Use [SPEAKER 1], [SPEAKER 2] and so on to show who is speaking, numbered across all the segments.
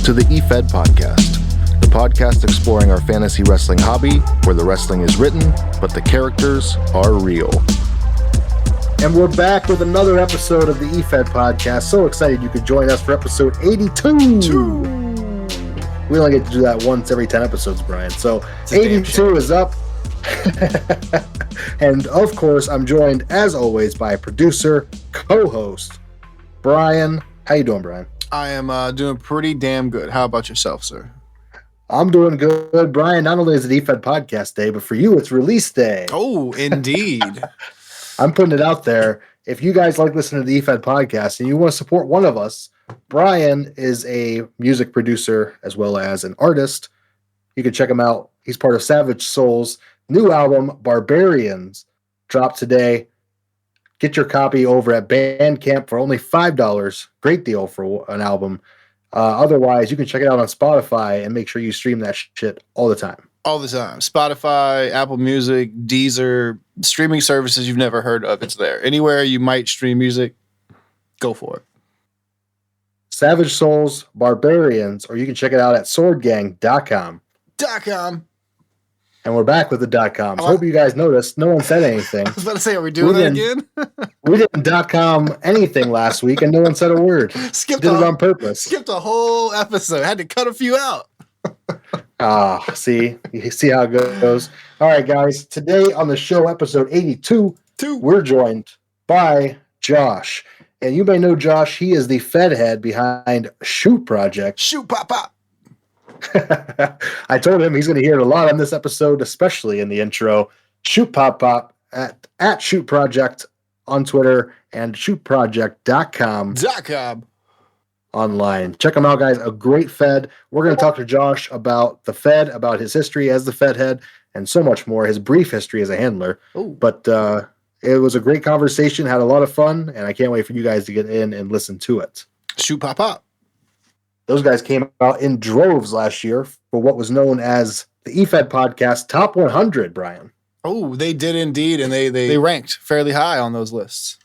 [SPEAKER 1] to the Efed podcast, the podcast exploring our fantasy wrestling hobby, where the wrestling is written, but the characters are real. And we're back with another episode of the Efed podcast. So excited you could join us for episode 82. We only get to do that once every 10 episodes, Brian. So 82 is up. And of course, I'm joined, as always, by producer, co-host, Brian. How you doing, Brian?
[SPEAKER 2] I am doing pretty damn good. How about yourself, sir?
[SPEAKER 1] I'm doing good, Brian. Not only is it Efed podcast day, but for you, it's release day.
[SPEAKER 2] Oh, indeed.
[SPEAKER 1] I'm putting it out there. If you guys like listening to the Efed podcast and you want to support one of us, Brian is a music producer as well as an artist. You can check him out. He's part of Savage Soul's new album, Barbarians, dropped today. Get your copy over at Bandcamp for only $5. Great deal for an album. Otherwise, you can check it out on Spotify and make sure you stream that shit all the time.
[SPEAKER 2] All the time. Spotify, Apple Music, Deezer, streaming services you've never heard of. It's there. Anywhere you might stream music, go for it.
[SPEAKER 1] Savage Soul's Barbarians, or you can check it out at swordgang.com. And we're back with the .com. So hope you guys noticed. No one said anything.
[SPEAKER 2] I was about to say, are we doing that again?
[SPEAKER 1] We didn't .com anything last week, and no one said a word. Did it on purpose.
[SPEAKER 2] Skipped a whole episode. Had to cut a few out.
[SPEAKER 1] See? You see how it goes. All right, guys. Today on the show, episode 82, we're joined by Josh. And you may know Josh. He is the Fed head behind Shoot Project.
[SPEAKER 2] Shoot Pop Pop.
[SPEAKER 1] I told him he's going to hear it a lot on this episode, especially in the intro. Shoot Pop Pop at Shoot Project on Twitter and shootproject.com online. Check him out, guys. A great Fed. We're going to talk to Josh about the Fed, about his history as the Fed head, and so much more. His brief history as a handler. Ooh. But it was a great conversation. Had a lot of fun, and I can't wait for you guys to get in and listen to it.
[SPEAKER 2] Shoot Pop Pop.
[SPEAKER 1] Those guys came out in droves last year for what was known as the Efed podcast Top 100, Brian.
[SPEAKER 2] Oh, they did indeed, and they ranked fairly high on those lists.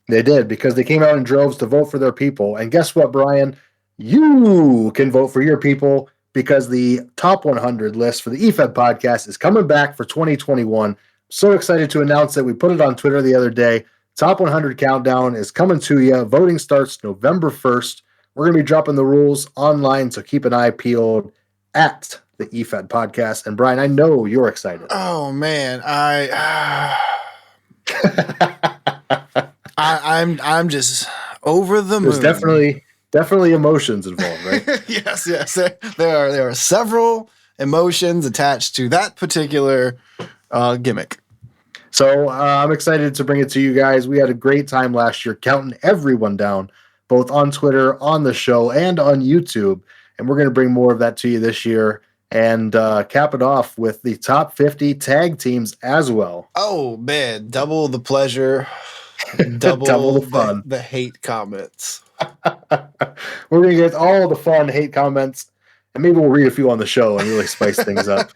[SPEAKER 1] They did, because they came out in droves to vote for their people. And guess what, Brian? You can vote for your people, because the Top 100 list for the Efed podcast is coming back for 2021. So excited to announce that we put it on Twitter the other day. Top 100 countdown is coming to you. Voting starts November 1st. We're going to be dropping the rules online, so keep an eye peeled at the Efed podcast. And Brian, I know you're excited.
[SPEAKER 2] Oh man, I'm just over the moon.
[SPEAKER 1] There's definitely emotions involved, right?
[SPEAKER 2] yes. There are several emotions attached to that particular gimmick.
[SPEAKER 1] So I'm excited to bring it to you guys. We had a great time last year counting everyone down, both on Twitter, on the show, and on YouTube. And we're going to bring more of that to you this year and cap it off with the top 50 tag teams as well.
[SPEAKER 2] Oh, man. Double the pleasure. Double the fun. The hate comments.
[SPEAKER 1] We're going to get all the fun hate comments. And maybe we'll read a few on the show and really spice things up.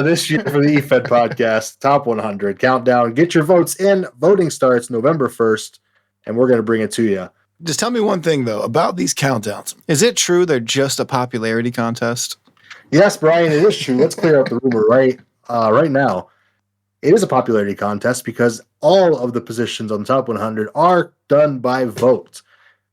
[SPEAKER 1] This year for the Efed podcast, Top 100 countdown. Get your votes in. Voting starts November 1st. And we're going to bring it to you.
[SPEAKER 2] Just tell me one thing, though, about these countdowns. Is it true they're just a popularity contest?
[SPEAKER 1] Yes, Brian, it is true. Let's clear up the rumor right now. It is a popularity contest because all of the positions on the top 100 are done by vote.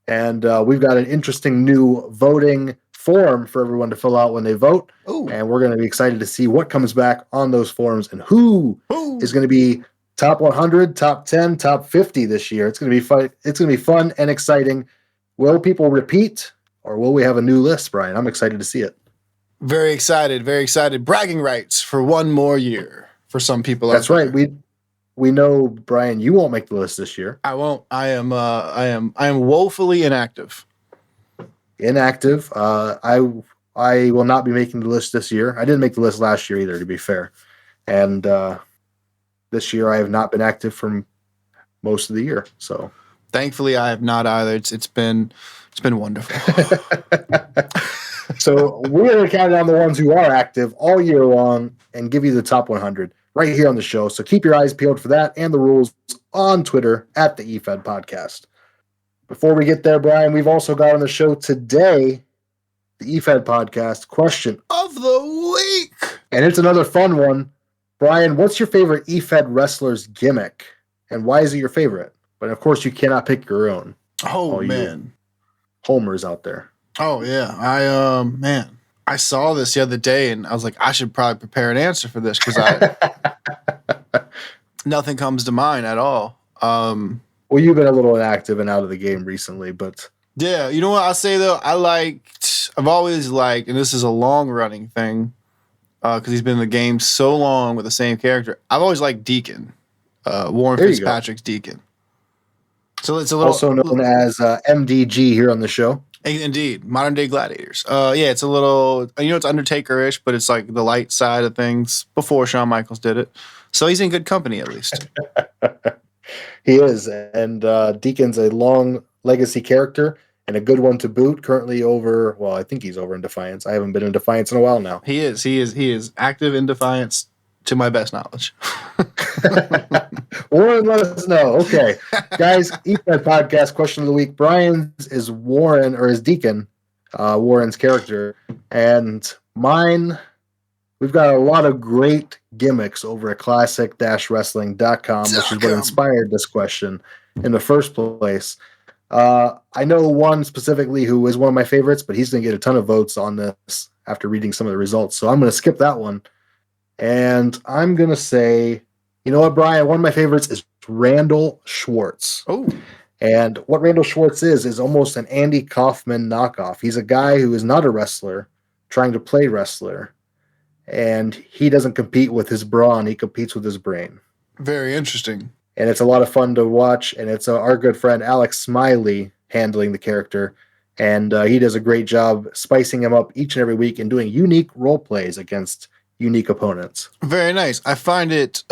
[SPEAKER 1] And we've got an interesting new voting form for everyone to fill out when they vote. Ooh. And we're going to be excited to see what comes back on those forms and who is going to be top 100, top 10, top 50 this year. It's going to be fun. It's going to be fun and exciting. Will people repeat, or will we have a new list, Brian? I'm excited to see it.
[SPEAKER 2] Very excited. Very excited. Bragging rights for one more year for some people.
[SPEAKER 1] That's right. We know, Brian, you won't make the list this year.
[SPEAKER 2] I won't. I am woefully inactive.
[SPEAKER 1] Inactive. I will not be making the list this year. I didn't make the list last year either, to be fair. And this year I have not been active for most of the year. So
[SPEAKER 2] thankfully I have not either. It's been wonderful.
[SPEAKER 1] So we're going to count down the ones who are active all year long and give you the top 100 right here on the show. So keep your eyes peeled for that and the rules on Twitter at the Efed podcast. Before we get there, Brian, we've also got on the show today the EFED podcast question
[SPEAKER 2] of the week.
[SPEAKER 1] And it's another fun one. Brian, what's your favorite EFED wrestler's gimmick? And why is it your favorite? But of course, you cannot pick your own.
[SPEAKER 2] Oh, man.
[SPEAKER 1] Homers out there.
[SPEAKER 2] Oh, yeah. I saw this the other day and I was like, I should probably prepare an answer for this because nothing comes to mind at all.
[SPEAKER 1] Well, you've been a little inactive and out of the game recently, but
[SPEAKER 2] yeah, you know what I'll say though? I've always liked, and this is a long running thing because he's been in the game so long with the same character. I've always liked Deacon, Warren Fitzpatrick's Deacon. So it's a little
[SPEAKER 1] also known as MDG here on the show.
[SPEAKER 2] Indeed, modern day gladiators. Yeah, it's a little, it's Undertaker-ish, but it's like the light side of things before Shawn Michaels did it. So he's in good company at least.
[SPEAKER 1] He is, and Deacon's a long legacy character and a good one to boot. Currently over, I think he's over in Defiance. I haven't been in Defiance in a while now.
[SPEAKER 2] He is active in Defiance to my best knowledge.
[SPEAKER 1] Warren, let us know. Okay, guys, EFED podcast question of the week. Brian's is Warren, or is Deacon, Warren's character, and mine. We've got a lot of great gimmicks over at classic-wrestling.com, which is what inspired this question in the first place. I know one specifically who is one of my favorites, but he's going to get a ton of votes on this after reading some of the results. So I'm going to skip that one. And I'm going to say, you know what, Brian? One of my favorites is Randall Schwartz.
[SPEAKER 2] Oh.
[SPEAKER 1] And what Randall Schwartz is almost an Andy Kaufman knockoff. He's a guy who is not a wrestler trying to play wrestler. And he doesn't compete with his brawn. He competes with his brain.
[SPEAKER 2] Very interesting.
[SPEAKER 1] And it's a lot of fun to watch. And it's our good friend Alex Smiley handling the character. And he does a great job spicing him up each and every week and doing unique role plays against unique opponents.
[SPEAKER 2] Very nice. I find it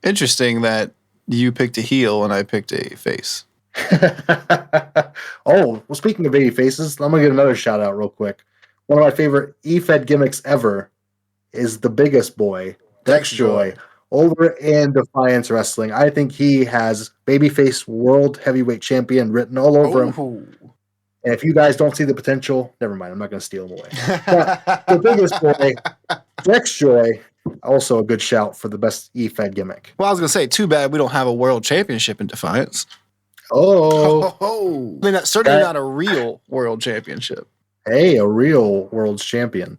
[SPEAKER 2] interesting that you picked a heel and I picked a face.
[SPEAKER 1] Oh, well, speaking of baby faces, I'm going to get another shout out real quick. One of my favorite EFED gimmicks ever is the biggest boy, Dex Joy, over in Defiance Wrestling. I think he has babyface world heavyweight champion written all over him. And if you guys don't see the potential, never mind. I'm not going to steal him away. But the biggest boy, Dex Joy, also a good shout for the best EFED gimmick.
[SPEAKER 2] Well, I was going to say, too bad we don't have a world championship in Defiance.
[SPEAKER 1] Oh.
[SPEAKER 2] I mean, that's certainly not a real world championship.
[SPEAKER 1] Hey, a real world's champion.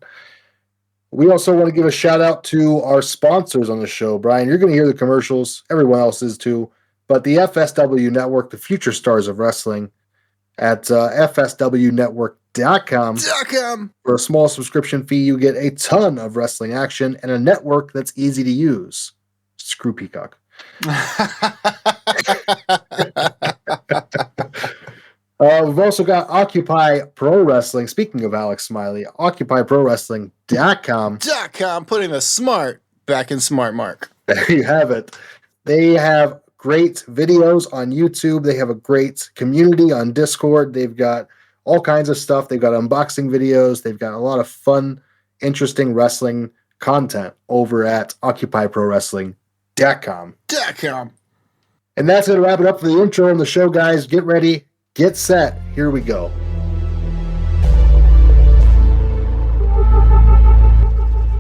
[SPEAKER 1] We also want to give a shout out to our sponsors on the show. Brian, you're going to hear the commercials. Everyone else is too. But the FSW Network, the future stars of wrestling, at fswnetwork.com. For a small subscription fee, you get a ton of wrestling action and a network that's easy to use. Screw Peacock. We've also got Occupy Pro Wrestling. Speaking of Alex Smiley, OccupyProWrestling.com.
[SPEAKER 2] Putting the smart back in smart mark.
[SPEAKER 1] There you have it. They have great videos on YouTube. They have a great community on Discord. They've got all kinds of stuff. They've got unboxing videos. They've got a lot of fun, interesting wrestling content over at OccupyProWrestling.com. And that's going to wrap it up for the intro on the show, guys. Get ready. Get set. Here we go.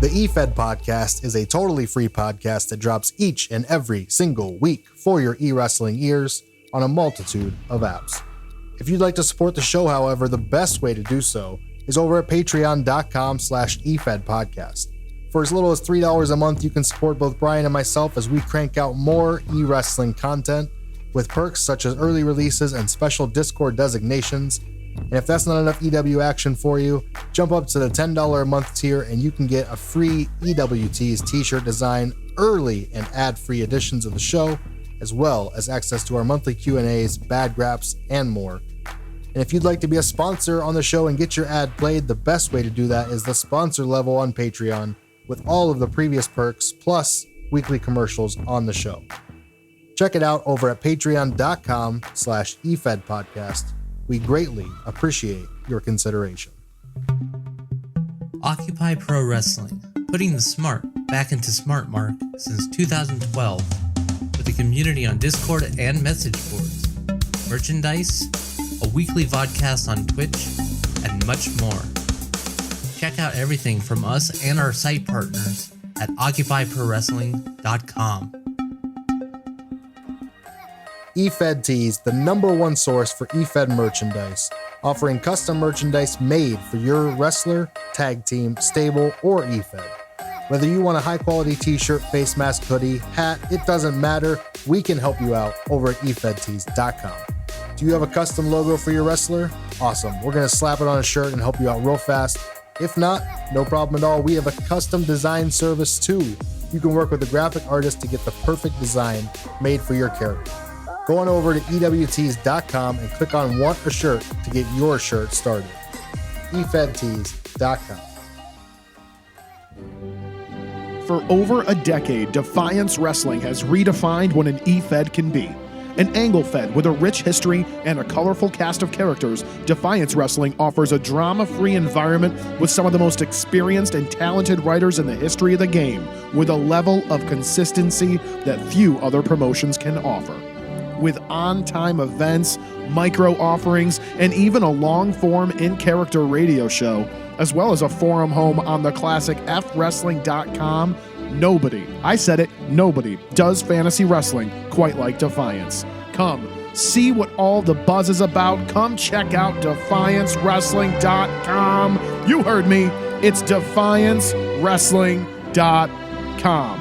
[SPEAKER 1] The EFED podcast is a totally free podcast that drops each and every single week for your e-wrestling ears on a multitude of apps. If you'd like to support the show, however, the best way to do so is over at patreon.com/EFED podcast. For as little as $3 a month, you can support both Brian and myself as we crank out more e-wrestling content with perks such as early releases and special Discord designations. And if that's not enough EW action for you, jump up to the $10 a month tier and you can get a free EWT's t-shirt design, early and ad-free editions of the show, as well as access to our monthly Q&As, bad graps, and more. And if you'd like to be a sponsor on the show and get your ad played, the best way to do that is the sponsor level on Patreon with all of the previous perks plus weekly commercials on the show. Check it out over at patreon.com/EFED podcast. We greatly appreciate your consideration.
[SPEAKER 3] Occupy Pro Wrestling, putting the smart back into smart mark since 2012, with a community on Discord and message boards, merchandise, a weekly vodcast on Twitch, and much more. check out everything from us and our site partners at OccupyProWrestling.com.
[SPEAKER 1] Efed Tees, the #1 source for Efed merchandise, offering custom merchandise made for your wrestler, tag team, stable, or Efed. Whether you want a high-quality t-shirt, face mask, hoodie, hat, it doesn't matter. We can help you out over at efedtees.com. Do you have a custom logo for your wrestler? Awesome. We're going to slap it on a shirt and help you out real fast. If not, no problem at all. We have a custom design service too. You can work with a graphic artist to get the perfect design made for your character. Go on over to ewtees.com and click on Want a Shirt to get your shirt started. efedtees.com.
[SPEAKER 4] For over a decade, Defiance Wrestling has redefined what an E-Fed can be. An angle fed with a rich history and a colorful cast of characters, Defiance Wrestling offers a drama-free environment with some of the most experienced and talented writers in the history of the game, with a level of consistency that few other promotions can offer. With on-time events, micro offerings, and even a long-form in-character radio show, as well as a forum home on the classic fwrestling.com, nobody, I said it, nobody does fantasy wrestling quite like Defiance. Come, see what all the buzz is about. Come check out defiancewrestling.com. You heard me. It's defiancewrestling.com.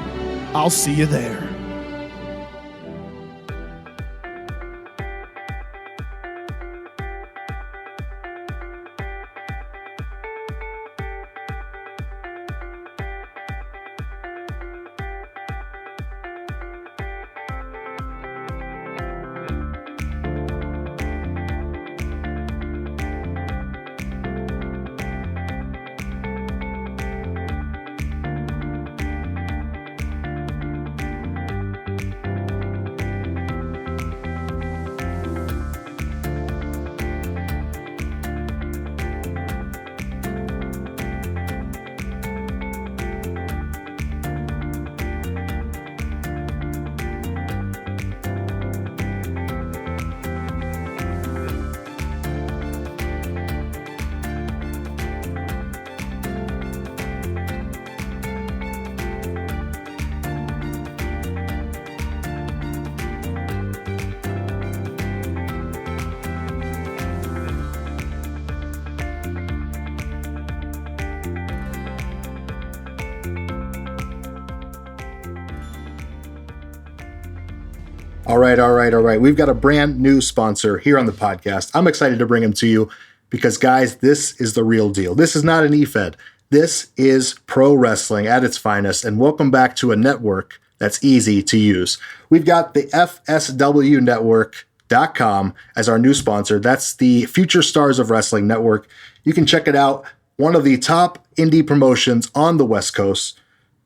[SPEAKER 4] I'll see you there.
[SPEAKER 1] All right. We've got a brand new sponsor here on the podcast. I'm excited to bring him to you because, guys, this is the real deal. This is not an EFED. This is pro wrestling at its finest, and welcome back to a network that's easy to use. We've got the FSWnetwork.com as our new sponsor. That's the Future Stars of Wrestling Network. You can check it out. One of the top indie promotions on the West Coast.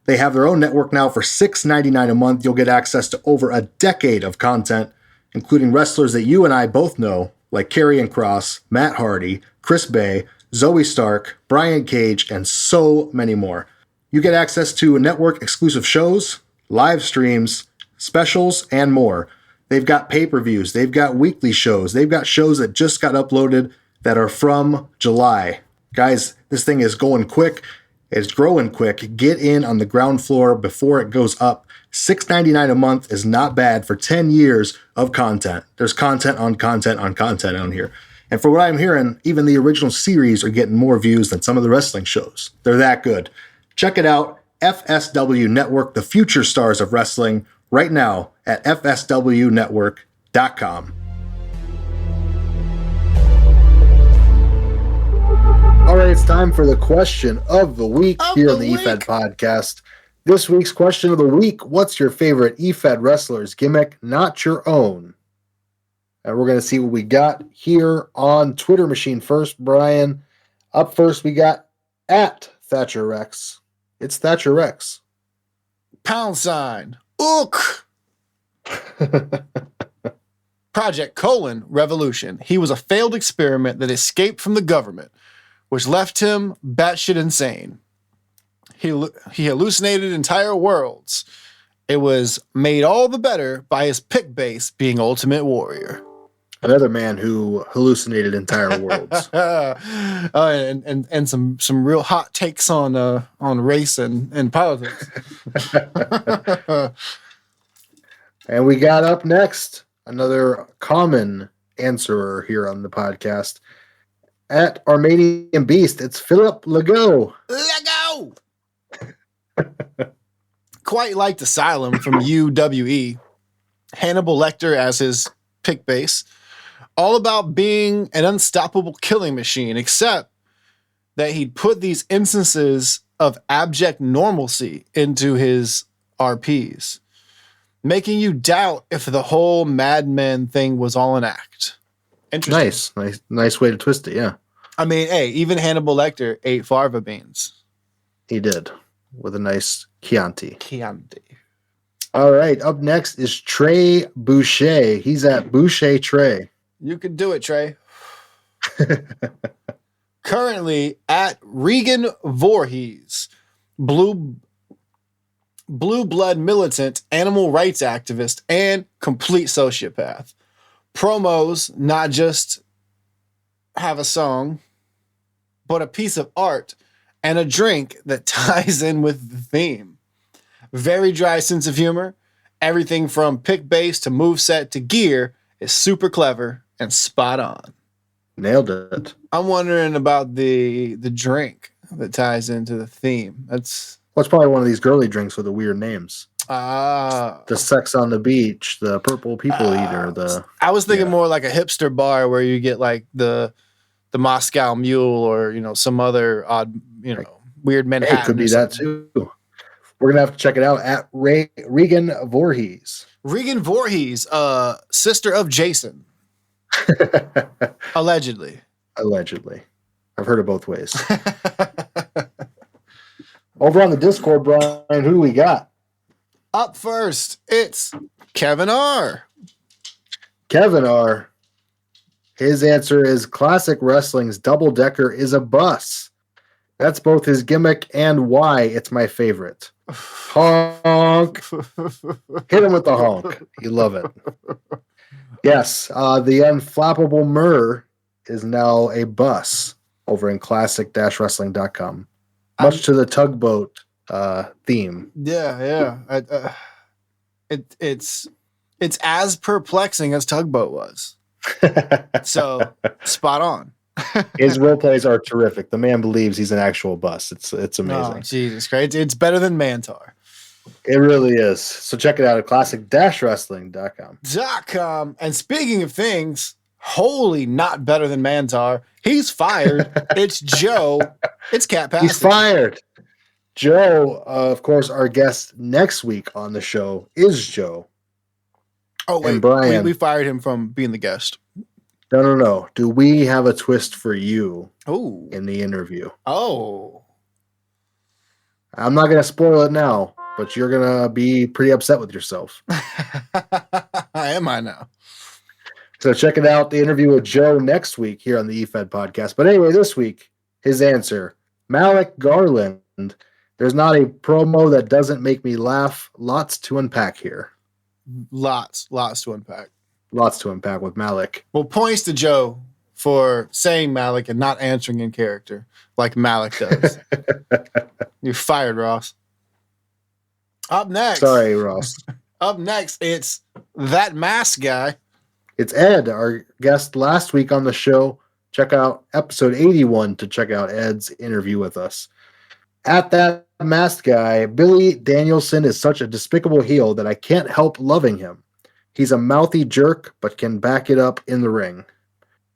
[SPEAKER 1] They have their own network now for $6.99 a month. You'll get access to over a decade of content, including wrestlers that you and I both know, like Karrion Kross, Matt Hardy, Chris Bay, Zoe Stark, Brian Cage, and so many more. You get access to network exclusive shows, live streams, specials, and more. They've got pay-per-views. They've got weekly shows. They've got shows that just got uploaded that are from July. Guys, this thing is going quick. It's growing quick. Get in on the ground floor before it goes up. $6.99 a month is not bad for 10 years of content. There's content on content on content on here. And for what I'm hearing, even the original series are getting more views than some of the wrestling shows. They're that good. Check it out. FSW Network, the future stars of wrestling, right now at FSWnetwork.com. All right, it's time for the question of the week here on the EFED podcast. This week's question of the week: what's your favorite EFED wrestler's gimmick, not your own? And we're going to see what we got here on Twitter machine first. Brian, up first, we got at Thatcher Rex. It's Thatcher Rex.
[SPEAKER 2] # Ook. Project : Revolution. He was a failed experiment that escaped from the government, which left him batshit insane. He hallucinated entire worlds. It was made all the better by his pick base being Ultimate Warrior.
[SPEAKER 1] Another man who hallucinated entire worlds.
[SPEAKER 2] And some real hot takes on race and politics.
[SPEAKER 1] And we got up next another common answerer here on the podcast. At Armenian Beast, it's Philip Legault.
[SPEAKER 2] Lego! Quite liked Asylum from UWE. Hannibal Lecter as his pick base. All about being an unstoppable killing machine, except that he'd put these instances of abject normalcy into his RPs, making you doubt if the whole Mad Men thing was all an act. Interesting.
[SPEAKER 1] Nice way to twist it, yeah.
[SPEAKER 2] I mean, hey, even Hannibal Lecter ate fava beans.
[SPEAKER 1] He did, with a nice Chianti.
[SPEAKER 2] Chianti.
[SPEAKER 1] All right, up next is Trey Boucher. He's at Boucher Trey.
[SPEAKER 2] You can do it, Trey. Currently at Regan Voorhees, blue blood militant, animal rights activist, and complete sociopath. Promos not just have a song, but a piece of art and a drink that ties in with the theme. Very dry sense of humor. Everything from pick base to moveset to gear is super clever and spot on.
[SPEAKER 1] Nailed it.
[SPEAKER 2] I'm wondering about the drink that ties into the theme. That's
[SPEAKER 1] probably one of these girly drinks with the weird names.
[SPEAKER 2] the
[SPEAKER 1] Sex on the Beach, the Purple People Eater.
[SPEAKER 2] I was thinking more like a hipster bar where you get like the Moscow Mule or some other odd weird Manhattan.
[SPEAKER 1] It could be that too. We're gonna have to check it out at Regan Voorhees.
[SPEAKER 2] Regan Voorhees, sister of Jason. Allegedly. I've heard it both ways.
[SPEAKER 1] Over on the Discord, Brian, who do we got?
[SPEAKER 2] Up first, it's Kevin R.
[SPEAKER 1] Kevin R. His answer is classic wrestling's double decker is a bus. That's both his gimmick and why it's my favorite. Honk. Hit him with the honk. You love it. Yes, the unflappable Murr is now a bus over in classic-wrestling.com. Much to the tugboat theme.
[SPEAKER 2] Yeah. It's as perplexing as Tugboat was. So spot on.
[SPEAKER 1] His role plays are terrific. The man believes he's an actual bus. It's amazing.
[SPEAKER 2] Oh, Jesus Christ. It's better than Mantar.
[SPEAKER 1] It really is. So check it out at classic-wrestling.com.
[SPEAKER 2] And speaking of things, holy not better than Mantar. He's fired. It's Joe. It's Cat Passage.
[SPEAKER 1] He's fired. Joe, of course, our guest next week on the show is Joe.
[SPEAKER 2] Oh, wait.
[SPEAKER 1] And Brian,
[SPEAKER 2] we fired him from being the guest.
[SPEAKER 1] No. Do we have a twist for you in the interview?
[SPEAKER 2] Oh.
[SPEAKER 1] I'm not going to spoil it now, but you're going to be pretty upset with yourself.
[SPEAKER 2] Am I now?
[SPEAKER 1] So check it out, the interview with Joe next week here on the Efed podcast. But anyway, this week, his answer, Malik Garland. There's not a promo that doesn't make me laugh. Lots to unpack here.
[SPEAKER 2] Lots to unpack.
[SPEAKER 1] Lots to unpack with Malik.
[SPEAKER 2] Well, points to Joe for saying Malik and not answering in character like Malik does. You're fired, Ross. Up next.
[SPEAKER 1] Sorry, Ross.
[SPEAKER 2] Up next, it's that mask guy.
[SPEAKER 1] It's Ed, our guest last week on the show. Check out episode 81 to check out Ed's interview with us. At that masked guy, Billy Danielson is such a despicable heel that I can't help loving him. He's a mouthy jerk, but can back it up in the ring.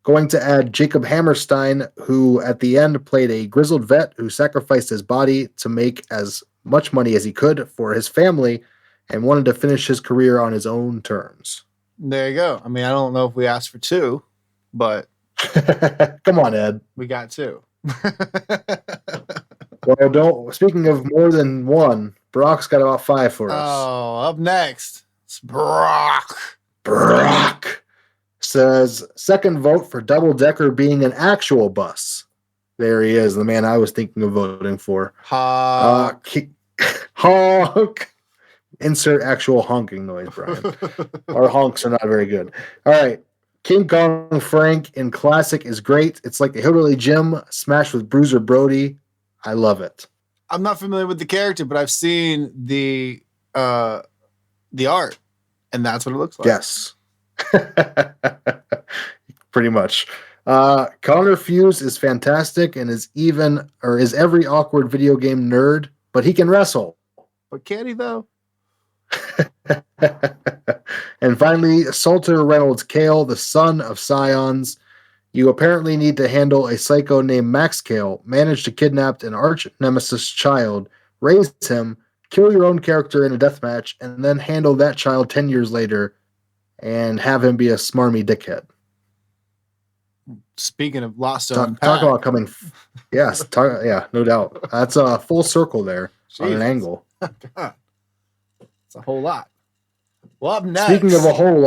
[SPEAKER 1] Going to add Jacob Hammerstein, who at the end played a grizzled vet who sacrificed his body to make as much money as he could for his family and wanted to finish his career on his own terms.
[SPEAKER 2] There you go. I mean, I don't know if we asked for two, but
[SPEAKER 1] come on, Ed.
[SPEAKER 2] We got two.
[SPEAKER 1] Well, speaking of more than one, Brock's got about 5 for us.
[SPEAKER 2] Oh, up next, it's Brock.
[SPEAKER 1] Brock says, second vote for Double Decker being an actual bus. There he is, the man I was thinking of voting for.
[SPEAKER 2] Honk.
[SPEAKER 1] Honk. Insert actual honking noise, Brian. Our honks are not very good. All right. King Kong Frank in Classic is great. It's like the Hillbilly Jim smashed with Bruiser Brody. I love it.
[SPEAKER 2] I'm not familiar with the character, but I've seen the art, and that's what it looks like.
[SPEAKER 1] Yes. Pretty much. Connor Fuse is fantastic and is every awkward video game nerd, but he can wrestle.
[SPEAKER 2] But can he though?
[SPEAKER 1] And finally, Salter Reynolds Kale, the son of Scions. You apparently need to handle a psycho named Max Kale, manage to kidnap an arch nemesis child, raise him, kill your own character in a deathmatch, and then handle that child 10 years later and have him be a smarmy dickhead.
[SPEAKER 2] Speaking of lost to
[SPEAKER 1] Talk about coming. Yes, yeah, no doubt. That's a full circle there on an angle.
[SPEAKER 2] God. It's a whole lot. Well, up next.
[SPEAKER 1] Speaking of a whole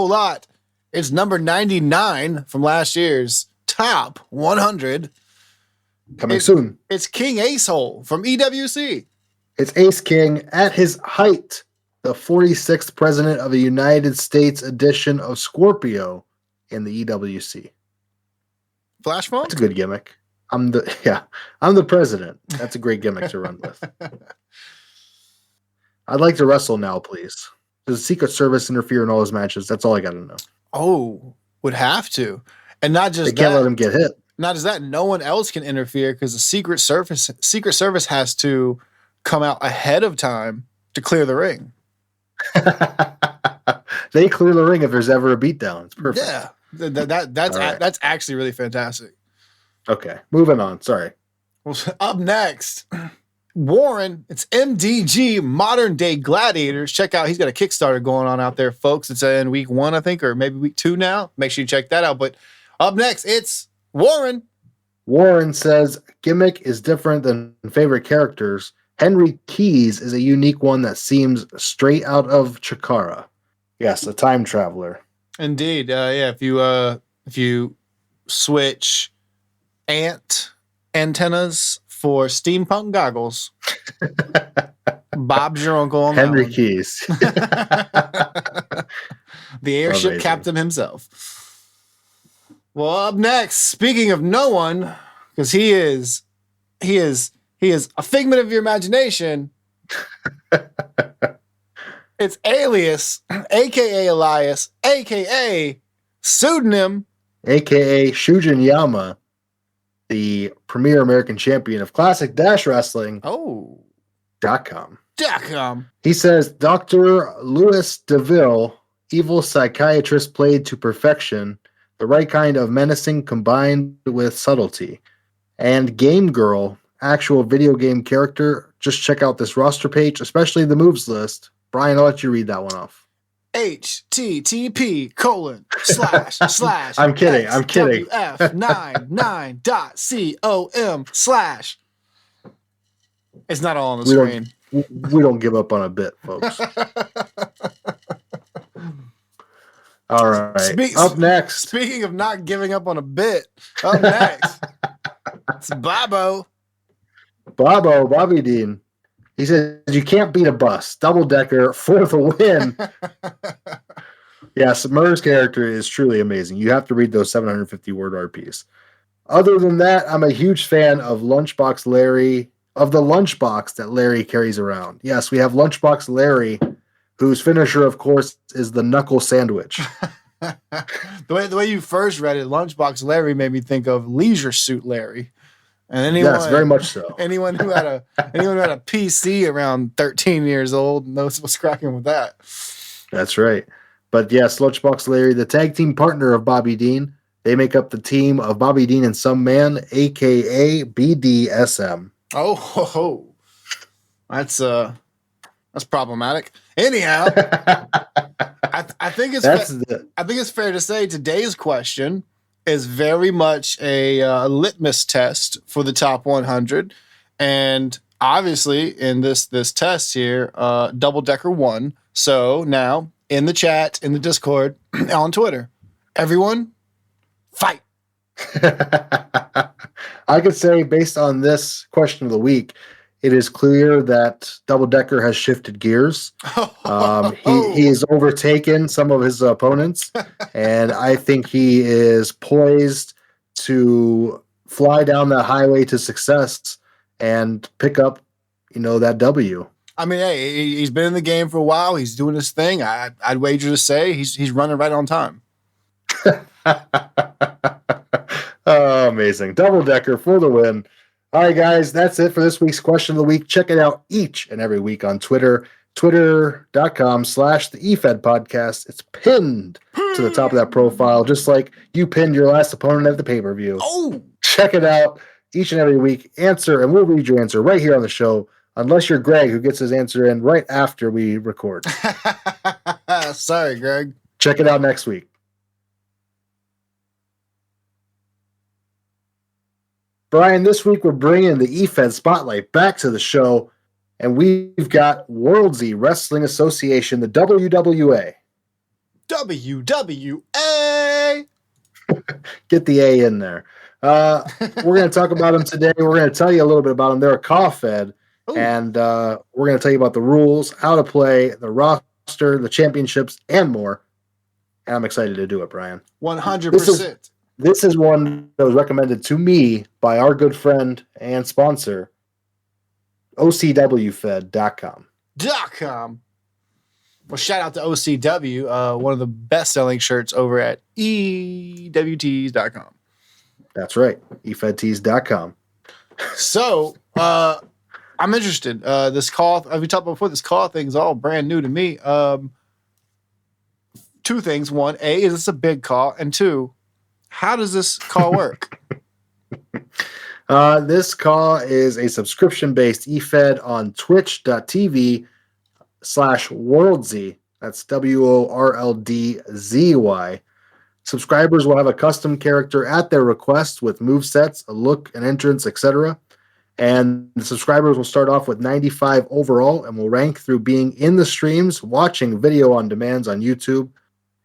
[SPEAKER 1] lot.
[SPEAKER 2] It's number 99 from last year's top 100.
[SPEAKER 1] Coming soon.
[SPEAKER 2] It's King Acehole from EWC.
[SPEAKER 1] It's Ace King at his height, the 46th president of the United States edition of Scorpio in the EWC.
[SPEAKER 2] Flash phone?
[SPEAKER 1] That's a good gimmick. I'm the president. That's a great gimmick to run with. I'd like to wrestle now, please. Does the Secret Service interfere in all his matches? That's all I got to know.
[SPEAKER 2] Oh, would have to. And not just
[SPEAKER 1] they can't let him get hit.
[SPEAKER 2] Not just that, no one else can interfere because the Secret Service has to come out ahead of time to clear the ring.
[SPEAKER 1] They clear the ring if there's ever a beatdown. It's perfect.
[SPEAKER 2] Yeah, that's actually really fantastic.
[SPEAKER 1] Okay, moving on. Sorry.
[SPEAKER 2] Well, up next, Warren. It's MDG Modern Day Gladiators. Check out. He's got a Kickstarter going on out there, folks. It's in week 1, I think, or maybe week 2 now. Make sure you check that out. But up next, it's Warren.
[SPEAKER 1] Warren says gimmick is different than favorite characters. Henry Keys is a unique one that seems straight out of Chikara. Yes, a time traveler.
[SPEAKER 2] Indeed. Yeah. If you switch ant antennas for steampunk goggles, Bob's your uncle on
[SPEAKER 1] Henry
[SPEAKER 2] that one.
[SPEAKER 1] Keys.
[SPEAKER 2] The airship captain himself. Well, up next, speaking of no one, because he is a figment of your imagination. It's Alias, aka Elias, aka Pseudonym,
[SPEAKER 1] aka Shujin Yama, the premier American champion of Classic-Wrestling. .com. He says Dr. Louis DeVille, evil psychiatrist played to perfection, the right kind of menacing combined with subtlety. And Game Girl, actual video game character. Just check out this roster page, especially the moves list. Brian, I'll let you read that one off.
[SPEAKER 2] http://
[SPEAKER 1] I'm kidding.
[SPEAKER 2] xwf99.com/ It's not all on the screen.
[SPEAKER 1] We don't give up on a bit, folks. All right. Up next.
[SPEAKER 2] Speaking of not giving up on a bit, up next, it's Bobby
[SPEAKER 1] Dean. He says, you can't beat a bus. Double-decker for the win. Yes, Murr's character is truly amazing. You have to read those 750-word RPs. Other than that, I'm a huge fan of Lunchbox Larry, of the lunchbox that Larry carries around. Yes, we have Lunchbox Larry, whose finisher, of course, is the knuckle sandwich.
[SPEAKER 2] The way you first read it, Lunchbox Larry made me think of Leisure Suit Larry. And anyone,
[SPEAKER 1] yes, very much so.
[SPEAKER 2] Anyone who had a PC around 13 years old knows what's cracking with that.
[SPEAKER 1] That's right. But yes, Lunchbox Larry, the tag team partner of Bobby Dean. They make up the team of Bobby Dean and Some Man, aka BDSM.
[SPEAKER 2] Oh, that's problematic. Anyhow, I think it's fair to say today's question is very much a litmus test for the top 100, and obviously in this test here, Double Decker won. So now in the chat, in the Discord, on Twitter, everyone, fight.
[SPEAKER 1] I could say, based on this question of the week, it is clear that Double Decker has shifted gears. He has overtaken some of his opponents, and I think he is poised to fly down that highway to success and pick up, that W.
[SPEAKER 2] I mean, hey, he's been in the game for a while. He's doing his thing. I'd wager to say he's running right on time.
[SPEAKER 1] Oh, amazing. Double Decker for the win. All right, guys, that's it for this week's question of the week. Check it out each and every week on Twitter, twitter.com/the Efed podcast. It's pinned to the top of that profile, just like you pinned your last opponent at the pay-per-view.
[SPEAKER 2] Oh,
[SPEAKER 1] check it out each and every week. Answer, and we'll read your answer right here on the show, unless you're Greg, who gets his answer in right after we record.
[SPEAKER 2] Sorry, Greg.
[SPEAKER 1] Check it out next week. Brian, this week we're bringing the Efed Spotlight back to the show, and we've got Worldsy Wrestling Association, the WWA.
[SPEAKER 2] WWA!
[SPEAKER 1] Get the A in there. We're going to talk about them today. We're going to tell you a little bit about them. They're a QOTW, and we're going to tell you about the rules, how to play, the roster, the championships, and more. And I'm excited to do it, Brian.
[SPEAKER 2] 100%.
[SPEAKER 1] This is one that was recommended to me by our good friend and sponsor, OCWFed.com.
[SPEAKER 2] Well, shout out to OCW, one of the best-selling shirts over at EWTs.com.
[SPEAKER 1] That's right, EFedTees.com.
[SPEAKER 2] So, I'm interested. This call, we talked before, this call thing is all brand new to me. Two things. One, A, is this a big call? And two, how does this call work?
[SPEAKER 1] This call is a subscription-based Efed on twitch.tv/Worldsy. That's WORLDZY. Subscribers will have a custom character at their request with movesets, a look, an entrance, etc. And the subscribers will start off with 95 overall and will rank through being in the streams, watching video on demands on YouTube,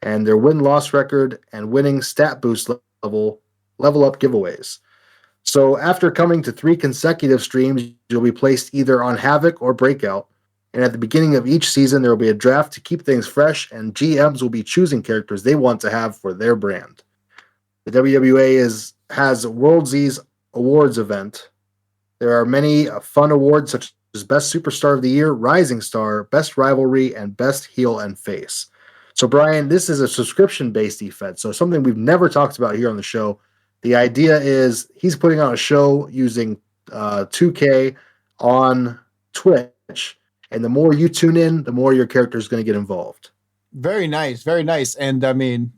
[SPEAKER 1] and their win-loss record and winning stat boost level up giveaways. So after coming to 3 consecutive streams, you'll be placed either on Havoc or Breakout. And at the beginning of each season, there will be a draft to keep things fresh, and GMs will be choosing characters they want to have for their brand. The WWA has Worldsy's awards event. There are many fun awards such as Best Superstar of the Year, Rising Star, Best Rivalry, and Best Heel and Face. So, Brian, this is a subscription-based Efed, so something we've never talked about here on the show. The idea is he's putting on a show using 2K on Twitch, and the more you tune in, the more your character is going to get involved.
[SPEAKER 2] Very nice, very nice. And, I mean,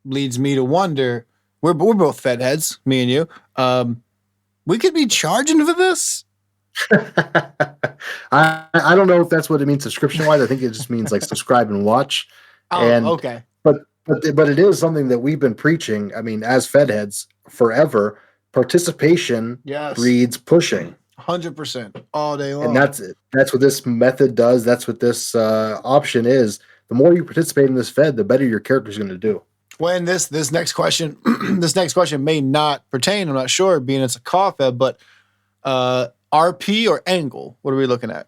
[SPEAKER 2] leads me to wonder, we're both Fed heads, me and you. We could be charging for this?
[SPEAKER 1] I don't know if that's what it means subscription-wise. I think it just means like subscribe and watch.
[SPEAKER 2] Okay.
[SPEAKER 1] But it is something that we've been preaching. I mean, as Fed heads forever, participation breeds pushing.
[SPEAKER 2] 100% all day long.
[SPEAKER 1] And that's it. That's what this method does. That's what this option is. The more you participate in this Fed, the better your character is going to do.
[SPEAKER 2] When this next question, may not pertain. I'm not sure, being it's a call Fed, but RP or angle? What are we looking at?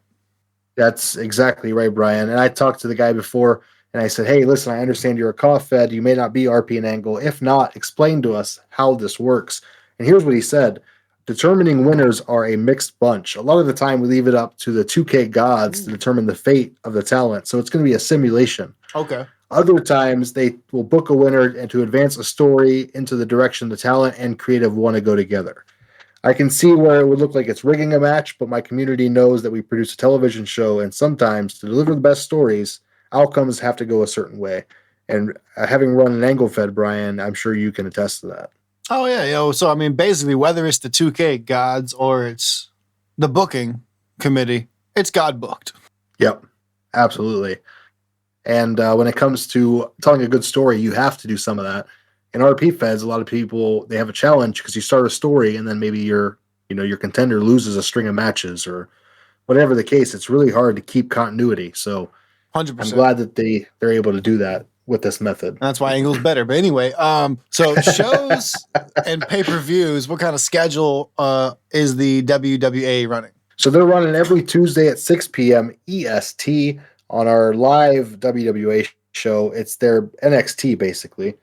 [SPEAKER 1] That's exactly right, Brian. And I talked to the guy before, and I said, hey, listen, I understand you're a call Fed. You may not be RP and angle. If not, explain to us how this works. And here's what he said. Determining winners are a mixed bunch. A lot of the time, we leave it up to the 2K gods to determine the fate of the talent. So it's going to be a simulation.
[SPEAKER 2] Okay.
[SPEAKER 1] Other times, they will book a winner and to advance a story into the direction the talent and creative want to go together. I can see where it would look like it's rigging a match, but my community knows that we produce a television show, and sometimes to deliver the best stories, outcomes have to go a certain way. And having run an angle Fed, Brian, I'm sure you can attest to that.
[SPEAKER 2] Oh, yeah. So, I mean, basically, whether it's the 2K gods or it's the booking committee, it's God booked.
[SPEAKER 1] Yep, absolutely. And when it comes to telling a good story, you have to do some of that. In RP Feds, a lot of people, they have a challenge because you start a story and then maybe your contender loses a string of matches or whatever the case. It's really hard to keep continuity. So
[SPEAKER 2] 100%.
[SPEAKER 1] I'm glad that they're able to do that with this method.
[SPEAKER 2] That's why Angle's better. But anyway, so shows and pay-per-views, what kind of schedule is the WWA running?
[SPEAKER 1] So they're running every Tuesday at 6 p.m. EST on our live WWA show. It's their NXT, basically.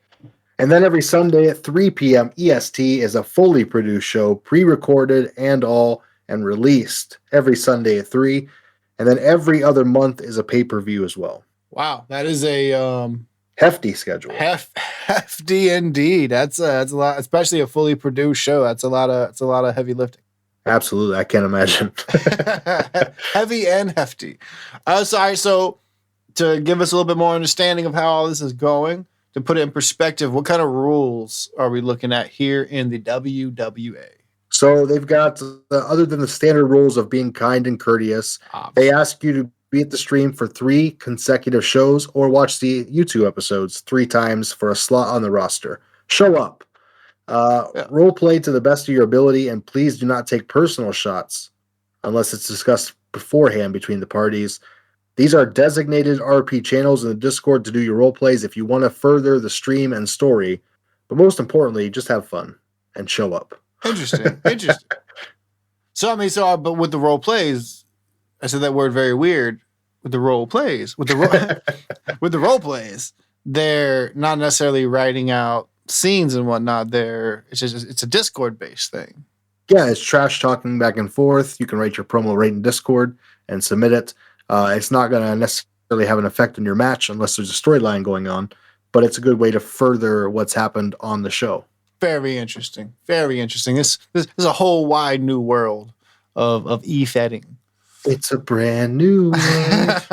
[SPEAKER 1] And then every Sunday at 3 p.m. EST is a fully produced show, pre-recorded and released every Sunday at 3. And then every other month is a pay-per-view as well.
[SPEAKER 2] Wow, that is a
[SPEAKER 1] hefty schedule.
[SPEAKER 2] Hefty indeed. That's a lot, especially a fully produced show. That's a lot of heavy lifting.
[SPEAKER 1] Absolutely, I can't imagine.
[SPEAKER 2] Heavy and hefty. So to give us a little bit more understanding of how all this is going, to put it in perspective, what kind of rules are we looking at here in the WWA?
[SPEAKER 1] So they've got, other than the standard rules of being kind and courteous, they ask you to be at the stream for 3 consecutive shows or watch the YouTube episodes 3 times for a slot on the roster. Show up. Role play to the best of your ability, and please do not take personal shots unless it's discussed beforehand between the parties. These are designated RP channels in the Discord to do your role plays if you want to further the stream and story. But most importantly, just have fun and show up.
[SPEAKER 2] Interesting. So but with the role plays, I said that word very weird. With the role plays, with the role plays, they're not necessarily writing out scenes and whatnot. It's a Discord based thing.
[SPEAKER 1] Yeah, it's trash talking back and forth. You can write your promo right in Discord and submit it. It's not going to necessarily have an effect on your match unless there's a storyline going on, but it's a good way to further what's happened on the show.
[SPEAKER 2] Very interesting. Very interesting. This is a whole wide new world of Efedding.
[SPEAKER 1] It's a brand new world.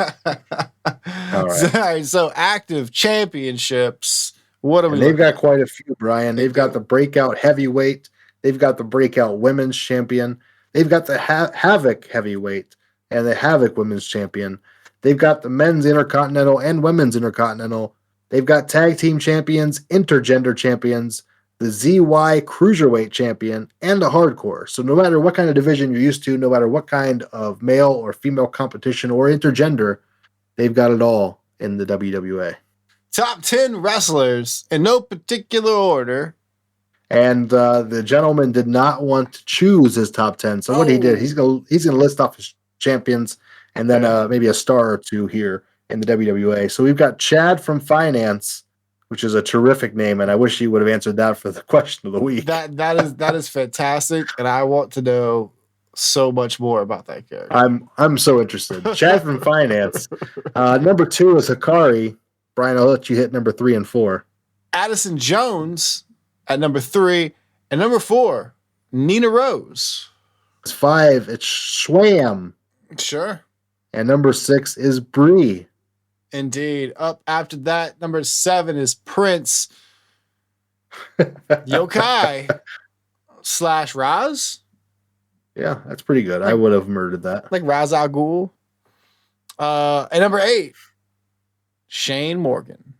[SPEAKER 1] All
[SPEAKER 2] right. So active championships. What are we?
[SPEAKER 1] They've got quite a few, Brian. They've got the breakout heavyweight. They've got the breakout women's champion. They've got the Havoc heavyweight and the Havoc women's champion. They've got the men's intercontinental and women's intercontinental. They've got tag team champions, intergender champions, the ZY cruiserweight champion, and the hardcore. So no matter what kind of division you're used to, no matter what kind of male or female competition or intergender, they've got it all in the WWA.
[SPEAKER 2] Top 10 wrestlers in no particular order.
[SPEAKER 1] And the gentleman did not want to choose his top 10. So what he did, he's gonna list off his champions and then maybe a star or two here in the WWA. So we've got Chad from Finance, which is a terrific name, and I wish he would have answered that for the question of the week.
[SPEAKER 2] That is fantastic, and I want to know so much more about that character.
[SPEAKER 1] I'm so interested. Chad from Finance. Number 2 is Hikari. Brian, I'll let you hit number 3 and 4.
[SPEAKER 2] Addison Jones at number 3, and number 4, Nina Rose.
[SPEAKER 1] It's 5. It's Schwam.
[SPEAKER 2] Sure.
[SPEAKER 1] And number 6 is Bree.
[SPEAKER 2] Indeed. Up after that, number 7 is Prince. Yokai / Raz.
[SPEAKER 1] Yeah, that's pretty good. I would have murdered that.
[SPEAKER 2] Like Ra's al Ghul. And number 8, Shane Morgan.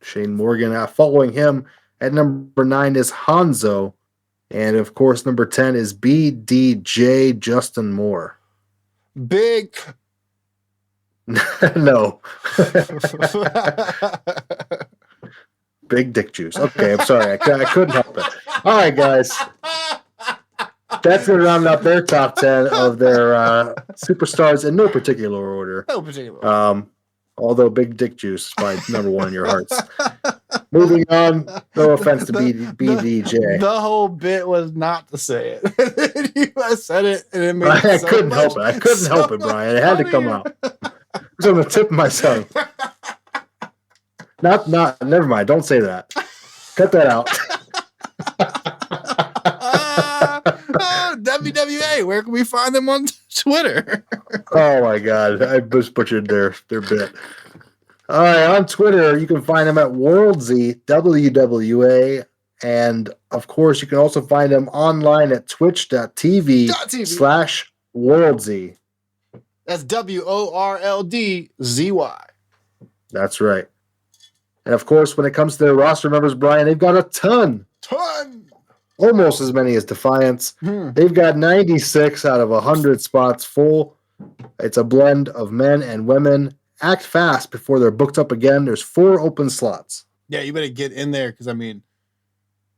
[SPEAKER 1] Shane Morgan. Following him at number 9 is Hanzo. And of course, number 10 is BDJ Justin Moore.
[SPEAKER 2] Big.
[SPEAKER 1] No. Big dick juice. Okay, I'm sorry. I couldn't help it. All right, guys. That's going to round out their top 10 of their superstars in no particular order.
[SPEAKER 2] No particular.
[SPEAKER 1] Although Big Dick Juice is probably number 1 in your hearts. Moving on. No offense to BDJ.
[SPEAKER 2] The whole bit was not to say it. You said it, and it made
[SPEAKER 1] I couldn't help it. I couldn't help it, Brian. It had to come out. It was on the tip of my tongue. Never mind. Don't say that. Cut that out.
[SPEAKER 2] WWA, where can we find them on Twitter?
[SPEAKER 1] Oh my God, I just butchered their bit. All right, on Twitter, you can find them at WorldZ WWA, and of course, you can also find them online at twitch.tv/WorldZ.
[SPEAKER 2] That's WORLDZY.
[SPEAKER 1] That's right. And of course, when it comes to their roster members, Brian, they've got a ton. Almost as many as Defiance. They've got 96 out of 100 spots full. It's a blend of men and women. act fast before they're booked up again. There's 4 open slots.
[SPEAKER 2] Yeah, you better get in there because, I mean,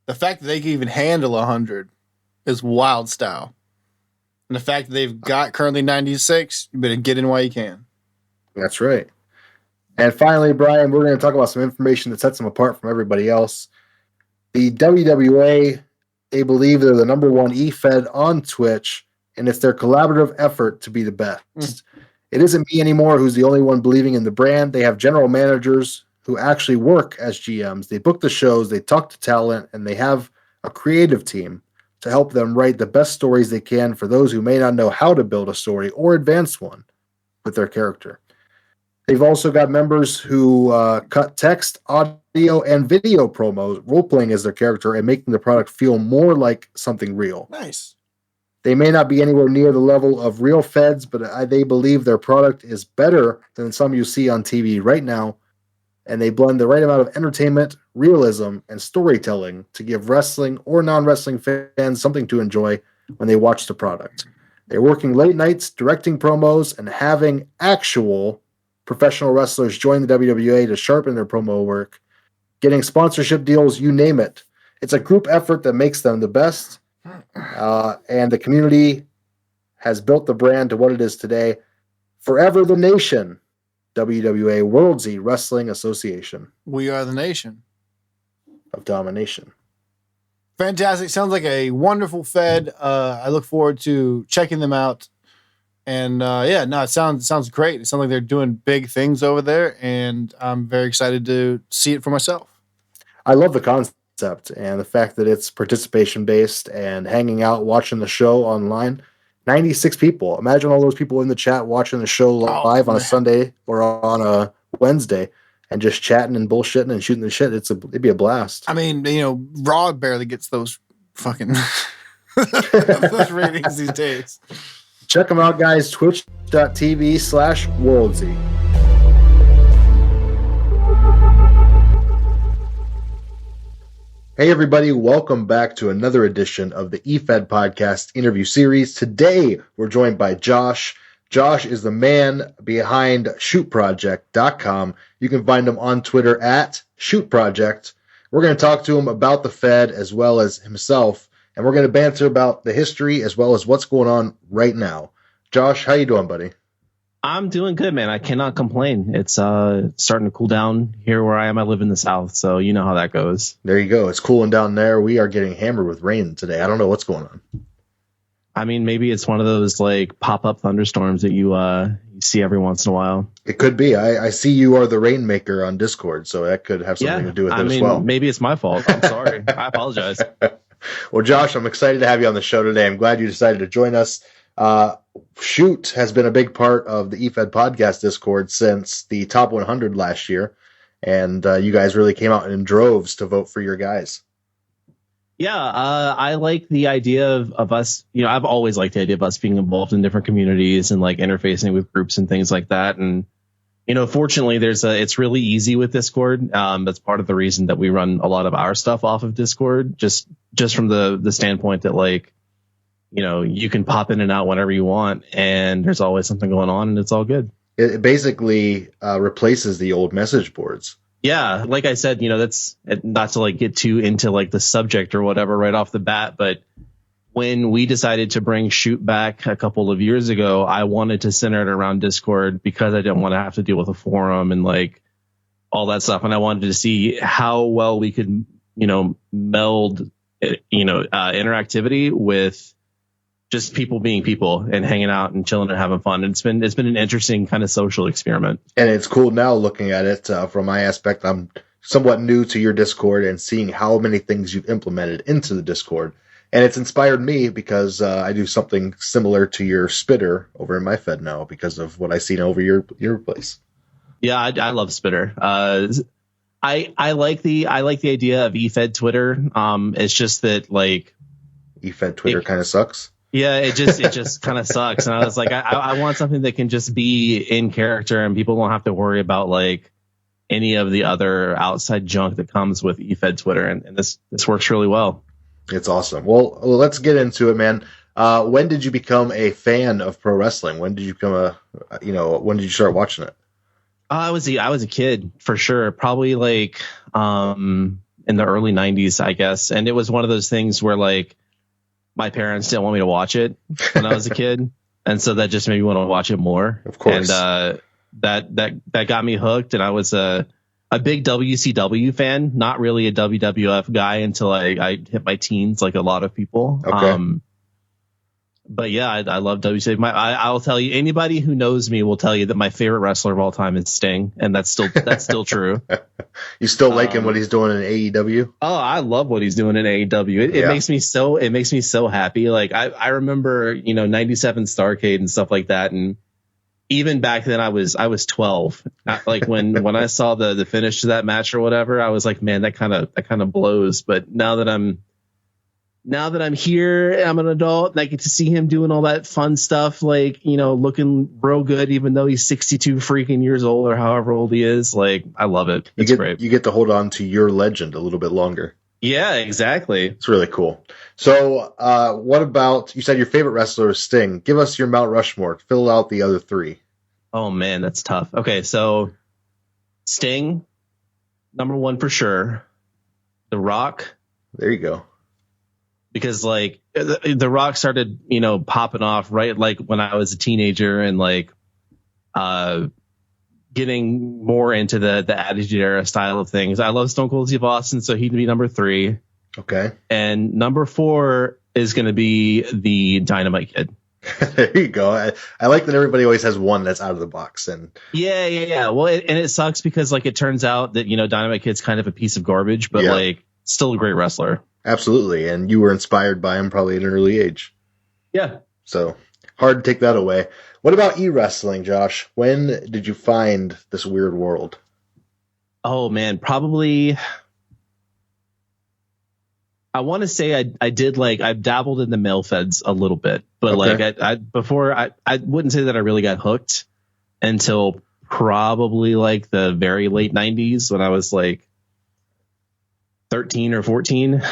[SPEAKER 2] the fact that they can even handle 100 is wild style. And the fact that they've got currently 96, you better get in while you can.
[SPEAKER 1] That's right. And finally, Brian, we're going to talk about some information that sets them apart from everybody else. The WWA, they believe they're the number 1 Efed on Twitch, and it's their collaborative effort to be the best. It isn't me anymore who's the only one believing in the brand. They have general managers who actually work as GMs. They book the shows, they talk to talent, and they have a creative team to help them write the best stories they can for those who may not know how to build a story or advance one with their character. They've also got members who cut text, audio, and video promos, role-playing as their character and making the product feel more like something real.
[SPEAKER 2] Nice.
[SPEAKER 1] They may not be anywhere near the level of real Feds, but they believe their product is better than some you see on TV right now, and they blend the right amount of entertainment, realism, and storytelling to give wrestling or non-wrestling fans something to enjoy when they watch the product. They're working late nights, directing promos, and having actual professional wrestlers join the WWA to sharpen their promo work, getting sponsorship deals, you name it. It's a group effort that makes them the best, and the community has built the brand to what it is today. Forever the nation, WWA World Z Wrestling Association.
[SPEAKER 2] We are the nation
[SPEAKER 1] of domination.
[SPEAKER 2] Fantastic. Sounds like a wonderful Fed. I look forward to checking them out. And it sounds great. It sounds like they're doing big things over there, and I'm very excited to see it for myself.
[SPEAKER 1] I love the concept and the fact that it's participation based and hanging out, watching the show online. 96 people. Imagine all those people in the chat watching the show live on a Sunday or on a Wednesday and just chatting and bullshitting and shooting the shit. It'd be a blast.
[SPEAKER 2] I mean, Raw barely gets those fucking those ratings these days.
[SPEAKER 1] Check them out, guys. Twitch.tv/WorldZ. Hey, everybody. Welcome back to another edition of the Efed Podcast interview series. Today, we're joined by Josh. Josh is the man behind shootproject.com. You can find him on Twitter at shootproject. We're going to talk to him about the Fed as well as himself. And we're going to banter about the history as well as what's going on right now. Josh, how you doing, buddy?
[SPEAKER 5] I'm doing good, man. I cannot complain. It's starting to cool down here where I am. I live in the South, so you know how that goes.
[SPEAKER 1] There you go. It's cooling down there. We are getting hammered with rain today. I don't know what's going on.
[SPEAKER 5] I mean, maybe it's one of those like pop-up thunderstorms that you see every once in a while.
[SPEAKER 1] It could be. I see you are the rainmaker on Discord, so that could have something to do with it as well.
[SPEAKER 5] Maybe it's my fault. I'm sorry. I apologize.
[SPEAKER 1] Well, Josh, I'm excited to have you on the show today. I'm glad you decided to join us. Shoot has been a big part of the Efed podcast Discord since the top 100 last year, and you guys really came out in droves to vote for your guys.
[SPEAKER 5] Yeah, I like the idea of us. I've always liked the idea of us being involved in different communities and like interfacing with groups and things like that. And fortunately, it's really easy with Discord. That's part of the reason that we run a lot of our stuff off of Discord, just from the standpoint that like, you can pop in and out whenever you want, and there's always something going on, and it's all good.
[SPEAKER 1] It basically replaces the old message boards.
[SPEAKER 5] Yeah, like I said, that's not to like get too into like the subject or whatever right off the bat, but when we decided to bring Shoot back a couple of years ago, I wanted to center it around Discord because I didn't want to have to deal with a forum and like all that stuff, and I wanted to see how well we could, meld, interactivity with just people being people and hanging out and chilling and having fun. It's been an interesting kind of social experiment.
[SPEAKER 1] And it's cool now looking at it from my aspect. I'm somewhat new to your Discord and seeing how many things you've implemented into the Discord. And it's inspired me because I do something similar to your Spitter over in my Fed now because of what I've seen over your place.
[SPEAKER 5] Yeah, I love Spitter. I like the idea of Efed Twitter. It's just that like
[SPEAKER 1] Efed Twitter kind of sucks.
[SPEAKER 5] Yeah, it just kind of sucks. And I was like, I want something that can just be in character and people won't have to worry about like any of the other outside junk that comes with Efed Twitter. And this works really well.
[SPEAKER 1] It's awesome. Well, let's get into it, man. When did you become a fan of pro wrestling? When did you become when did you start watching it?
[SPEAKER 5] I was a kid for sure, probably like in the early 90s, I guess. And it was one of those things where like my parents didn't want me to watch it when I was a kid. And so that just made me want to watch it more.
[SPEAKER 1] Of course.
[SPEAKER 5] And that got me hooked. And I was a big WCW fan, not really a WWF guy until I hit my teens, like a lot of people.
[SPEAKER 1] Okay.
[SPEAKER 5] But yeah, I love WCW. I'll tell you, anybody who knows me will tell you that my favorite wrestler of all time is Sting, and that's still true.
[SPEAKER 1] You still liking what he's doing in AEW?
[SPEAKER 5] Oh, I love what he's doing in AEW. It makes me so happy. Like I remember, 97 Starrcade and stuff like that, and even back then I was 12. Like when I saw the finish to that match or whatever, I was like, man, that kind of blows. But now that I'm here, I'm an adult, and I get to see him doing all that fun stuff, like, looking real good, even though he's 62 freaking years old or however old he is. Like, I love it. It's great.
[SPEAKER 1] You get to hold on to your legend a little bit longer.
[SPEAKER 5] Yeah, exactly.
[SPEAKER 1] It's really cool. So, what about, you said your favorite wrestler is Sting. Give us your Mount Rushmore. Fill out the other three.
[SPEAKER 5] Oh, man, that's tough. Okay, so Sting, number one for sure. The Rock.
[SPEAKER 1] There you go.
[SPEAKER 5] Because like the Rock started, popping off right like when I was a teenager and like getting more into the Attitude Era style of things. I love Stone Cold Steve Austin, so he'd be number 3.
[SPEAKER 1] Okay.
[SPEAKER 5] And number 4 is going to be the Dynamite Kid.
[SPEAKER 1] There you go. I like that everybody always has one that's out of the box. And
[SPEAKER 5] yeah. Well, it sucks because like it turns out that Dynamite Kid's kind of a piece of garbage, but like still a great wrestler.
[SPEAKER 1] Absolutely. And you were inspired by him probably at an early age.
[SPEAKER 5] Yeah.
[SPEAKER 1] So hard to take that away. What about e-wrestling, Josh? When did you find this weird world?
[SPEAKER 5] Oh, man, probably. I want to say I did I've dabbled in the mail feds a little bit, but I wouldn't say that I really got hooked until probably like the very late 90s when I was like 13 or 14.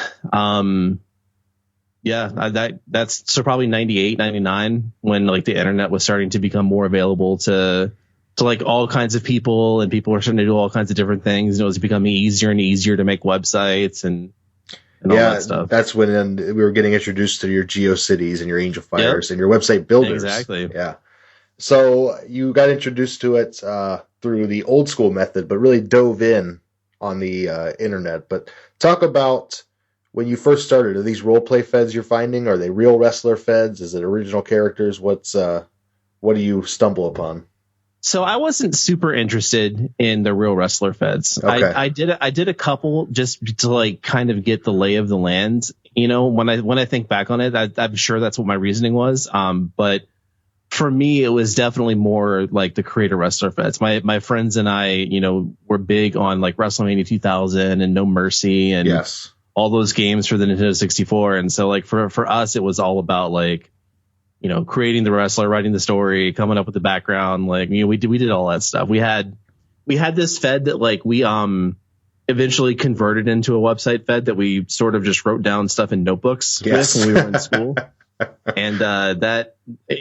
[SPEAKER 5] That's so probably 98, 99 when like the internet was starting to become more available to like all kinds of people, and people were starting to do all kinds of different things. And it was becoming easier and easier to make websites and all that stuff.
[SPEAKER 1] That's when we were getting introduced to your GeoCities and your Angel Fires and your website builders.
[SPEAKER 5] Exactly.
[SPEAKER 1] Yeah. So you got introduced to it through the old school method, but really dove in on the internet. But talk about when you first started. Are these role play feds you're finding? Are they real wrestler feds? Is it original characters? What do you stumble upon?
[SPEAKER 5] So I wasn't super interested in the real wrestler feds.
[SPEAKER 1] Okay.
[SPEAKER 5] I did a couple just to like kind of get the lay of the land. When I think back on it, I'm sure that's what my reasoning was. But for me, it was definitely more like the creator wrestler feds. My friends and I, were big on like WrestleMania 2000 and No Mercy and all those games for the Nintendo 64. And so like for us, it was all about like, creating the wrestler, writing the story, coming up with the background. Like, we did all that stuff. We had this fed that like we eventually converted into a website fed that we sort of just wrote down stuff in notebooks with when we were in school. And that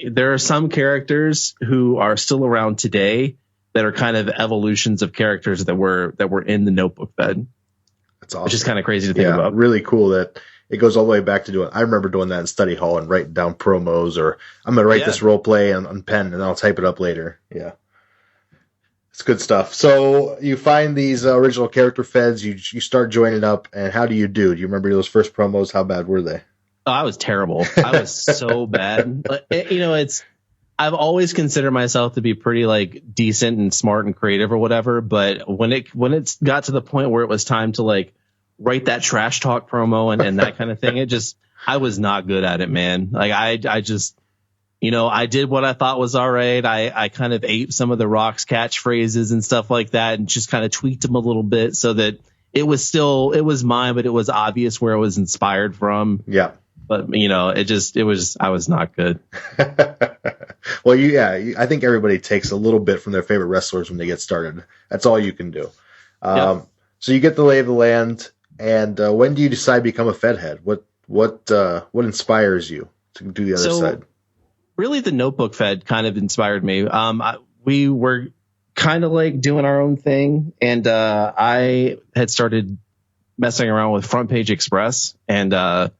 [SPEAKER 5] there are some characters who are still around today that are kind of evolutions of characters that were in the notebook fed.
[SPEAKER 1] That's awesome.
[SPEAKER 5] Which is kind of crazy to think about.
[SPEAKER 1] Really cool that it goes all the way back to doing. I remember doing that in study hall and writing down promos, or I'm going to write this role play on pen and I'll type it up later. Yeah. It's good stuff. So you find these original character feds, you start joining up, and how do you do? Do you remember those first promos? How bad were they?
[SPEAKER 5] Oh, I was terrible. I was so bad. I've always considered myself to be pretty like decent and smart and creative or whatever. But when it got to the point where it was time to like write that trash talk promo and that kind of thing, I was not good at it, man. Like I just, I did what I thought was all right. I kind of ate some of the Rock's catchphrases and stuff like that and just kind of tweaked them a little bit so that it was mine, but it was obvious where it was inspired from.
[SPEAKER 1] Yeah.
[SPEAKER 5] But, I was not good.
[SPEAKER 1] Well, I think everybody takes a little bit from their favorite wrestlers when they get started. That's all you can do. So you get the lay of the land, and when do you decide to become a Fed head? What inspires you to do the other side?
[SPEAKER 5] Really, the Notebook Fed kind of inspired me. We were kind of like doing our own thing. And I had started messing around with Front Page Express and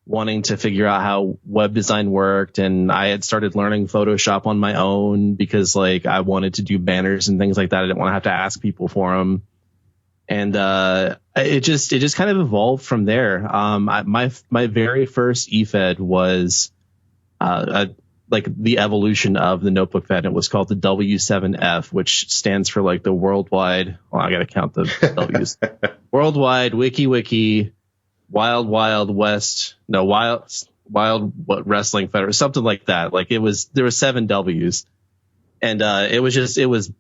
[SPEAKER 5] wanting to figure out how web design worked. And I had started learning Photoshop on my own because like I wanted to do banners and things like that. I didn't want to have to ask people for them. And it just kind of evolved from there. My very first Efed was like the evolution of the notebook Fed. It was called the W7F, which stands for like the worldwide. Well, I got to count the W's. Worldwide Wiki Wild West. No, Wild what Wrestling Federation, something like that. Like there were 7 W's, and it was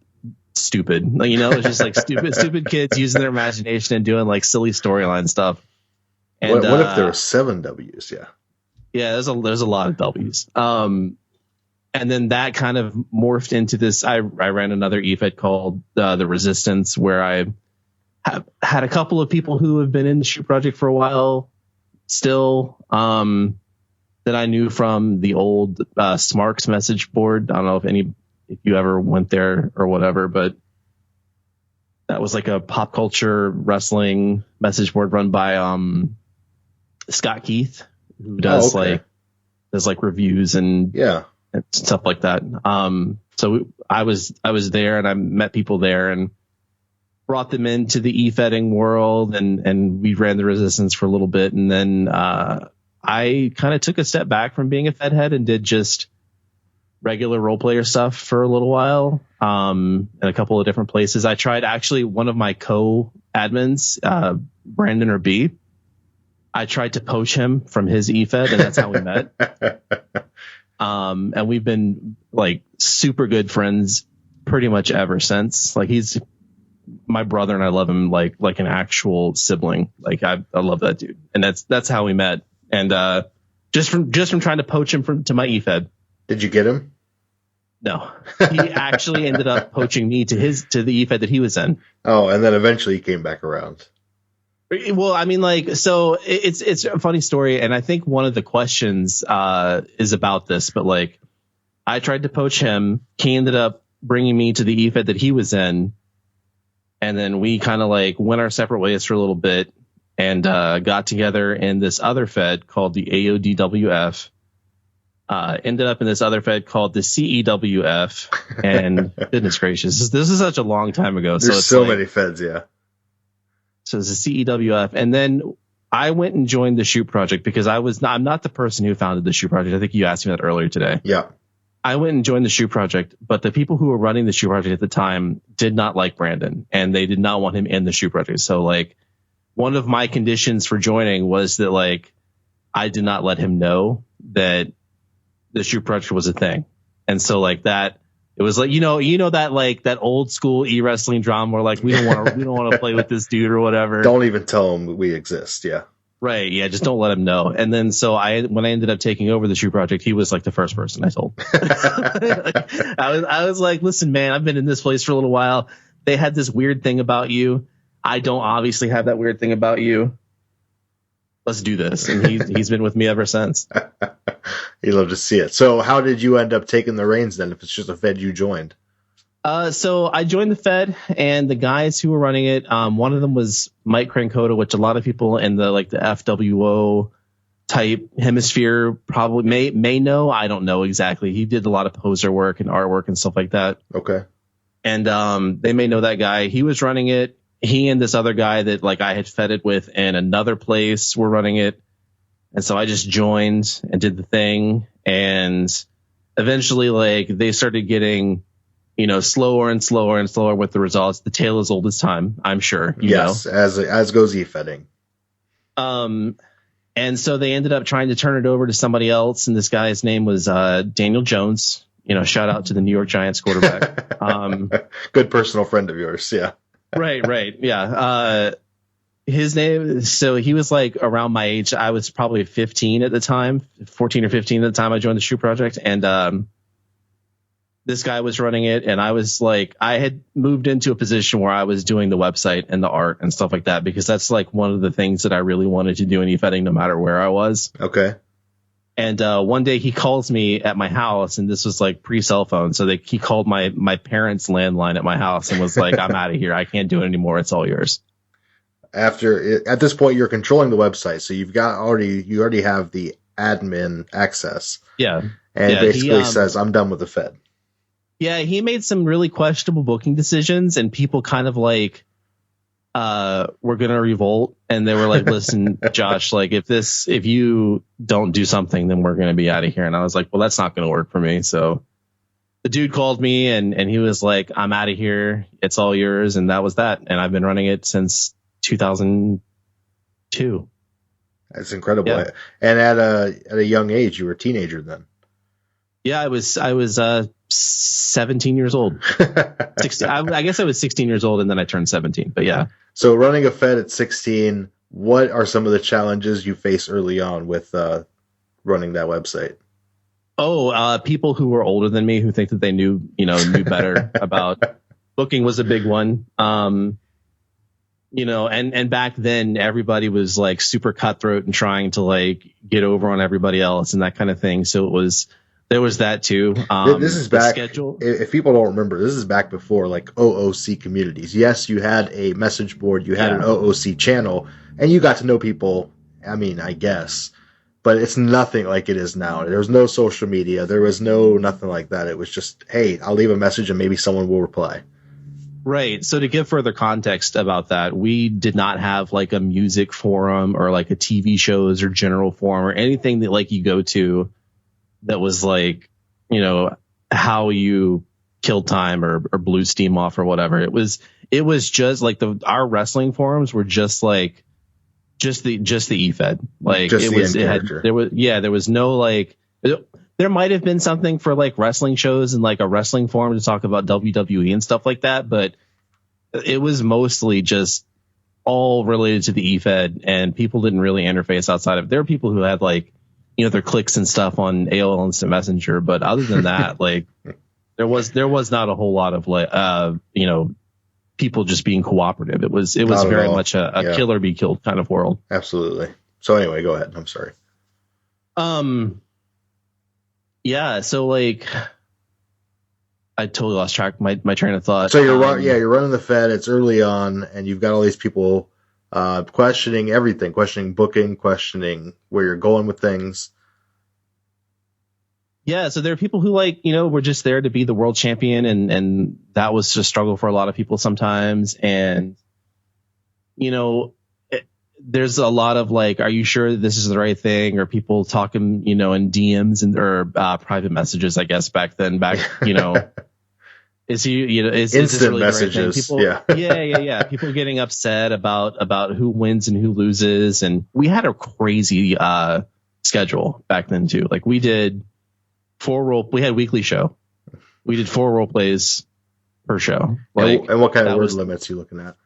[SPEAKER 5] stupid. Like, it was just like stupid kids using their imagination and doing like silly storyline stuff. And
[SPEAKER 1] what if there were 7 W's?
[SPEAKER 5] Yeah, there's a lot of W's. And then that kind of morphed into this. I ran another Efed called the Resistance, where I had a couple of people who have been in the Shoot Project for a while still, that I knew from the old Smarks message board. I don't know if you ever went there or whatever, but that was like a pop culture wrestling message board run by Scott Keith, who does like reviews and stuff like that. So I was there, and I met people there and brought them into the e-fedding world, and we ran the Resistance for a little bit. And then I kind of took a step back from being a Fed head and did just regular role player stuff for a little while, in a couple of different places. I tried actually one of my co-admins, Brandon or B. I tried to poach him from his EFED, and that's how we met. And we've been like super good friends pretty much ever since. Like, he's my brother, and I love him like an actual sibling. Like, I love that dude, and that's how we met. And just from trying to poach him to my EFED. Did you get him? No, he actually ended up poaching me to the EFED that he was in. Oh, and then eventually he came back around. Well, I mean, like, so it's a funny story, and I think one of the questions is about this. But like, I tried to poach him. He ended up bringing me to the EFED that he was in, and then we kind of like went our separate ways for a little bit, and got together in this other Fed called the AODWF. Ended up in this other Fed called the CEWF, and goodness gracious, this is such a long time ago. There's so many Feds, yeah. So it's the CEWF, and then I went and joined the Shoot Project because I'm not the person who founded the Shoot Project. I think you asked me that earlier today. Yeah. I went and joined the Shoot Project, but the people who were running the Shoot Project at the time did not like Brandon, and they did not want him in the Shoot Project. So like, one of my conditions for joining was that like, I did not let him know that the Shoot Project was a thing. And so like that, it was like, that like that old school e-wrestling drama where like, we don't want to play with this dude or whatever. Don't even tell him we exist. Yeah. Right. Yeah. Just don't let him know. And then, so when I ended up taking over the Shoot Project, he was like the first person I told. I was like, listen, man, I've been in this place for a little while. They had this weird thing about you. I don't obviously have that weird thing about you. Let's do this. And he's been with me ever since. He'd love to see it. So how did you end up taking the reins then, if it's just a Fed you joined? So I joined the Fed, and the guys who were running it, one of them was Mike Crankota, which a lot of people in the FWO type hemisphere probably may know. I don't know exactly. He did a lot of poser work and artwork and stuff like that. Okay. And they may know that guy. He was running it. He and this other guy that like I had fedded with in another place were running it. And so I just joined and did the thing. And eventually like they started getting, slower and slower and slower with the results. The tale is old as time, I'm sure. Yes, as goes e-fedding. And so they ended up trying to turn it over to somebody else. And this guy's name was Daniel Jones. Shout out to the New York Giants quarterback. Good personal friend of yours. Yeah. Right. Yeah. His name. So he was like around my age. I was probably 15 at the time, 14 or 15 at the time I joined the Shoot Project. And this guy was running it. And I was like, I had moved into a position where I was doing the website and the art and stuff like that, because that's like one of the things that I really wanted to do in e-fedding no matter where I was. Okay. And one day he calls me at my house, and this was like pre-cell phone. So he called my parents' landline at my house and was like, "I'm out of here. I can't do it anymore. It's all yours."
[SPEAKER 1] At this point, you're controlling the website, so you already have the admin access.
[SPEAKER 5] Yeah,
[SPEAKER 1] and
[SPEAKER 5] yeah,
[SPEAKER 1] basically says, "I'm done with the Fed."
[SPEAKER 5] Yeah, he made some really questionable booking decisions, and people kind of like were gonna revolt, and they were like, "Listen, Josh, like if you don't do something, then we're gonna be out of here." And I was like, "Well, that's not gonna work for me." So the dude called me, and he was like, "I'm out of here. It's all yours," and that was that. And I've been running it since 2002.
[SPEAKER 1] That's incredible.
[SPEAKER 5] Yeah.
[SPEAKER 1] And at a young age, you were a teenager then.
[SPEAKER 5] Yeah, I was 17 years old. 16, I guess I was 16 years old, and then I turned 17. But yeah.
[SPEAKER 1] So running a Fed at 16, what are some of the challenges you face early on with running that website?
[SPEAKER 5] Oh, people who were older than me who think that they knew better about booking was a big one. And back then everybody was like super cutthroat and trying to like get over on everybody else and that kind of thing. So there was that too.
[SPEAKER 1] This is back. If people don't remember, this is back before like OOC communities. Yes, you had a message board, you had an OOC channel, and you got to know people. I mean, I guess, but it's nothing like it is now. There was no social media. There was nothing like that. It was just, hey, I'll leave a message and maybe someone will reply.
[SPEAKER 5] Right. So to give further context about that, we did not have like a music forum or like a TV shows or general forum or anything that like you go to that was like, how you killed time or blew steam off or whatever. It was just like our wrestling forums were just like just the Efed. Like there was no like, there might have been something for like wrestling shows and like a wrestling forum to talk about WWE and stuff like that, but it was mostly just all related to the Efed, and people didn't really interface outside of it. There were people who had like, their clicks and stuff on AOL Instant Messenger, but other than that, like there was not a whole lot of like people just being cooperative. It was very much a kill or be killed kind of world.
[SPEAKER 1] Absolutely. So anyway, go ahead. I'm sorry.
[SPEAKER 5] Yeah, so like I totally lost track of my train of thought.
[SPEAKER 1] So you're running the Fed. It's early on, and you've got all these people questioning everything, questioning booking, questioning where you're going with things.
[SPEAKER 5] Yeah, so there are people who were just there to be the world champion, and that was just a struggle for a lot of people sometimes. And there's a lot of like, are you sure this is the right thing? Or people talking, in DMs or private messages, I guess back then, is this really
[SPEAKER 1] messages?
[SPEAKER 5] The right thing? Yeah. People getting upset about who wins and who loses. And we had a crazy schedule back then too. Like we did we had a weekly show. We did 4 role plays per show.
[SPEAKER 1] And what kind of word limits are you looking at?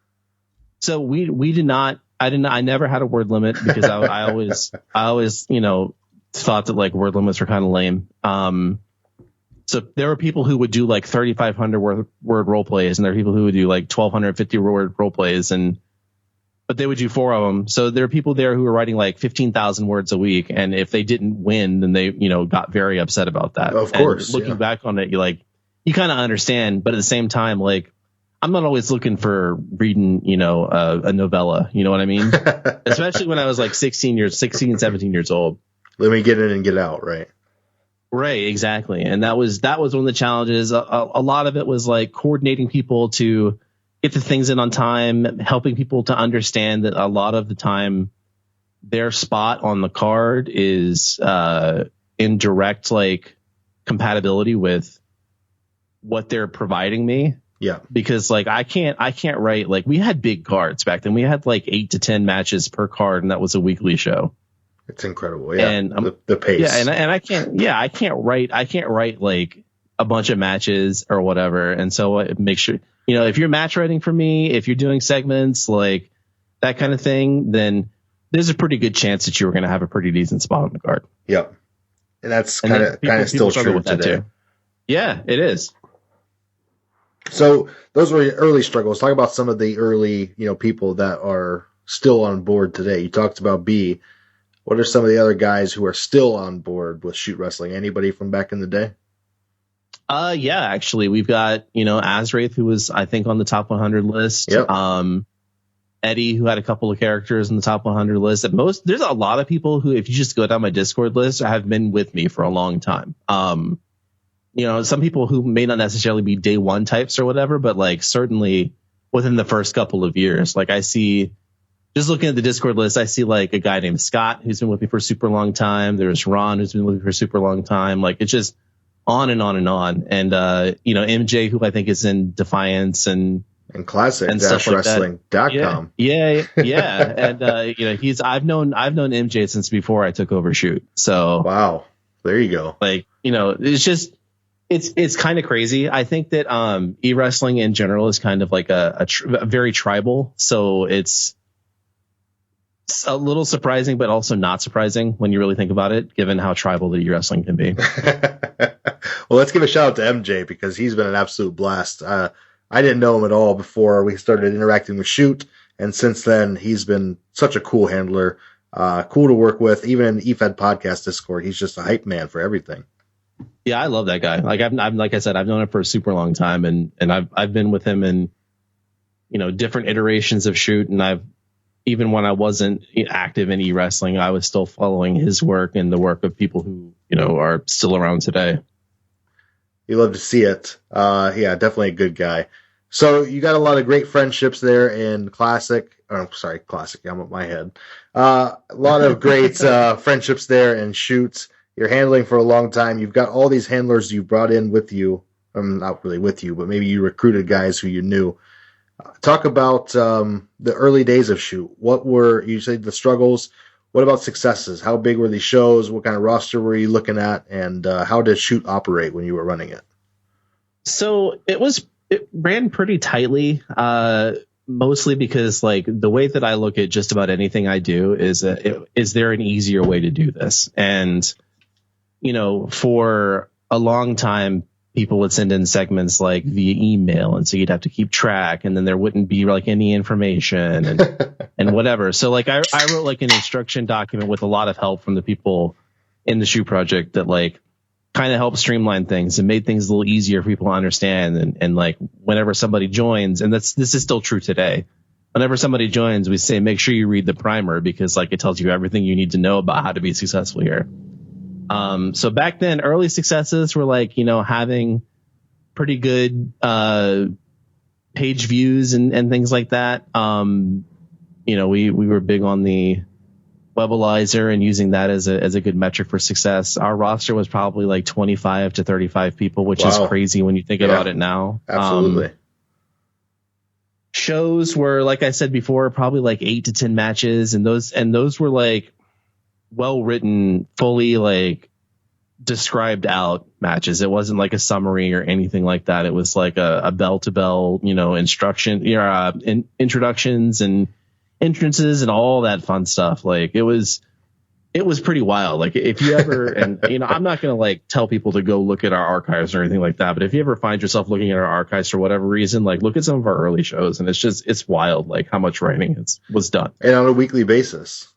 [SPEAKER 5] So we did not. I never had a word limit because I always thought that like word limits were kind of lame. So there were people who would do like 3,500 word role plays, and there are people who would do like 1,250 word role plays, but they would do 4 of them. So there are people there who were writing like 15,000 words a week, and if they didn't win, then they got very upset about that.
[SPEAKER 1] Of course,
[SPEAKER 5] and looking back on it, you kind of understand, but at the same time, like I'm not always looking for reading a novella. You know what I mean? Especially when I was like 16, 17 years old.
[SPEAKER 1] Let me get in and get out, right?
[SPEAKER 5] Right, exactly. And that was one of the challenges. A lot of it was like coordinating people to get the things in on time, helping people to understand that a lot of the time their spot on the card is in direct like compatibility with what they're providing me.
[SPEAKER 1] Yeah. Because
[SPEAKER 5] like I can't write, like we had big cards back then. We had like 8 to 10 matches per card, and that was a weekly show.
[SPEAKER 1] It's incredible. Yeah.
[SPEAKER 5] And
[SPEAKER 1] the pace.
[SPEAKER 5] Yeah, and I can't write like a bunch of matches or whatever. And so it makes sure, if you're match writing for me, if you're doing segments like that kind of thing, then there's a pretty good chance that you were going to have a pretty decent spot on the card.
[SPEAKER 1] Yep. And that's kind of still true with today. That too.
[SPEAKER 5] Yeah, it is.
[SPEAKER 1] So those were your early struggles. Talk about some of the early, people that are still on board today. You talked about B. What are some of the other guys who are still on board with shoot wrestling? Anybody from back in the day?
[SPEAKER 5] Yeah, actually, we've got, Azraith, who was, I think, on the top 100 list.
[SPEAKER 1] Yep.
[SPEAKER 5] Eddie, who had a couple of characters in the top 100 list. There's a lot of people who, if you just go down my Discord list, have been with me for a long time. Some people who may not necessarily be day one types or whatever, but like certainly within the first couple of years. Like I see, just looking at the Discord list, I see like a guy named Scott who's been with me for a super long time. There's Ron who's been with me for a super long time. Like it's just on and on and on. And MJ, who I think is in Defiance and
[SPEAKER 1] classic-wrestling.com.
[SPEAKER 5] Yeah. And I've known MJ since before I took over Shoot. So
[SPEAKER 1] wow, there you go.
[SPEAKER 5] Like, it's just it's kind of crazy. I think that e-wrestling in general is kind of like a very tribal. So it's a little surprising, but also not surprising when you really think about it, given how tribal the e-wrestling can be.
[SPEAKER 1] Well, let's give a shout out to MJ because he's been an absolute blast. I didn't know him at all before we started interacting with Shoot, and since then he's been such a cool handler, cool to work with. Even in Efed podcast Discord, he's just a hype man for everything.
[SPEAKER 5] Yeah, I love that guy. Like I'm like I said, I've known him for a super long time, and I've been with him in different iterations of Shoot, and even when I wasn't active in e-wrestling, I was still following his work and the work of people who are still around today.
[SPEAKER 1] You love to see it. Yeah, definitely a good guy. So you got a lot of great friendships there in Classic. Classic. I'm up my head. A lot of great friendships there in Shoots. You're handling for a long time. You've got all these handlers you brought in with you. Not really with you, but maybe you recruited guys who you knew. Talk about the early days of Shoot. What were, you said, the struggles? What about successes? How big were these shows? What kind of roster were you looking at? And how did Shoot operate when you were running it?
[SPEAKER 5] So it ran pretty tightly, mostly because like the way that I look at just about anything I do is there an easier way to do this? And, for a long time, people would send in segments like via email. And so you'd have to keep track, and then there wouldn't be like any information and whatever. So like I wrote like an instruction document with a lot of help from the people in the Shoot project that like kind of helped streamline things and made things a little easier for people to understand. And like whenever somebody joins, and this is still true today, whenever somebody joins, we say, make sure you read the primer because like it tells you everything you need to know about how to be successful here. So back then, early successes were like, having pretty good page views and things like that. We were big on the Webalizer and using that as a good metric for success. Our roster was probably like 25 to 35 people, which is crazy when you think about it now.
[SPEAKER 1] Absolutely.
[SPEAKER 5] Shows were, like I said before, probably like 8 to 10 matches, and those were like well written, fully like described out matches. It wasn't like a summary or anything like that. It was like a bell to bell, instruction, introductions and entrances and all that fun stuff. Like it was pretty wild. Like if you ever, and I'm not going to like tell people to go look at our archives or anything like that, but if you ever find yourself looking at our archives for whatever reason, like look at some of our early shows, and it's wild, like how much writing was done.
[SPEAKER 1] And on a weekly basis.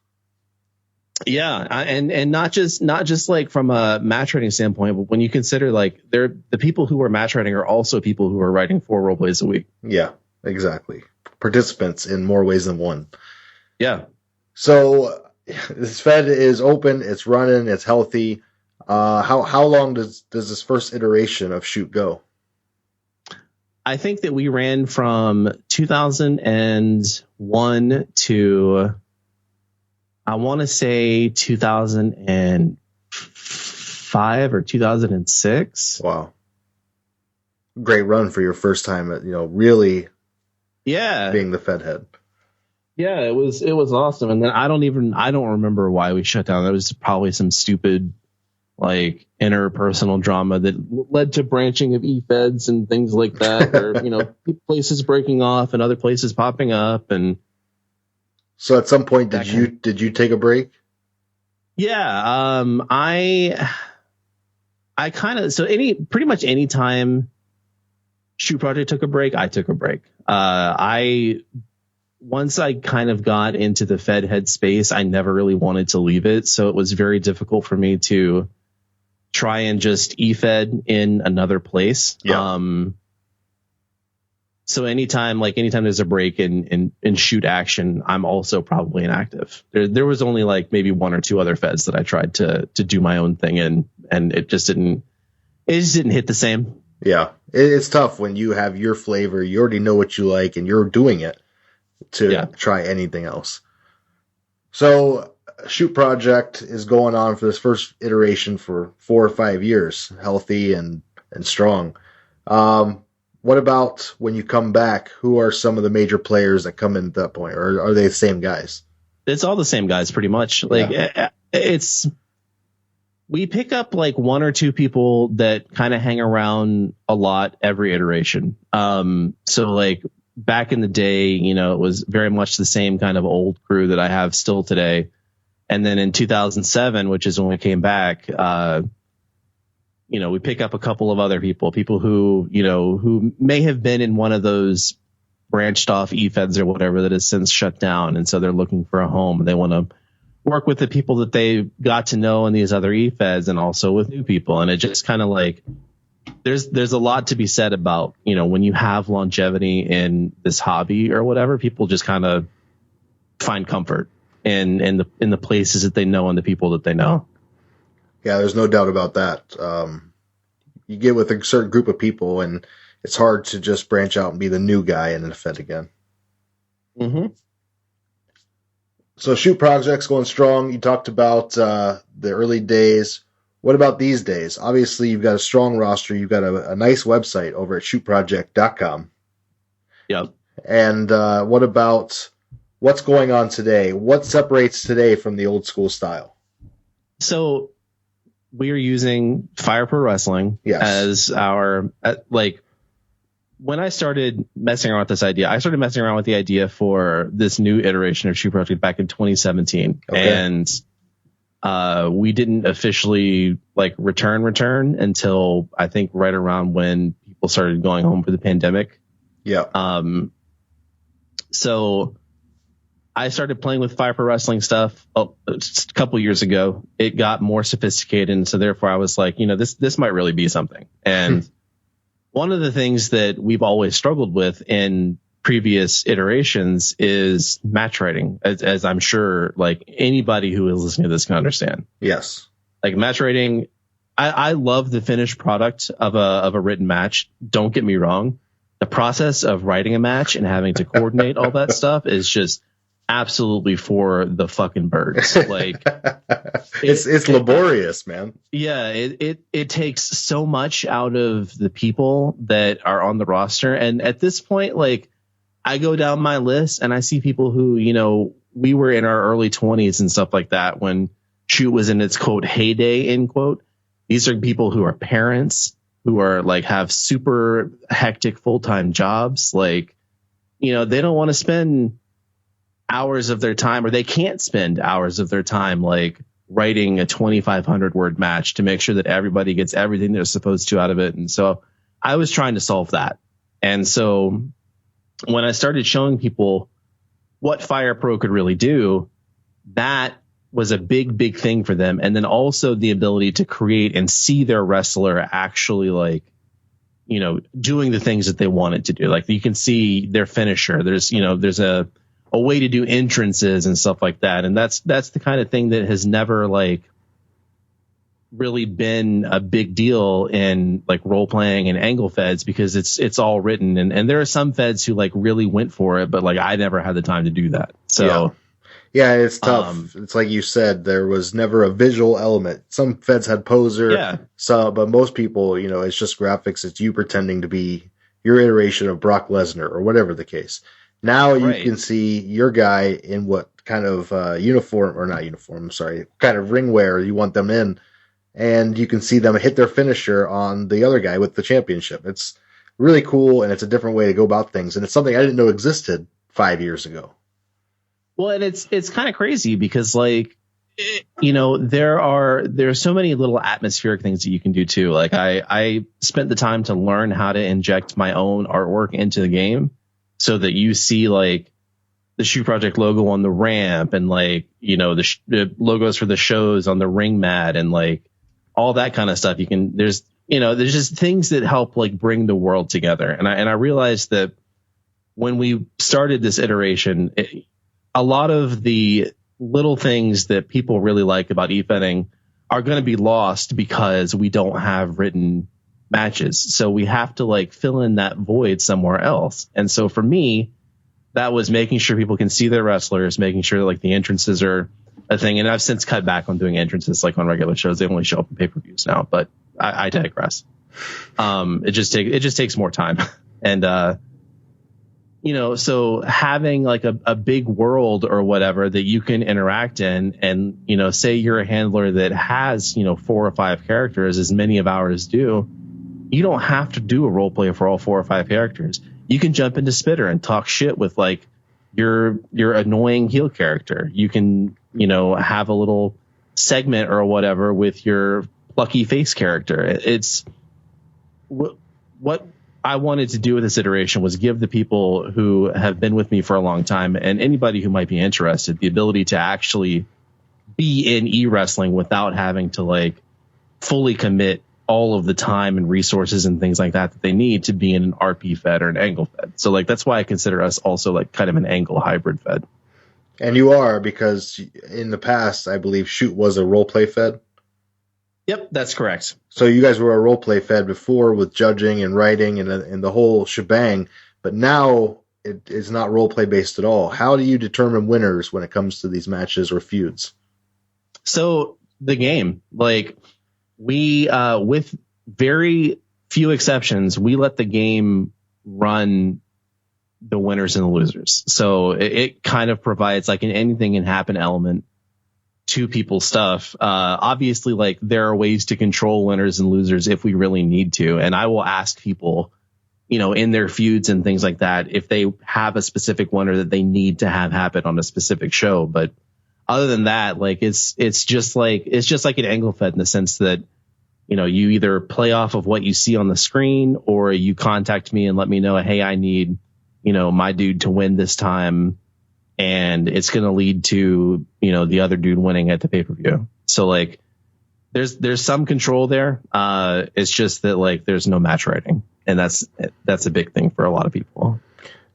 [SPEAKER 5] Yeah. And not just like from a match writing standpoint, but when you consider like the people who are match writing are also people who are writing 4 role plays a week.
[SPEAKER 1] Yeah, exactly. Participants in more ways than one.
[SPEAKER 5] Yeah.
[SPEAKER 1] So this Fed is open, it's running, it's healthy. How long does this first iteration of Shoot go?
[SPEAKER 5] I think that we ran from 2001 to, I want to say 2005 or 2006.
[SPEAKER 1] Wow. Great run for your first time at, really being the Fed head.
[SPEAKER 5] Yeah, it was awesome. And then I don't remember why we shut down. That was probably some stupid like interpersonal drama that led to branching of e-feds and things like that, or places breaking off and other places popping up. And
[SPEAKER 1] so at some point did you take a break?
[SPEAKER 5] Yeah, I kind of, so pretty much any time Shoot Project took a break, I took a break. once I kind of got into the Fed head space, I never really wanted to leave it. So it was very difficult for me to try and just Efed in another place.
[SPEAKER 1] Yeah.
[SPEAKER 5] So anytime there's a break in shoot action, I'm also probably inactive. There was only like maybe one or two other Feds that I tried to do my own thing in, and it just didn't hit the same.
[SPEAKER 1] Yeah. It's tough when you have your flavor, you already know what you like, and you're doing it to try anything else. So Shoot Project is going on for this first iteration for 4 or 5 years, healthy and strong. What about when you come back? Who are some of the major players that come in at that point, or are they the same guys?
[SPEAKER 5] It's all the same guys, pretty much. We pick up like one or two people that kind of hang around a lot every iteration. So like back in the day, it was very much the same kind of old crew that I have still today. And then in 2007, which is when we came back, we pick up a couple of other people who may have been in one of those branched off EFEDs or whatever that has since shut down. And so they're looking for a home, and they want to work with the people that they got to know in these other EFEDs and also with new people. And it just kind of like, there's a lot to be said about, when you have longevity in this hobby or whatever, people just kind of find comfort in the places that they know and the people that they know.
[SPEAKER 1] Yeah, there's no doubt about that. You get with a certain group of people, and it's hard to just branch out and be the new guy in an Efed again.
[SPEAKER 5] Mm-hmm.
[SPEAKER 1] So Shoot Project's going strong. You talked about the early days. What about these days? Obviously, you've got a strong roster. You've got a nice website over at shootproject.com.
[SPEAKER 5] Yep.
[SPEAKER 1] And what about what's going on today? What separates today from the old school style?
[SPEAKER 5] So we are using Fire Pro Wrestling as our, when I started messing around with this idea, I started messing around with the idea for this new iteration of Shoot Project back in 2017. Okay. And we didn't officially return until I think right around when people started going home for the pandemic.
[SPEAKER 1] Yeah.
[SPEAKER 5] So I started playing with Fire Pro Wrestling stuff a couple years ago. It got more sophisticated, and so therefore I was like, this might really be something. And one of the things that we've always struggled with in previous iterations is match rating, as I'm sure anybody who is listening to this can understand.
[SPEAKER 1] Yes.
[SPEAKER 5] Match rating, I love the finished product of a written match. Don't get me wrong. The process of writing a match and having to coordinate all that stuff is just absolutely for the fucking birds.
[SPEAKER 1] It's laborious, man.
[SPEAKER 5] Yeah, it takes so much out of the people that are on the roster. And at this point, I go down my list and I see people who, we were in our early 20s and stuff like that when Shoot was in its quote heyday, end quote. These are people who are parents, who are have super hectic full-time jobs. They don't want to spend hours of their time, or they can't spend hours of their time writing a 2,500 word match to make sure that everybody gets everything they're supposed to out of it. And so I was trying to solve that. And so when I started showing people what Fire Pro could really do, that was a big thing for them. And then also the ability to create and see their wrestler actually doing the things that they wanted to do. You can see their finisher. There's a way to do entrances and stuff like that. And that's the kind of thing that has never really been a big deal in role playing and angle feds, because it's all written. And there are some feds who really went for it, but I never had the time to do that. So
[SPEAKER 1] yeah, it's tough. It's like you said, there was never a visual element. Some feds had poser, but most people, it's just graphics. It's you pretending to be your iteration of Brock Lesnar or whatever the case. Now you can see your guy in what kind of kind of ring wear you want them in, and you can see them hit their finisher on the other guy with the championship. It's really cool, and it's a different way to go about things, and it's something I didn't know existed 5 years ago.
[SPEAKER 5] Well, and it's kind of crazy because there are so many little atmospheric things that you can do too. I spent the time to learn how to inject my own artwork into the game, so that you see the Shoe Project logo on the ramp, and like, you know, the logos for the shows on the ring mat, and like all that kind of stuff. There's just things that help like bring the world together. And I realized that when we started this iteration, a lot of the little things that people really like about Efeding are going to be lost because we don't have written matches. So we have to like fill in that void somewhere else. And so for me, that was making sure people can see their wrestlers, making sure that like the entrances are a thing. And I've since cut back on doing entrances like on regular shows. They only show up in pay-per-views now, but I digress. It just takes more time. And, you know, so having like a big world or whatever that you can interact in, and, you know, say you're a handler that has, you know, 4 or 5 characters, as many of ours do, you don't have to do a role play for all 4 or 5 characters. You can jump into Spitter and talk shit with like your annoying heel character. You can, you know, have a little segment or whatever with your plucky face character. It's what I wanted to do with this iteration was give the people who have been with me for a long time, and anybody who might be interested, the ability to actually be in e-wrestling without having to like fully commit all of the time and resources and things like that they need to be in an RP fed or an angle fed. So like that's why I consider us also like kind of an angle hybrid fed.
[SPEAKER 1] And you are, because in the past, I believe Shoot was a role play fed.
[SPEAKER 5] Yep, that's correct.
[SPEAKER 1] So you guys were a role play fed before with judging and writing and the whole shebang, but now it is not role play based at all. How do you determine winners when it comes to these matches or feuds?
[SPEAKER 5] So the game, like we, with very few exceptions, we let the game run the winners and the losers. So it kind of provides like an anything can happen element to people's stuff. Obviously, like there are ways to control winners and losers if we really need to. And I will ask people, you know, in their feuds and things like that, if they have a specific winner that they need to have happen on a specific show. But other than that, like it's just like an angle fed in the sense that, you know, you either play off of what you see on the screen or you contact me and let me know, hey, I need, you know, my dude to win this time. And it's going to lead to, you know, the other dude winning at the pay-per-view. So like there's some control there. It's just that like there's no match writing, and that's a big thing for a lot of people.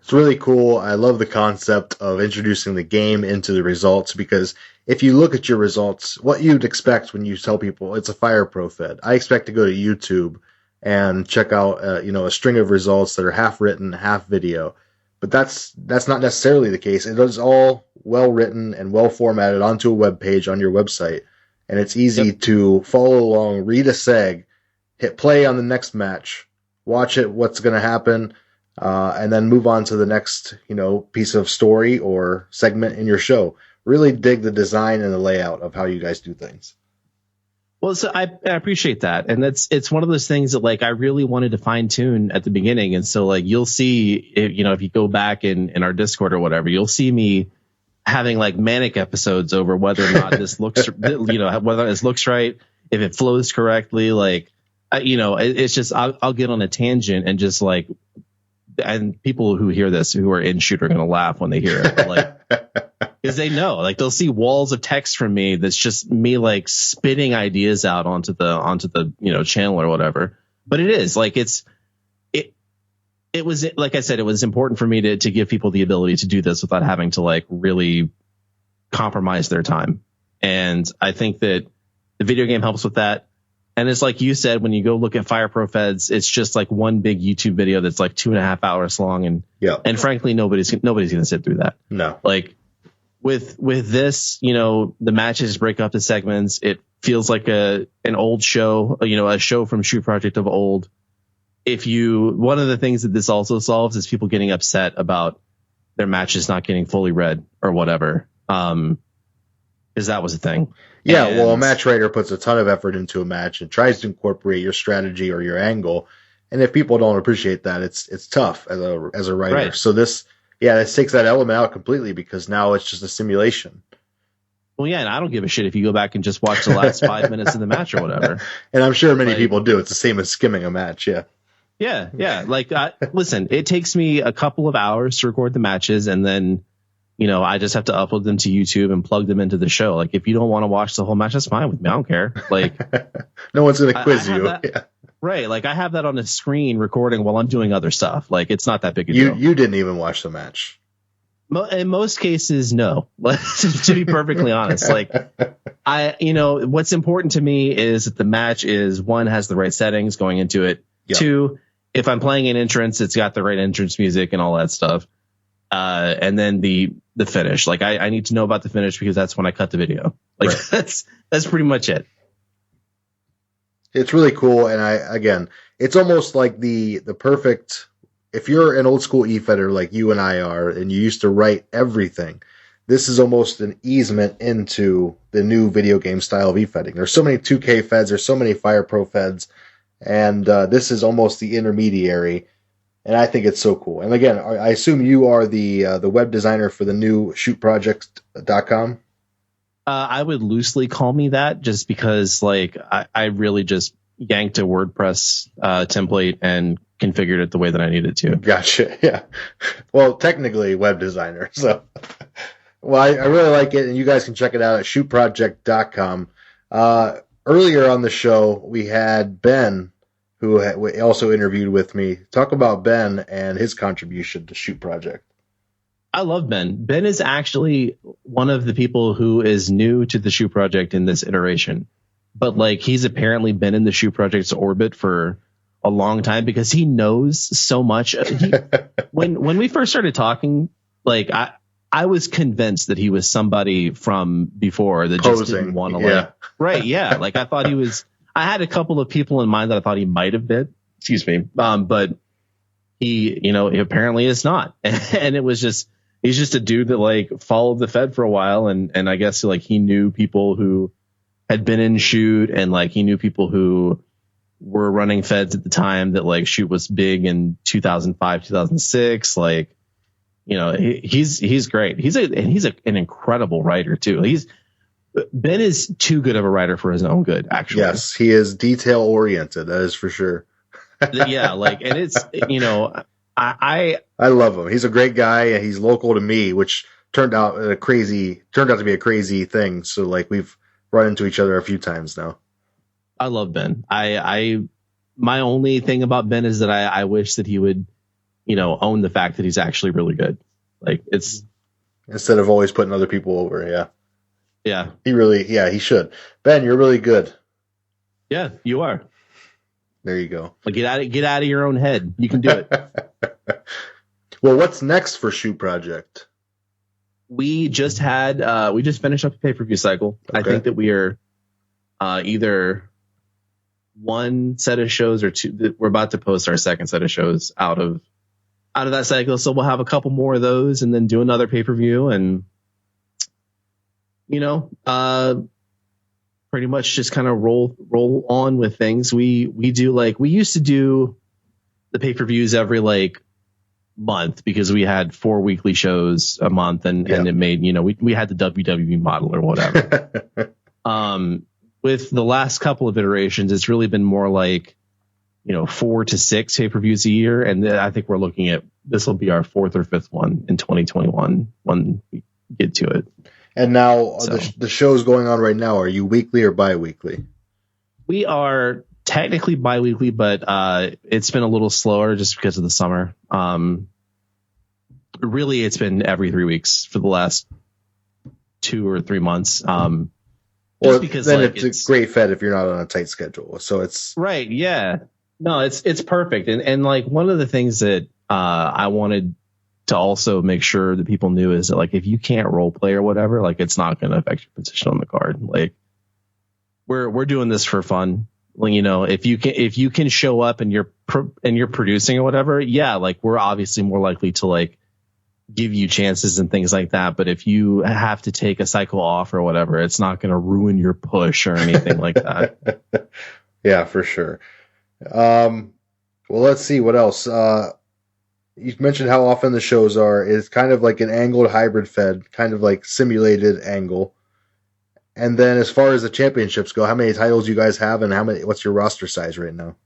[SPEAKER 1] It's really cool. I love the concept of introducing the game into the results, because if you look at your results, what you'd expect when you tell people it's a Fire Pro fed, I expect to go to YouTube and check out you know, a string of results that are half written, half video. But that's not necessarily the case. It is all well written and well formatted onto a web page on your website, and it's easy to follow along, read a seg, hit play on the next match, watch it, what's going to happen, and then move on to the next, you know, piece of story or segment in your show. Really dig the design and the layout of how you guys do things.
[SPEAKER 5] Well, so I appreciate that. And it's one of those things that like I really wanted to fine tune at the beginning. And so like you'll see, you know, if you go back in our Discord or whatever, you'll see me having like manic episodes over whether or not this looks, you know, whether this looks right, if it flows correctly. Like, you know, it's just I'll get on a tangent and just like, and people who hear this who are in Shoot are going to laugh when they hear it. But like, because they know, like they'll see walls of text from me that's just me like spitting ideas out onto the you know, channel or whatever. But it is like it was, like I said, it was important for me to give people the ability to do this without having to like really compromise their time. And I think that the video game helps with that. And it's like you said, when you go look at Fire Pro Feds, it's just like one big YouTube video that's like 2.5 hours long. And frankly, nobody's going to sit through that.
[SPEAKER 1] No.
[SPEAKER 5] Like with this, you know, the matches break up the segments. It feels like an old show, you know, a show from Shoe Project of old. One of the things that this also solves is people getting upset about their matches not getting fully read or whatever. Because that was a thing.
[SPEAKER 1] Yeah, well, a match writer puts a ton of effort into a match and tries to incorporate your strategy or your angle. And if people don't appreciate that, it's tough as a writer.
[SPEAKER 5] Right.
[SPEAKER 1] So this takes that element out completely, because now it's just a simulation.
[SPEAKER 5] Well, yeah, and I don't give a shit if you go back and just watch the last 5 minutes of the match or whatever.
[SPEAKER 1] And I'm sure many people do. It's the same as skimming a match, yeah.
[SPEAKER 5] Yeah. Like, listen, it takes me a couple of hours to record the matches, and then I just have to upload them to YouTube and plug them into the show. Like, if you don't want to watch the whole match, that's fine with me. I don't care. Like,
[SPEAKER 1] no one's going to quiz you.
[SPEAKER 5] Yeah. Right. Like, I have that on the screen recording while I'm doing other stuff. Like, it's not that big a deal.
[SPEAKER 1] You didn't even watch the match.
[SPEAKER 5] In most cases, no. To be perfectly honest, like, what's important to me is that the match is, one, has the right settings going into it. Yep. Two, if I'm playing an entrance, it's got the right entrance music and all that stuff. And then the finish. Like, I need to know about the finish because that's when I cut the video. Like, right. That's pretty much it.
[SPEAKER 1] It's really cool, and it's almost like the perfect. If you're an old school e-fedder like you and I are, and you used to write everything, this is almost an easement into the new video game style of e-fedding. There's so many 2K feds, there's so many Fire Pro feds, and this is almost the intermediary. And I think it's so cool. And again, I assume you are the web designer for the new shootproject.com.
[SPEAKER 5] I would loosely call me that, just because like I really just yanked a WordPress template and configured it the way that I needed to.
[SPEAKER 1] Gotcha. Yeah. Well, technically web designer. So, well, I really like it, and you guys can check it out at shootproject.com. Earlier on the show, we had Ben, who also interviewed with me. Talk about Ben and his contribution to Shoot Project.
[SPEAKER 5] I love Ben. Ben is actually one of the people who is new to the Shoot Project in this iteration. But like, he's apparently been in the Shoot Project's orbit for a long time because he knows so much. When we first started talking, like I was convinced that he was somebody from before that just didn't want to like, right. Yeah. Like, I thought he was, I had a couple of people in mind that I thought he might have been, excuse me. But he, he apparently is not. And it was just, he's just a dude that like followed the Fed for a while. And I guess like he knew people who had been in Shoot, and like he knew people who were running Feds at the time that like Shoot was big in 2005, 2006. Like, he's great. He's an incredible writer too. Ben is too good of a writer for his own good, actually.
[SPEAKER 1] Yes, he is detail oriented. That is for sure.
[SPEAKER 5] Yeah. Like, and it's, I
[SPEAKER 1] love him. He's a great guy, and he's local to me, which turned out to be a crazy thing. So like, we've run into each other a few times now.
[SPEAKER 5] I love Ben. My only thing about Ben is that I wish that he would, own the fact that he's actually really good. Like, it's
[SPEAKER 1] instead of always putting other people over. Yeah.
[SPEAKER 5] Yeah.
[SPEAKER 1] He should. Ben, you're really good.
[SPEAKER 5] Yeah, you are.
[SPEAKER 1] There you go.
[SPEAKER 5] Like, get out of your own head. You can do it.
[SPEAKER 1] Well, what's next for Shoot Project?
[SPEAKER 5] We just finished up the pay-per-view cycle. Okay. I think that we are either one set of shows or two. We're about to post our second set of shows out of that cycle. So we'll have a couple more of those, and then do another pay-per-view, and pretty much just kind of roll on with things. We do, like, we used to do the pay-per-views every like month because we had 4 weekly shows a month, and it made, we had the WWE model or whatever. With the last couple of iterations, it's really been more like, 4 to 6 pay-per-views a year. And I think we're looking at, this will be our 4th or 5th one in 2021 when we get to it.
[SPEAKER 1] And now the shows going on right now, are you weekly or bi-weekly?
[SPEAKER 5] We are technically bi-weekly, but it's been a little slower just because of the summer. Really, it's been every 3 weeks for the last 2 or 3 months.
[SPEAKER 1] Well, because then it's a great Fed if you're not on a tight schedule. So it's
[SPEAKER 5] right. Yeah, no, it's perfect. And like, one of the things that I wanted to also make sure that people knew is that, like, if you can't role play or whatever, like, it's not going to affect your position on the card. Like, we're doing this for fun. Well, if you can show up and you're producing or whatever, yeah, like, we're obviously more likely to like give you chances and things like that. But if you have to take a cycle off or whatever, it's not going to ruin your push or anything like that.
[SPEAKER 1] Yeah, for sure. Well, let's see what else. You mentioned how often the shows are. It's kind of like an angled hybrid Fed, kind of like simulated angle. And then as far as the championships go, how many titles you guys have, and what's your roster size right now?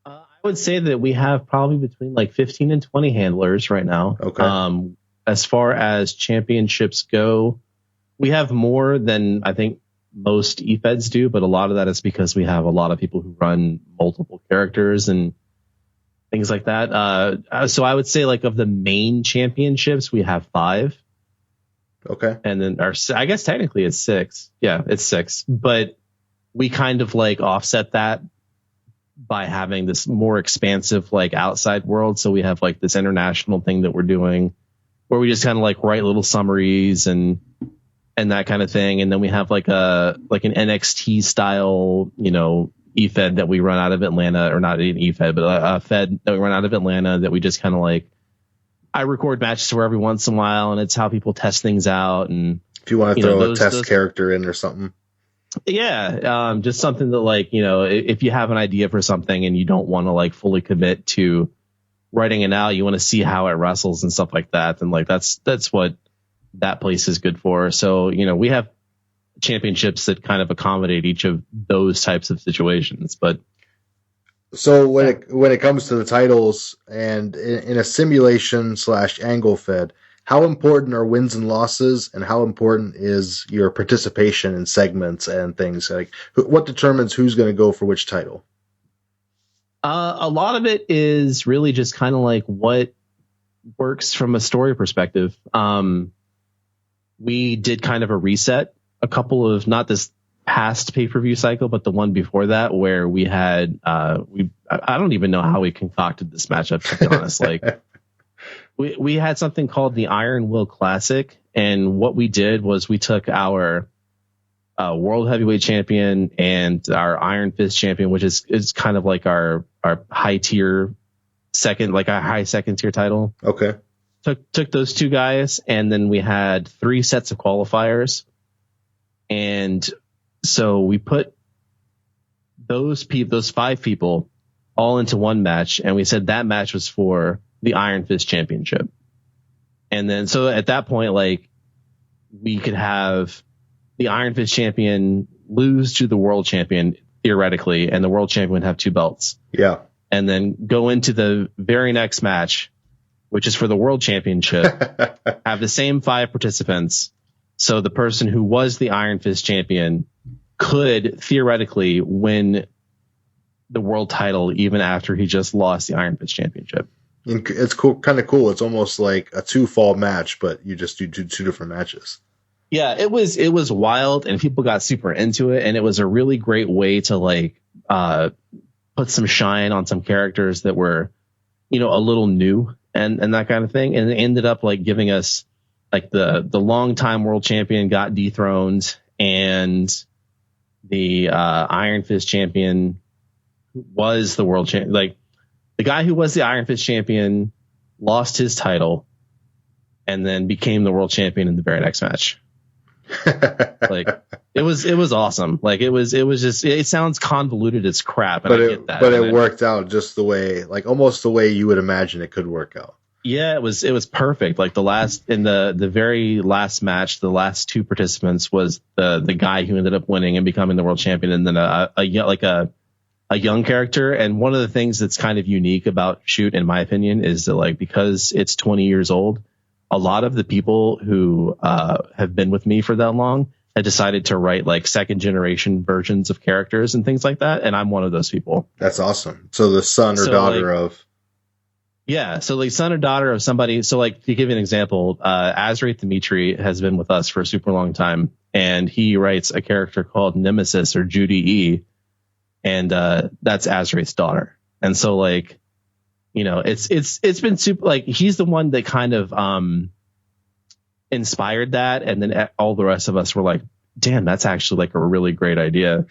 [SPEAKER 5] I would say that we have probably between like 15 and 20 handlers right now.
[SPEAKER 1] Okay.
[SPEAKER 5] as far as championships go, we have more than I think most EFEDs do, but a lot of that is because we have a lot of people who run multiple characters and things like that. So I would say like of the main championships, we have 5.
[SPEAKER 1] Okay.
[SPEAKER 5] And then I guess technically it's 6. Yeah, it's 6. But we kind of like offset that by having this more expansive like outside world. So we have like this international thing that we're doing where we just kind of like write little summaries and that kind of thing. And then we have like an NXT style, EFED that we run out of Atlanta, or not an EFED, but a Fed that we run out of Atlanta that we just kind of like, I record matches for every once in a while, and it's how people test things out. And
[SPEAKER 1] if you want to throw a test character in or something.
[SPEAKER 5] Yeah. Just something that like, if you have an idea for something and you don't want to like fully commit to writing it out, you want to see how it wrestles and stuff like that. And like, that's what that place is good for. So, we have championships that kind of accommodate each of those types of situations. But
[SPEAKER 1] so when it comes to the titles and in a simulation / angle fed, how important are wins and losses, and how important is your participation in segments and things? Like, what determines who's going to go for which title?
[SPEAKER 5] A lot of it is really just kind of like what works from a story perspective. We did kind of a reset, a couple of, not this past pay-per-view cycle, but the one before that, where we had I don't even know how we concocted this matchup, to be honest. Like we had something called the Iron Will Classic, and what we did was we took our world heavyweight champion and our Iron Fist champion, which is kind of like our high tier second, like a high second tier title.
[SPEAKER 1] Okay.
[SPEAKER 5] Took those 2 guys, and then we had 3 sets of qualifiers. And so we put those 5 people all into one match, and we said that match was for the Iron Fist Championship. And then so at that point, like, we could have the Iron Fist champion lose to the world champion theoretically, and the world champion would have 2 belts.
[SPEAKER 1] Yeah.
[SPEAKER 5] And then go into the very next match, which is for the world championship, have the same 5 participants. So the person who was the Iron Fist champion could theoretically win the world title even after he just lost the Iron Fist championship.
[SPEAKER 1] It's cool, kind of cool. It's almost like a 2-fall match, but you just do 2 different matches.
[SPEAKER 5] Yeah, it was wild, and people got super into it, and it was a really great way to like put some shine on some characters that were, a little new and that kind of thing. And it ended up like giving us like the longtime world champion got dethroned, and the Iron Fist champion was the world champion. Like the guy who was the Iron Fist champion lost his title and then became the world champion in the very next match. Like it was awesome. Like it was just, it sounds convoluted as crap, and
[SPEAKER 1] but
[SPEAKER 5] I get that.
[SPEAKER 1] But it worked out just the way, like almost the way you would imagine it could work out.
[SPEAKER 5] Yeah, it was perfect. Like the very last match, the last 2 participants was the guy who ended up winning and becoming the world champion, and then a young character. And one of the things that's kind of unique about Shoot, in my opinion, is that like, because it's 20 years old, a lot of the people who have been with me for that long had decided to write like 2nd generation versions of characters and things like that, and I'm one of those people.
[SPEAKER 1] That's awesome. So the son or daughter of.
[SPEAKER 5] Yeah, so like son or daughter of somebody. So like, to give you an example, Azraith Dimitri has been with us for a super long time, and he writes a character called Nemesis or Judy E, and that's Azraith's daughter. And so like, it's been super, like he's the one that kind of inspired that, and then all the rest of us were like, damn, that's actually like a really great idea.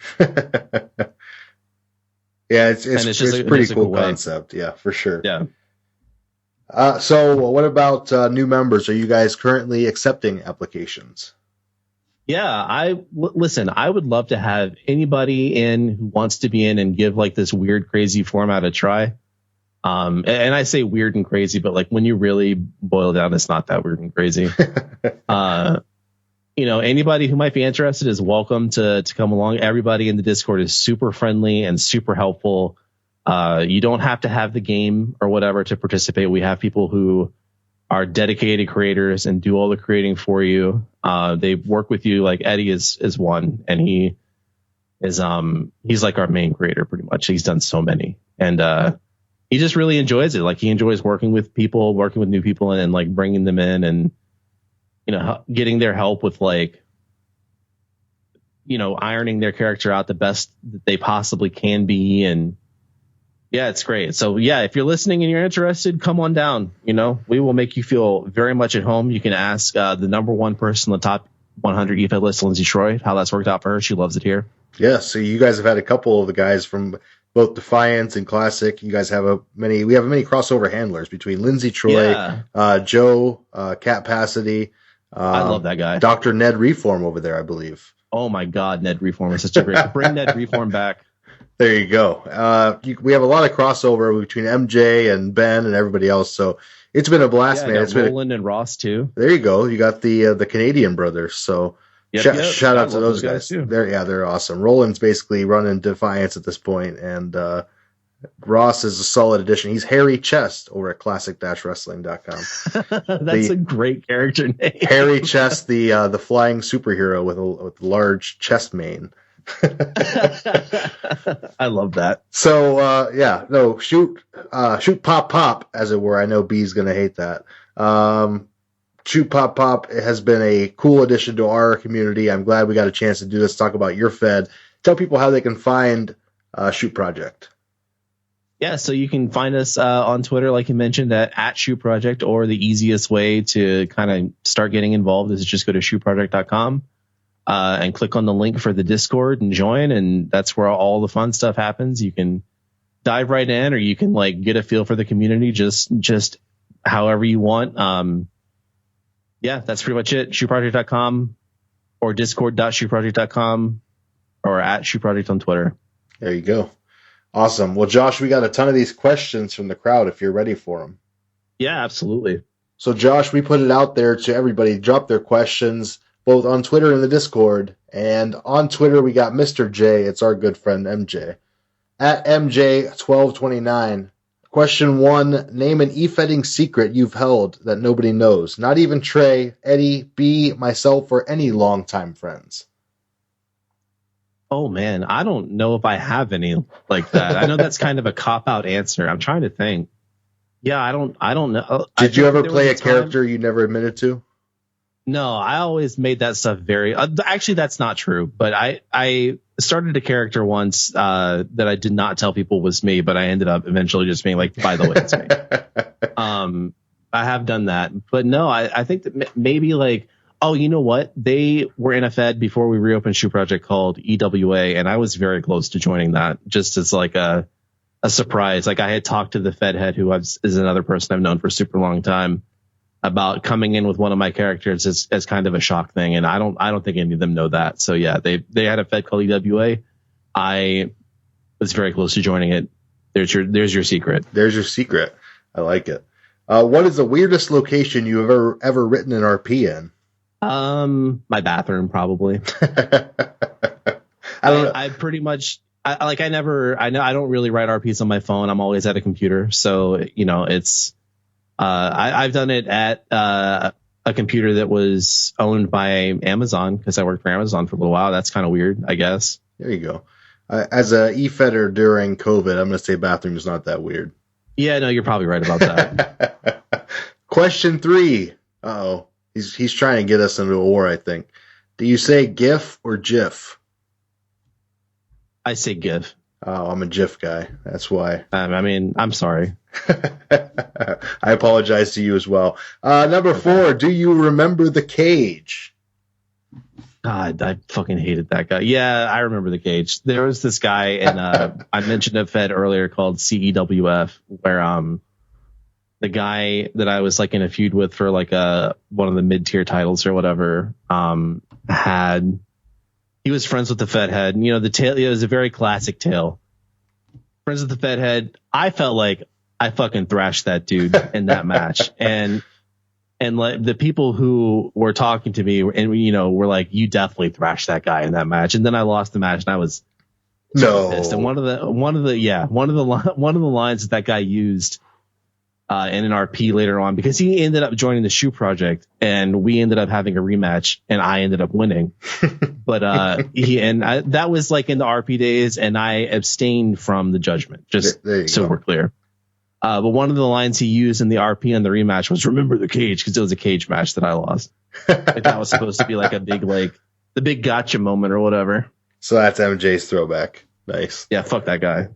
[SPEAKER 1] Yeah, it's a pretty cool concept. Yeah, for sure.
[SPEAKER 5] Yeah.
[SPEAKER 1] So what about new members? Are you guys currently accepting applications?
[SPEAKER 5] Yeah, listen, I would love to have anybody in who wants to be in and give like this weird, crazy format a try. And I say weird and crazy, but like when you really boil it down, it's not that weird and crazy. Anybody who might be interested is welcome to come along. Everybody in the Discord is super friendly and super helpful. You don't have to have the game or whatever to participate. We have people who are dedicated creators and do all the creating for you. They work with you. Like Eddie is one, and he is he's like our main creator pretty much. He's done so many, and he just really enjoys it. Like he enjoys working with people, working with new people, and like bringing them in, and getting their help with like ironing their character out the best that they possibly can be. And yeah, it's great. So yeah, if you're listening and you're interested, come on down. We will make you feel very much at home. You can ask the number one person on the top 100 EFED list, Lindsay Troy, how that's worked out for her. She loves it here.
[SPEAKER 1] Yeah, so you guys have had a couple of the guys from both Defiance and Classic. You guys have many crossover handlers between Lindsay Troy, Joe, Cat Pasadity.
[SPEAKER 5] I love that guy.
[SPEAKER 1] Dr. Ned Reform over there, I believe.
[SPEAKER 5] Oh my God, Ned Reform is such a great. Bring Ned Reform back.
[SPEAKER 1] There you go. We have a lot of crossover between MJ and Ben and everybody else. So it's been a blast, man. It's
[SPEAKER 5] Roland and Ross too.
[SPEAKER 1] There you go. You got the Canadian brothers. So shout out to those guys.
[SPEAKER 5] Too.
[SPEAKER 1] They're awesome. Roland's basically running Defiance at this point, and Ross is a solid addition. He's Hairy Chest over at classic-wrestling.com.
[SPEAKER 5] That's a great character name.
[SPEAKER 1] Hairy Chest, the flying superhero with a large chest mane.
[SPEAKER 5] I love that.
[SPEAKER 1] So shoot pop, as it were. I know B's gonna hate that. Shoot pop has been a cool addition to our community. I'm glad we got a chance to do this. Talk about your Fed. Tell people how they can find Shoot Project.
[SPEAKER 5] Yeah, so you can find us on Twitter, like you mentioned, at Shoot Project, or the easiest way to kind of start getting involved is just go to shootproject.com. And click on the link for the Discord and join, and that's where all the fun stuff happens. You can dive right in, or you can like get a feel for the community just however you want. Yeah, that's pretty much it. Shootproject.com or discord.shootproject.com or at shootproject on Twitter.
[SPEAKER 1] There you go. Awesome. Well, Josh, we got a ton of these questions from the crowd if you're ready for them.
[SPEAKER 5] Yeah, absolutely.
[SPEAKER 1] So, Josh, we put it out there to everybody. Drop their questions both on Twitter and the Discord. And on Twitter, we got Mr. J. It's our good friend, MJ. At MJ1229. Question 1. Name an e-fedding secret you've held that nobody knows. Not even Trey, Eddie, B, myself, or any longtime friends.
[SPEAKER 5] Oh, man. I don't know if I have any like that. I know that's kind of a cop-out answer. I'm trying to think. Yeah, I don't know.
[SPEAKER 1] Did you ever play a character you never admitted to?
[SPEAKER 5] No, I always made that stuff very. Actually, that's not true. But I started a character once that I did not tell people was me, but I ended up eventually just being like, by the way, it's me. I have done that, but no, I think that maybe like, oh, you know what? They were in a Fed before we reopened Shoe Project called EWA, and I was very close to joining that just as like a surprise. Like I had talked to the Fed head, who is another person I've known for a super long time, about coming in with one of my characters as kind of a shock thing. And I don't think any of them know that. So yeah, they had a Fed called EWA. I was very close to joining it. There's your secret.
[SPEAKER 1] There's your secret. I like it. What is the weirdest location you've ever written an RP in?
[SPEAKER 5] My bathroom, probably. I pretty much, I don't really write RPs on my phone. I'm always at a computer. So, it's, I've done it at a computer that was owned by Amazon because I worked for Amazon for a little while. That's kind of weird, I guess.
[SPEAKER 1] There you go. As a e-fedder during COVID, I'm going to say bathroom is not that weird.
[SPEAKER 5] Yeah, no, you're probably right about that.
[SPEAKER 1] Question 3. Uh-oh. He's trying to get us into a war, I think. Do you say GIF or GIF?
[SPEAKER 5] I say GIF.
[SPEAKER 1] Oh, I'm a GIF guy. That's why.
[SPEAKER 5] I'm sorry.
[SPEAKER 1] I apologize to you as well. Number 4, do you remember the cage?
[SPEAKER 5] God, I fucking hated that guy. Yeah, I remember the cage. There was this guy, and I mentioned a Fed earlier called CEWF, where the guy that I was like in a feud with for like one of the mid-tier titles or whatever he was friends with the Fed head. And, the tale, it was a very classic tale. Friends with the Fed head. I felt like I fucking thrashed that dude in that match. And like the people who were talking to me and, were like, you definitely thrashed that guy in that match. And then I lost the match and I was so pissed. And one of the lines that guy used in an RP later on, because he ended up joining the Shoe Project, and we ended up having a rematch, and I ended up winning. But that was like in the RP days, and I abstained from the judgment, just so we're clear. But one of the lines he used in the RP and the rematch was "Remember the cage," because it was a cage match that I lost. Like that was supposed to be like a big, like the big gotcha moment or whatever.
[SPEAKER 1] So that's MJ's throwback. Nice.
[SPEAKER 5] Yeah, fuck that guy.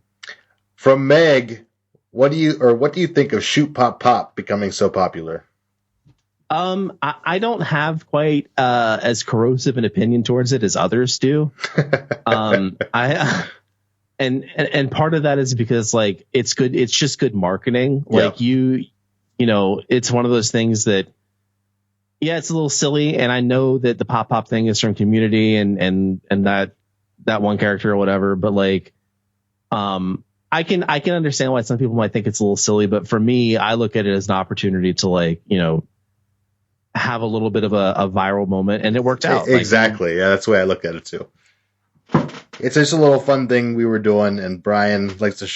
[SPEAKER 1] From Meg, what do you think of Shoot Pop Pop becoming so popular?
[SPEAKER 5] I don't have quite as corrosive an opinion towards it as others do. And part of that is because like it's good. It's just good marketing. Like you know, it's one of those things that, yeah, it's a little silly. And I know that the pop pop thing is from Community and that one character or whatever. But like, I can understand why some people might think it's a little silly. But for me, I look at it as an opportunity to like, you know, have a little bit of a viral moment, and it worked out.
[SPEAKER 1] Exactly. Like, yeah, that's the way I look at it too. It's just a little fun thing we were doing, and Brian likes to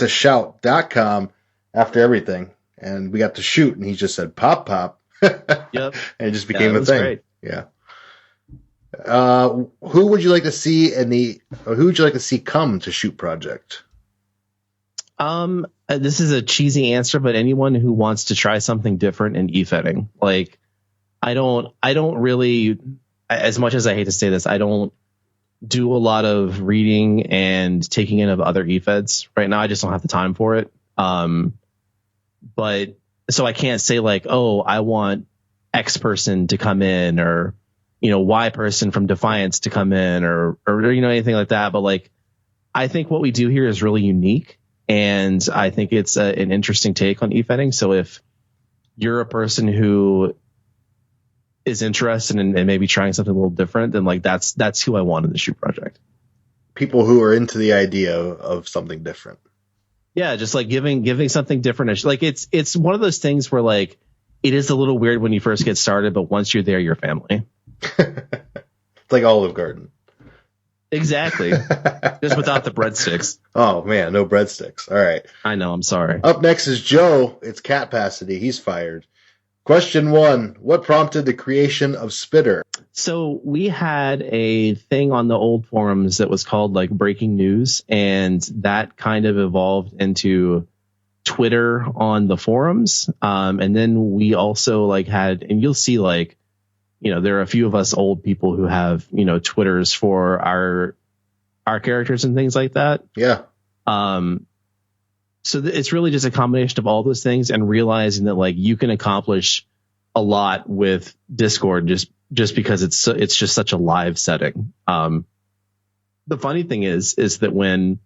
[SPEAKER 1] shout.com after everything, and we got to shoot, and he just said pop pop.
[SPEAKER 5] Yep.
[SPEAKER 1] And it just became a thing. Great. Yeah. Who would you like to see come to Shoot Project?
[SPEAKER 5] This is a cheesy answer, but anyone who wants to try something different in Efeding. Like, I don't really, as much as I hate to say this, I don't do a lot of reading and taking in of other Efeds right now. I just don't have the time for it. But so I can't say like, oh, I want X person to come in, or, you know, Y person from Defiance to come in, or you know, anything like that. But like, I think what we do here is really unique. And I think it's an interesting take on Efeding. So if you're a person who is interested in maybe trying something a little different, then like that's who I want in the Shoot Project.
[SPEAKER 1] People who are into the idea of something different. Yeah,
[SPEAKER 5] just like giving something different. Like it's one of those things where like it is a little weird when you first get started, but once you're there, you're family.
[SPEAKER 1] It's like Olive Garden.
[SPEAKER 5] Exactly. Just without the breadsticks.
[SPEAKER 1] Oh man, no breadsticks. All right.
[SPEAKER 5] I know, I'm sorry.
[SPEAKER 1] Up next is Joe. It's Cat Pasadena. He's fired. Question 1. What prompted the creation of Spitter?
[SPEAKER 5] So we had a thing on the old forums that was called like breaking news, and that kind of evolved into Twitter on the forums. And then we also like had, and you'll see like, you know, there are a few of us old people who have, you know, Twitters for our characters and things like that.
[SPEAKER 1] Yeah.
[SPEAKER 5] So it's really just a combination of all those things, and realizing that like you can accomplish a lot with Discord just because it's just such a live setting. The funny thing is that when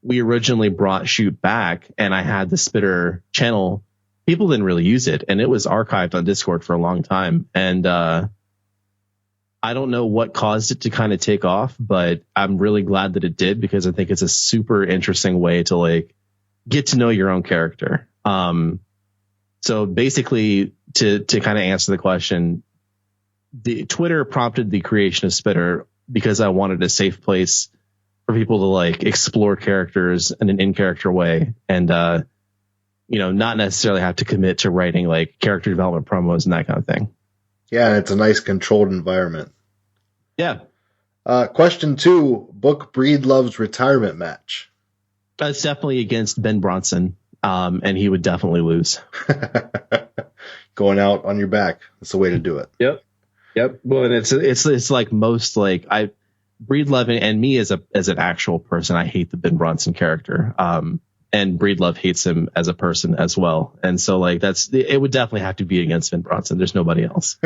[SPEAKER 5] we originally brought Shoot back and I had the Spitter channel, people didn't really use it, and it was archived on Discord for a long time. And I don't know what caused it to kind of take off, but I'm really glad that it did, because I think it's a super interesting way to like get to know your own character. So basically, to kind of answer the question, the Twitter prompted the creation of Spitter because I wanted a safe place for people to like explore characters in an in-character way, and you know, not necessarily have to commit to writing like character development promos and that kind of thing.
[SPEAKER 1] Yeah, and it's a nice controlled environment.
[SPEAKER 5] Yeah.
[SPEAKER 1] Question 2, book Breedlove's retirement match.
[SPEAKER 5] It's definitely against Ben Bronson, and he would definitely lose.
[SPEAKER 1] Going out on your back. That's the way to do it.
[SPEAKER 5] Yep. Well, and it's like most like Breedlove and me as an actual person, I hate the Ben Bronson character. And Breedlove hates him as a person as well. And so like it would definitely have to be against Ben Bronson. There's nobody else.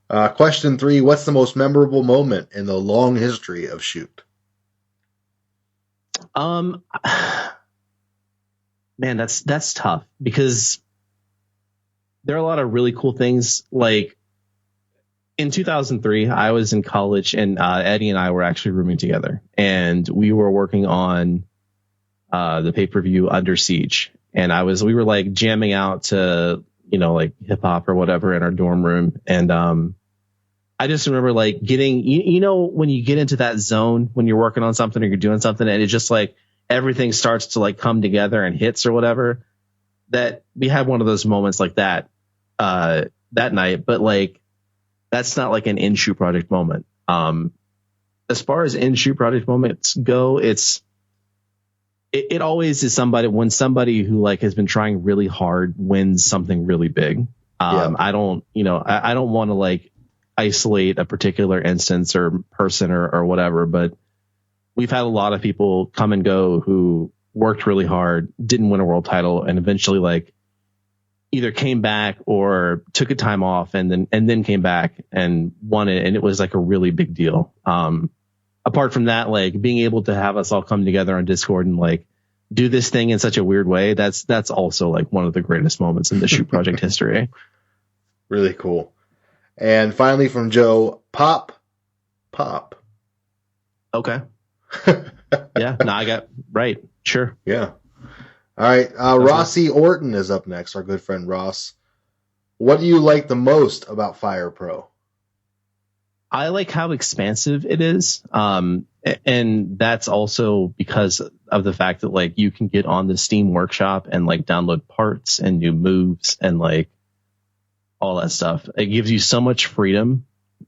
[SPEAKER 1] Question 3, what's the most memorable moment in the long history of Shoot?
[SPEAKER 5] Man, that's tough, because there are a lot of really cool things. Like in 2003, I was in college, and Eddie and I were actually rooming together, and we were working on the pay-per-view Under Siege, and we were like jamming out to, you know, like hip hop or whatever in our dorm room. And I just remember like getting, you know, when you get into that zone when you're working on something or you're doing something, and it's just like everything starts to like come together and hits or whatever, that we had one of those moments like that that night. But like, that's not like an in-shoot project moment. As far as in-shoot project moments go, it always is when somebody who like has been trying really hard wins something really big. I don't want to like isolate a particular instance or person or whatever, but we've had a lot of people come and go who worked really hard, didn't win a world title, and eventually like either came back or took a time off and then came back and won it. And it was like a really big deal. Apart from that, like being able to have us all come together on Discord and like do this thing in such a weird way, that's also like one of the greatest moments in the shoot project history.
[SPEAKER 1] Really cool. And finally from Joe, pop.
[SPEAKER 5] Okay. Yeah, no, I got right. Sure.
[SPEAKER 1] Yeah. All right. Rossi Orton is up next, our good friend Ross. What do you like the most about Fire Pro?
[SPEAKER 5] I like how expansive it is. And that's also because of the fact that like you can get on the Steam Workshop and like download parts and new moves and like all that stuff. It gives you so much freedom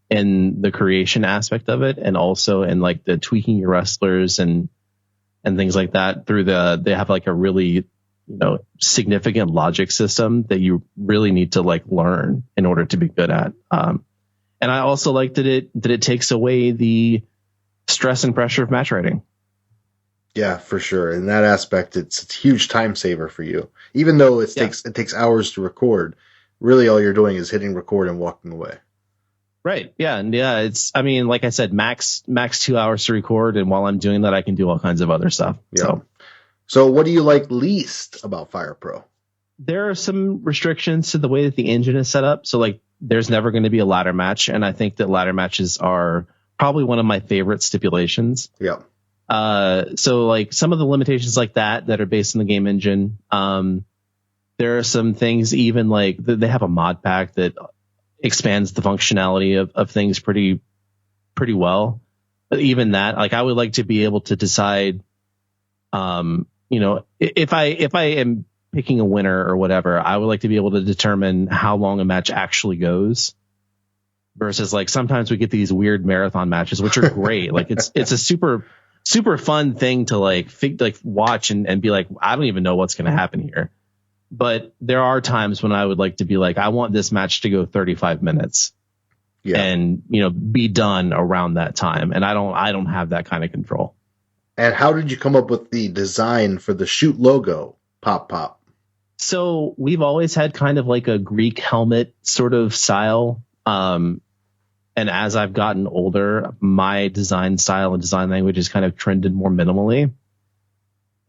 [SPEAKER 5] in the creation aspect of it, and also in like the tweaking your wrestlers and things like that through they have like a really, significant logic system that you really need to like learn in order to be good at. And I also like that it takes away the stress and pressure of match writing. Yeah,
[SPEAKER 1] for sure. In that aspect, it's a huge time saver for you. Even though it takes hours to record, really all you're doing is hitting record and walking away.
[SPEAKER 5] Right. Yeah. And like I said, max 2 hours to record. And while I'm doing that, I can do all kinds of other stuff.
[SPEAKER 1] Yeah. So what do you like least about Fire Pro?
[SPEAKER 5] There are some restrictions to the way that the engine is set up. So like there's never going to be a ladder match. And I think that ladder matches are probably one of my favorite stipulations.
[SPEAKER 1] Yeah.
[SPEAKER 5] So like some of the limitations like that are based on the game engine. There are some things even like they have a mod pack that expands the functionality of things pretty well. But even that, like I would like to be able to decide, if I am picking a winner or whatever, I would like to be able to determine how long a match actually goes versus like sometimes we get these weird marathon matches, which are great. Like it's a super fun thing to like watch and be like, I don't even know what's going to happen here. But there are times when I would like to be like, I want this match to go 35 minutes and, be done around that time. And I don't have that kind of control.
[SPEAKER 1] And how did you come up with the design for the shoot logo, Pop?
[SPEAKER 5] So we've always had kind of like a Greek helmet sort of style. And as I've gotten older, my design style and design language has kind of trended more minimally.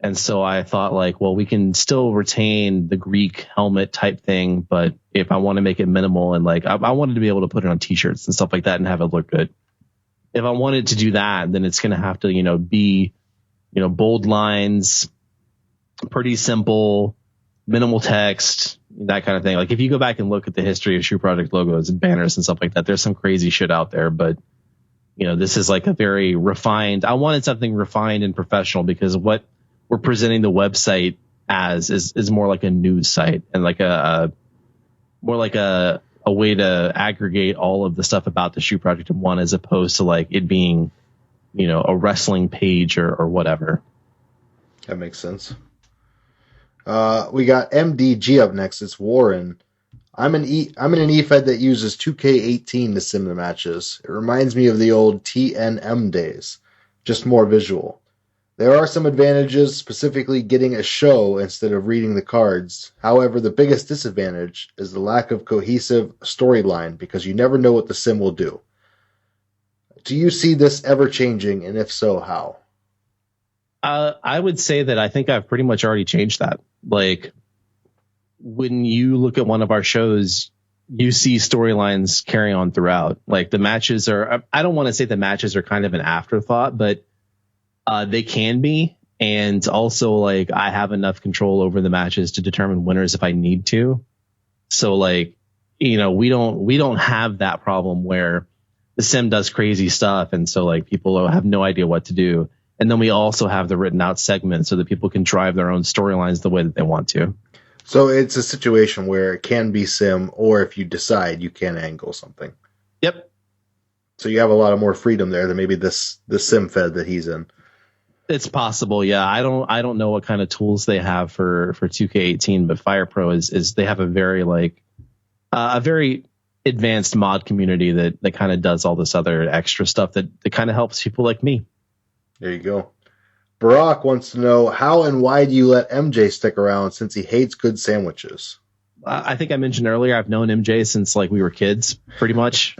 [SPEAKER 5] And so I thought like, well, we can still retain the Greek helmet type thing, but if I want to make it minimal and like, I wanted to be able to put it on t-shirts and stuff like that and have it look good. If I wanted to do that, then it's going to have to, be, bold lines, pretty simple, minimal text, that kind of thing. Like if you go back and look at the history of Shoe Project logos and banners and stuff like that, there's some crazy shit out there, but this is like a very refined, I wanted something refined and professional because what we're presenting the website as is more like a news site and like more like a way to aggregate all of the stuff about the Shoe Project in one, as opposed to like it being, a wrestling page or whatever.
[SPEAKER 1] That makes sense. We got MDG up next. It's Warren. I'm in an Efed that uses 2K18 to sim the matches. It reminds me of the old TNM days, just more visual. There are some advantages, specifically getting a show instead of reading the cards. However, the biggest disadvantage is the lack of cohesive storyline because you never know what the sim will do. Do you see this ever changing, and if so, how?
[SPEAKER 5] I would say that I think I've pretty much already changed that. Like, when you look at one of our shows, you see storylines carry on throughout. Like, the matches are, I don't want to say the matches are kind of an afterthought, but they can be. And also, like, I have enough control over the matches to determine winners if I need to. So, like, we don't have that problem where the sim does crazy stuff. And so, like, people have no idea what to do. And then we also have the written out segments so that people can drive their own storylines the way that they want to.
[SPEAKER 1] So it's a situation where it can be sim, or if you decide, you can angle something.
[SPEAKER 5] Yep.
[SPEAKER 1] So you have a lot of more freedom there than maybe the sim fed that he's in.
[SPEAKER 5] It's possible, yeah. I don't know what kind of tools they have for 2K18, but Fire Pro is they have a very a very advanced mod community that kind of does all this other extra stuff that kind of helps people like me.
[SPEAKER 1] There you go. Barack wants to know, how and why do you let MJ stick around since he hates good sandwiches?
[SPEAKER 5] I think I mentioned earlier, I've known MJ since like we were kids, pretty much.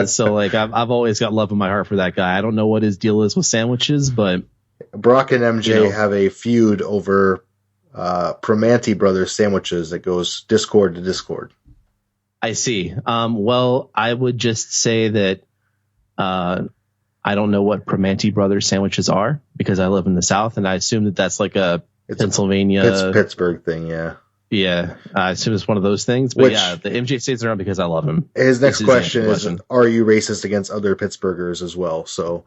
[SPEAKER 5] So like I've always got love in my heart for that guy. I don't know what his deal is with sandwiches, but
[SPEAKER 1] Barack and MJ have a feud over Primanti Brothers sandwiches that goes Discord to Discord.
[SPEAKER 5] I see. Well, I would just say that I don't know what Primanti Brothers sandwiches are because I live in the South, and I assume that that's like it's Pennsylvania,
[SPEAKER 1] Pittsburgh thing. Yeah.
[SPEAKER 5] Yeah, I assume it's one of those things. But yeah, the MJ stays around because I love him.
[SPEAKER 1] His next question is, are you racist against other Pittsburghers as well? So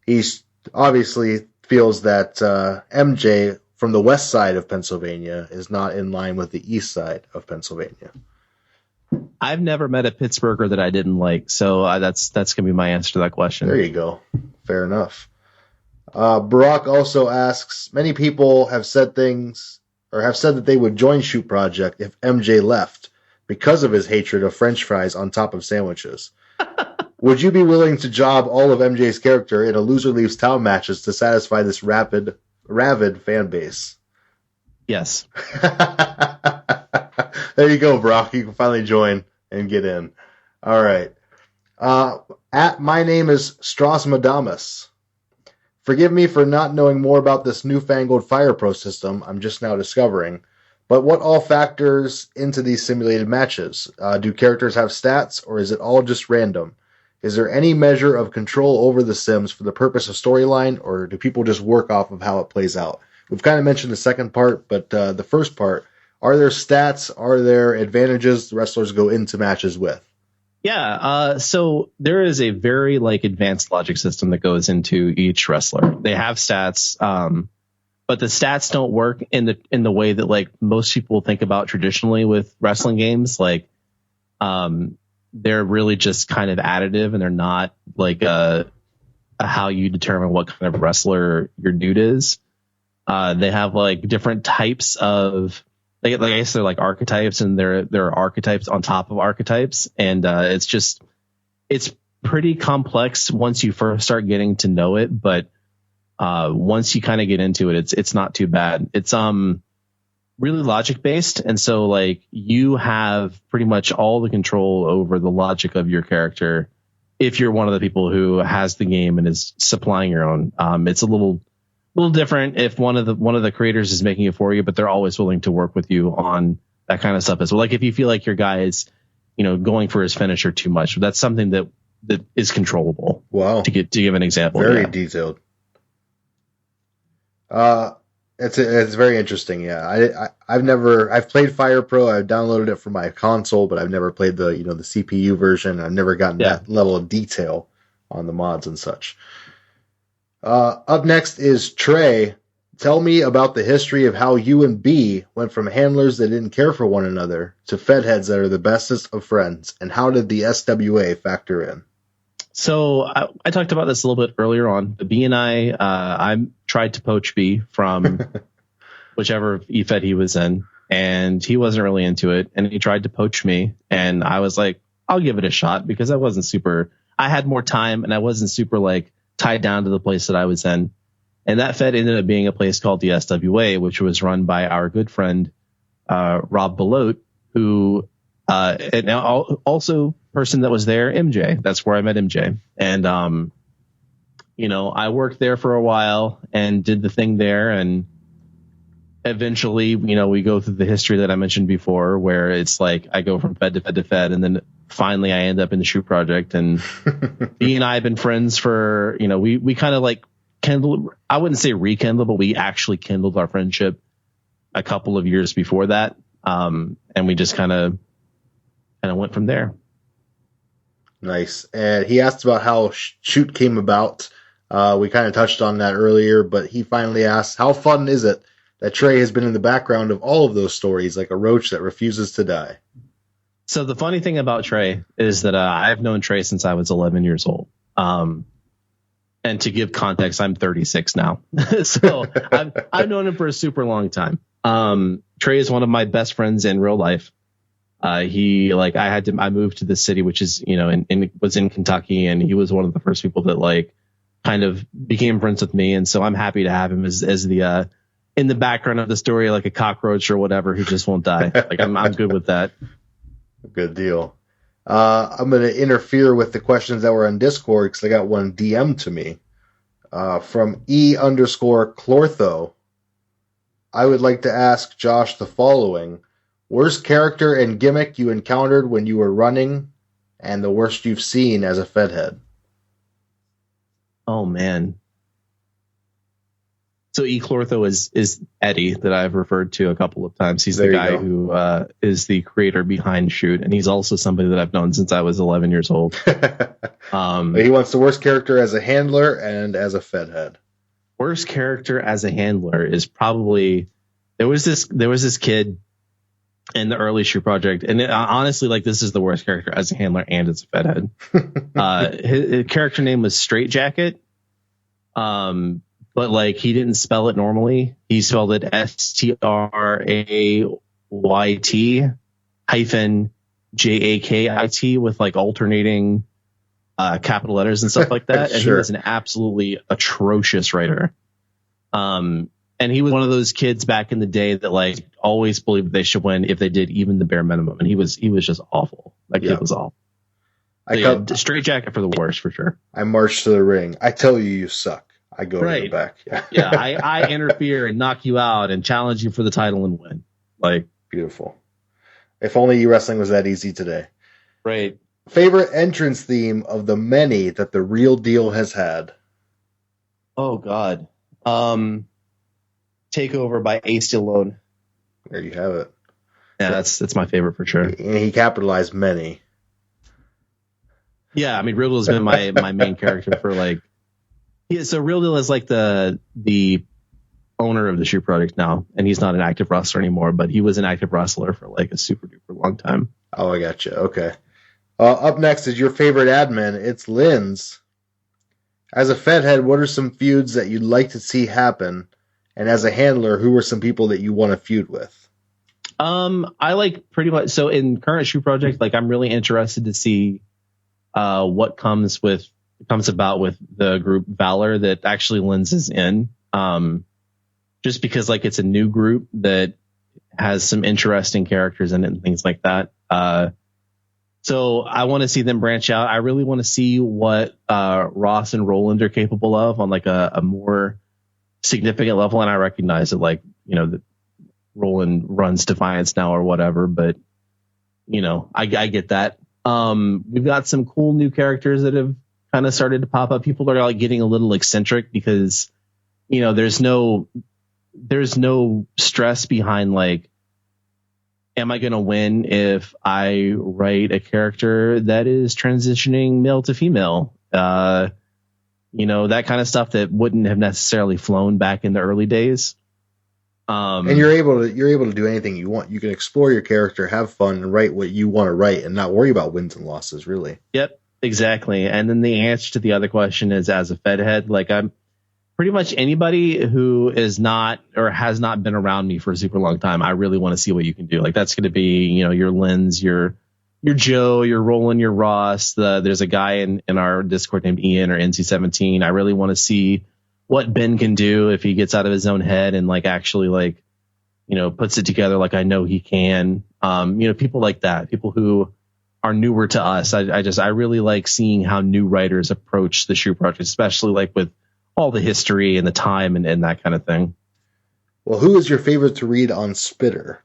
[SPEAKER 1] he's obviously feels that MJ from the west side of Pennsylvania is not in line with the east side of Pennsylvania.
[SPEAKER 5] I've never met a Pittsburgher that I didn't like, so that's going to be my answer to that question.
[SPEAKER 1] There you go. Fair enough. Barack also asks, many people have said that they would join Shoot Project if MJ left because of his hatred of French fries on top of sandwiches. Would you be willing to job all of MJ's character in a loser leaves town matches to satisfy this rabid fan base?
[SPEAKER 5] Yes.
[SPEAKER 1] There you go, Brock. You can finally join and get in. All right. My name is Strasmadamus. Forgive me for not knowing more about this newfangled Fire Pro system I'm just now discovering, but what all factors into these simulated matches? Do characters have stats, or is it all just random? Is there any measure of control over the sims for the purpose of storyline, or do people just work off of how it plays out? We've kind of mentioned the second part, but the first part, are there stats? Are there advantages the wrestlers go into matches with?
[SPEAKER 5] Yeah, so there is a very advanced logic system that goes into each wrestler. They have stats, but the stats don't work in the way that most people think about traditionally with wrestling games. They're really just kind of additive, and they're not how you determine what kind of wrestler your dude is. They have different types of. I guess they're archetypes, and there are archetypes on top of archetypes, and it's pretty complex once you first start getting to know it. But once you kind of get into it, it's not too bad. It's really logic based, and so you have pretty much all the control over the logic of your character if you're one of the people who has the game and is supplying your own. It's a little different if one of the creators is making it for you, but they're always willing to work with you on that kind of stuff as well. If you feel like your guy is, going for his finisher too much, that's something that is controllable.
[SPEAKER 1] Wow.
[SPEAKER 5] To give an example.
[SPEAKER 1] Very detailed. It's very interesting. Yeah. I've played Fire Pro. I've downloaded it for my console, but I've never played the CPU version. I've never gotten that level of detail on the mods and such. Up next is Trey. Tell me about the history of how you and B went from handlers that didn't care for one another to Fed heads that are the bestest of friends, and how did the SWA factor in? So
[SPEAKER 5] I talked about this a little bit earlier on. B and I tried to poach B from whichever Efed he was in, and he wasn't really into it, and he tried to poach me, and I was like, I'll give it a shot because I had more time, and I wasn't super tied down to the place that I was in. And that Fed ended up being a place called the SWA, which was run by our good friend, Rob Belote, who, and also person that was there, MJ. That's where I met MJ. And, I worked there for a while and did the thing there. And eventually, we go through the history that I mentioned before, where it's I go from Fed to Fed to Fed, and then finally I end up in the Shoot Project. And B and I have been friends for, we kind of kindled, I wouldn't say rekindled, but we actually kindled our friendship a couple of years before that. And we just kind of went from there.
[SPEAKER 1] Nice. And he asked about how Shoot came about. We kind of touched on that earlier, but he finally asks, how fun is it that Trey has been in the background of all of those stories, like a roach that refuses to die?
[SPEAKER 5] So the funny thing about Trey is that I've known Trey since I was 11 years old. And to give context, I'm 36 now. So I've known him for a super long time. Trey is one of my best friends in real life. I moved to the city, which is, was in Kentucky, and he was one of the first people that kind of became friends with me. And so I'm happy to have him as the, in the background of the story, like a cockroach or whatever, who just won't die. I'm good with that.
[SPEAKER 1] Good deal. I'm going to interfere with the questions that were on Discord because I got one DM to me from E_Chlortho. I would like to ask Josh the following. Worst character and gimmick you encountered when you were running, and the worst you've seen as a Fed head.
[SPEAKER 5] Oh, man. So E_Chlortho is Eddie that I've referred to a couple of times. He's the guy who is the creator behind Shoot, and he's also somebody that I've known since I was 11 years old.
[SPEAKER 1] He wants the worst character as a handler and as a Fed head.
[SPEAKER 5] Worst character as a handler is probably there was this kid in the early Shoot project, and honestly, this is the worst character as a handler and as a Fed head. His character name was Straight Jacket. But he didn't spell it normally. He spelled it STRAYT -JAKIT with alternating capital letters and stuff like that. And
[SPEAKER 1] Sure.
[SPEAKER 5] He was an absolutely atrocious writer. And he was one of those kids back in the day that always believed they should win if they did even the bare minimum. And he was just awful. That kid was awful. Straight Jacket for the worst for sure.
[SPEAKER 1] I march to the ring. I tell you, you suck. I go to the back.
[SPEAKER 5] Yeah, I interfere and knock you out and challenge you for the title and win.
[SPEAKER 1] Beautiful. If only wrestling was that easy today.
[SPEAKER 5] Right.
[SPEAKER 1] Favorite entrance theme of the many that the Real Deal has had?
[SPEAKER 5] Oh God. Takeover by Ace Stallone.
[SPEAKER 1] There you have it.
[SPEAKER 5] Yeah, that's my favorite for sure.
[SPEAKER 1] And he capitalized many.
[SPEAKER 5] Yeah, I mean, Real Deal has been my main character for so Real Deal is the owner of the Shoot Project now, and he's not an active wrestler anymore, but he was an active wrestler for a super duper long time.
[SPEAKER 1] Oh, I got you. Okay. Up next is your favorite admin. It's Lynn's. As a Fed head, what are some feuds that you'd like to see happen? And as a handler, who are some people that you want to feud with?
[SPEAKER 5] I pretty much, so in current Shoot Project, I'm really interested to see what comes about with the group Valor that actually Lynn's is in. Just because it's a new group that has some interesting characters in it and things like that. So I want to see them branch out. I really want to see what Ross and Roland are capable of on a more significant level. And I recognize that that Roland runs Defiance now or whatever, but I get that. We've got some cool new characters that have kind of started to pop up. People are getting a little eccentric because there's no stress behind am I going to win if I write a character that is transitioning male to female? That kind of stuff that wouldn't have necessarily flown back in the early days.
[SPEAKER 1] And you're able to do anything you want. You can explore your character, have fun, and write what you want to write, and not worry about wins and losses. Really.
[SPEAKER 5] Yep, exactly. And then the answer to the other question is, as a Fed head, I'm pretty much anybody who is not or has not been around me for a super long time. I really want to see what you can do. That's going to be your Lynn's, your Joe, your Roland, your Ross. There's a guy in our Discord named Ian or NC17. I really want to see what Ben can do if he gets out of his own head and actually puts it together I know he can. People like that, people who are newer to us. I really like seeing how new writers approach the Shoot Project, especially with all the history and the time and that kind of thing.
[SPEAKER 1] Well, who is your favorite to read on Spitter?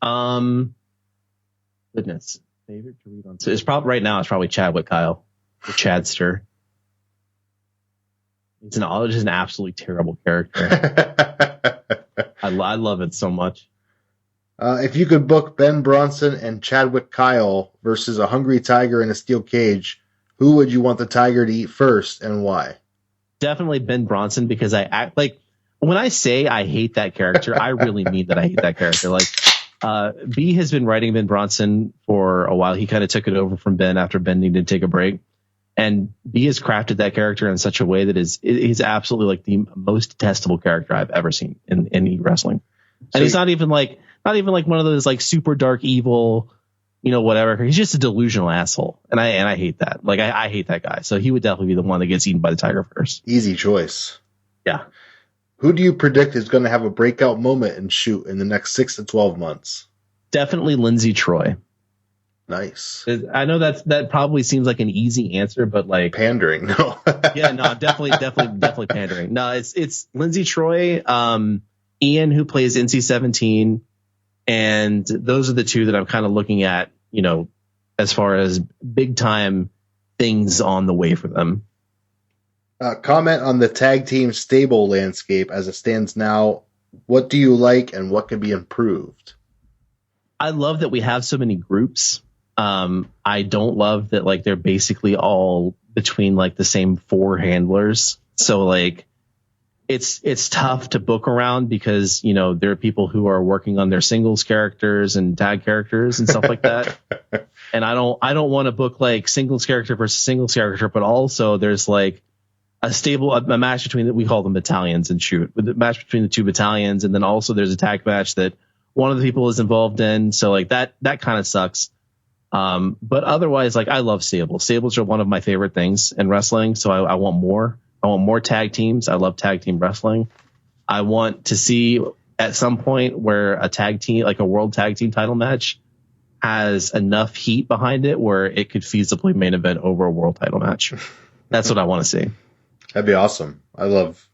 [SPEAKER 5] Goodness, favorite to read on. So it's probably right now. It's probably Chadwick Kyle, the Chadster. It's just an absolutely terrible character. I love it so much.
[SPEAKER 1] If you could book Ben Bronson and Chadwick Kyle versus a hungry tiger in a steel cage, who would you want the tiger to eat first and why?
[SPEAKER 5] Definitely Ben Bronson, because I act like when I say I hate that character, I really mean that I hate that character. Like, B has been writing Ben Bronson for a while. He kind of took it over from Ben after Ben needed to take a break. And B has crafted that character in such a way that he's absolutely like the most detestable character I've ever seen in wrestling. And he's not even like one of those like super dark evil, whatever. He's just a delusional asshole. And I hate that. Like I hate that guy. So he would definitely be the one that gets eaten by the tiger first.
[SPEAKER 1] Easy choice.
[SPEAKER 5] Yeah.
[SPEAKER 1] Who do you predict is going to have a breakout moment and shoot in the next 6 to 12 months?
[SPEAKER 5] Definitely Lindsay Troy.
[SPEAKER 1] Nice.
[SPEAKER 5] I know that probably seems like an easy answer, but like
[SPEAKER 1] pandering. No.
[SPEAKER 5] Yeah, no, definitely pandering. No, it's Lindsay Troy, Ian, who plays NC-17, and those are the two that I'm kind of looking at, as far as big time things on the way for them.
[SPEAKER 1] Comment on the tag team stable landscape as it stands now. What do you like and what can be improved?
[SPEAKER 5] I love that we have so many groups. I don't love that like they're basically all between like the same 4 handlers. So like it's tough to book around because, there are people who are working on their singles characters and tag characters and stuff like that. And I don't want to book like singles character versus singles character, but also there's like a match between we call them battalions and shoot with the match between the 2 battalions. And then also there's a tag match that one of the people is involved in. So like that kind of sucks. But otherwise, like I love stables. Stables are one of my favorite things in wrestling. So I want more. I want more tag teams. I love tag team wrestling. I want to see at some point where a tag team, like a world tag team title match, has enough heat behind it where it could feasibly main event over a world title match. That's what I want to see.
[SPEAKER 1] That'd be awesome. I love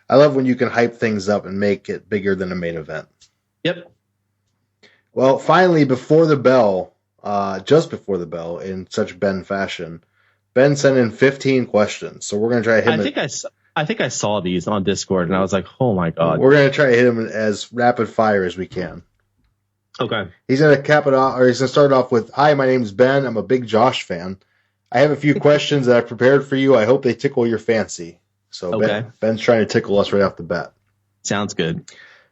[SPEAKER 1] when you can hype things up and make it bigger than a main event.
[SPEAKER 5] Yep.
[SPEAKER 1] Well, finally, before the bell, just before the bell, in such Ben fashion, Ben sent in 15 questions. So we're going to try to hit him.
[SPEAKER 5] I think I saw these on Discord and I was like, oh my God.
[SPEAKER 1] We're going to try to hit him as rapid fire as we can.
[SPEAKER 5] Okay.
[SPEAKER 1] He's going to cap it off, or he's going to start off with, "Hi, my name's Ben. I'm a big Josh fan. I have a few questions that I've prepared for you. I hope they tickle your fancy." So
[SPEAKER 5] okay.
[SPEAKER 1] Ben's trying to tickle us right off the bat.
[SPEAKER 5] Sounds good.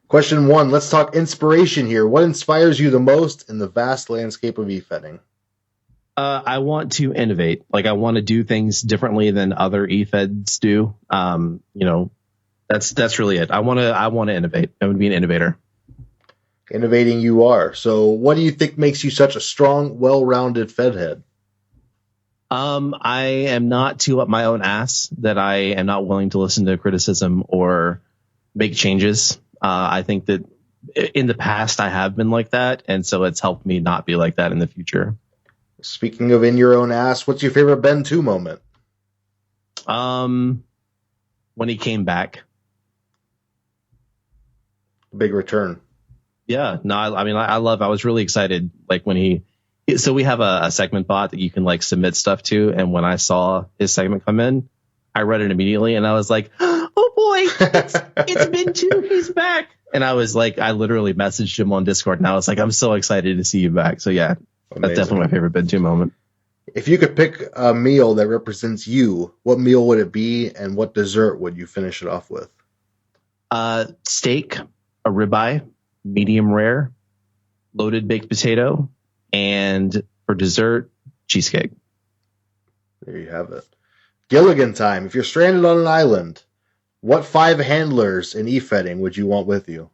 [SPEAKER 1] Question 1. Let's talk inspiration here. What inspires you the most in the vast landscape of e-fedding?
[SPEAKER 5] I want to innovate. Like I want to do things differently than other e-feds do. That's really it. I want to innovate. I want to be an innovator.
[SPEAKER 1] Innovating you are. So what do you think makes you such a strong, well-rounded Fed head?
[SPEAKER 5] I am not too up my own ass that I am not willing to listen to criticism or make changes. I think that in the past I have been like that, and so it's helped me not be like that in the future.
[SPEAKER 1] Speaking of in your own ass, what's your favorite Ben 2 moment?
[SPEAKER 5] When he came back.
[SPEAKER 1] Big return.
[SPEAKER 5] Yeah, no, I was really excited. Like when so we have a segment bot that you can like submit stuff to. And when I saw his segment come in, I read it immediately and I was like, oh boy, it's been 2. He's back. And I was like, I literally messaged him on Discord and I was like, I'm so excited to see you back. So yeah, amazing. That's definitely my favorite Ben 2 moment.
[SPEAKER 1] If you could pick a meal that represents you, what meal would it be and what dessert would you finish it off with?
[SPEAKER 5] Steak, a ribeye, medium rare, loaded baked potato, and for dessert, cheesecake.
[SPEAKER 1] There you have it. Gilligan time. If you're stranded on an island, what 5 handlers in e-fedding would you want with you?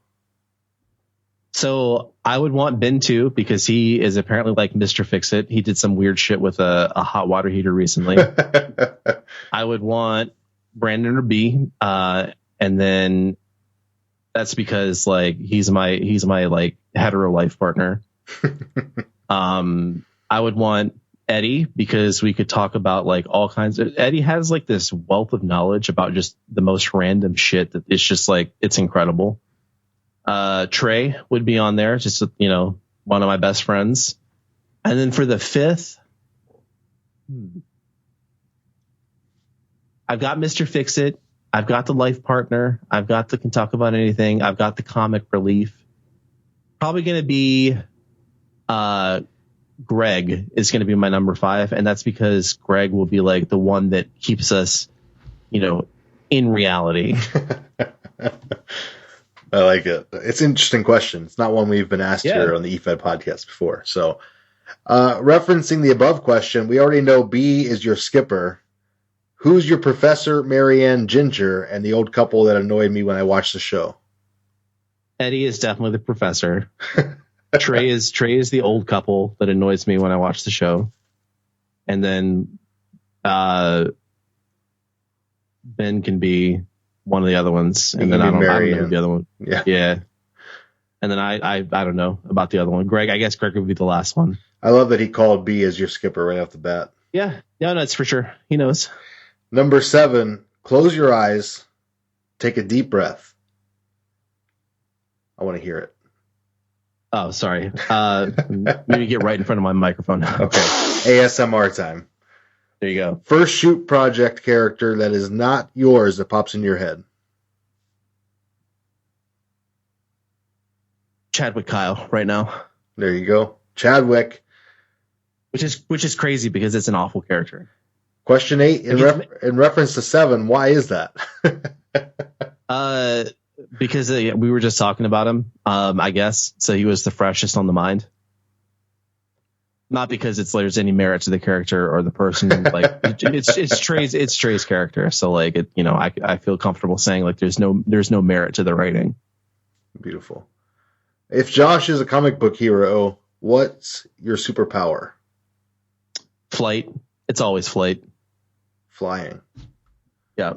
[SPEAKER 5] So I would want Ben 2 because he is apparently like Mr. Fix-It. He did some weird shit with a hot water heater recently. I would want Brandon or B, and then that's because like he's my like hetero life partner. I would want Eddie because we could talk about like all kinds of. Eddie has like this wealth of knowledge about just the most random shit that it's just like it's incredible. Trey would be on there, just one of my best friends. And then for the 5th, I've got Mr. Fix-It. I've got the life partner. I've got the can talk about anything. I've got the comic relief. Probably going to be Greg is going to be my number 5. And that's because Greg will be like the one that keeps us, in reality.
[SPEAKER 1] I like it. It's an interesting question. It's not one we've been asked here on the Efed podcast before. So, referencing the above question, we already know B is your skipper. Who's your Professor, Marianne, Ginger, and the old couple that annoyed me when I watched the show?
[SPEAKER 5] Eddie is definitely the professor. Trey is the old couple that annoys me when I watch the show. And then Ben can be one of the other ones. And then I don't know who the other one. Yeah. And then I don't know about the other one. Greg, I guess Greg would be the last one.
[SPEAKER 1] I love that he called B as your skipper right off the bat.
[SPEAKER 5] Yeah. No, that's for sure. He knows.
[SPEAKER 1] Number 7, close your eyes. Take a deep breath. I want to hear it.
[SPEAKER 5] Oh, sorry. Maybe get right in front of my microphone.
[SPEAKER 1] Okay. ASMR time.
[SPEAKER 5] There you go.
[SPEAKER 1] First shoot project character that is not yours that pops into your head.
[SPEAKER 5] Chadwick Kyle right now.
[SPEAKER 1] There you go. Chadwick.
[SPEAKER 5] Which is crazy because it's an awful character.
[SPEAKER 1] Question 8, in reference to 7, why is that?
[SPEAKER 5] Because we were just talking about him, I guess. So he was the freshest on the mind. Not because there's any merit to the character or the person. Like it's Trey's character. So like I feel comfortable saying like there's no merit to the writing.
[SPEAKER 1] Beautiful. If Josh is a comic book hero, what's your superpower?
[SPEAKER 5] Flight. It's always flight.
[SPEAKER 1] Flying.
[SPEAKER 5] Yeah.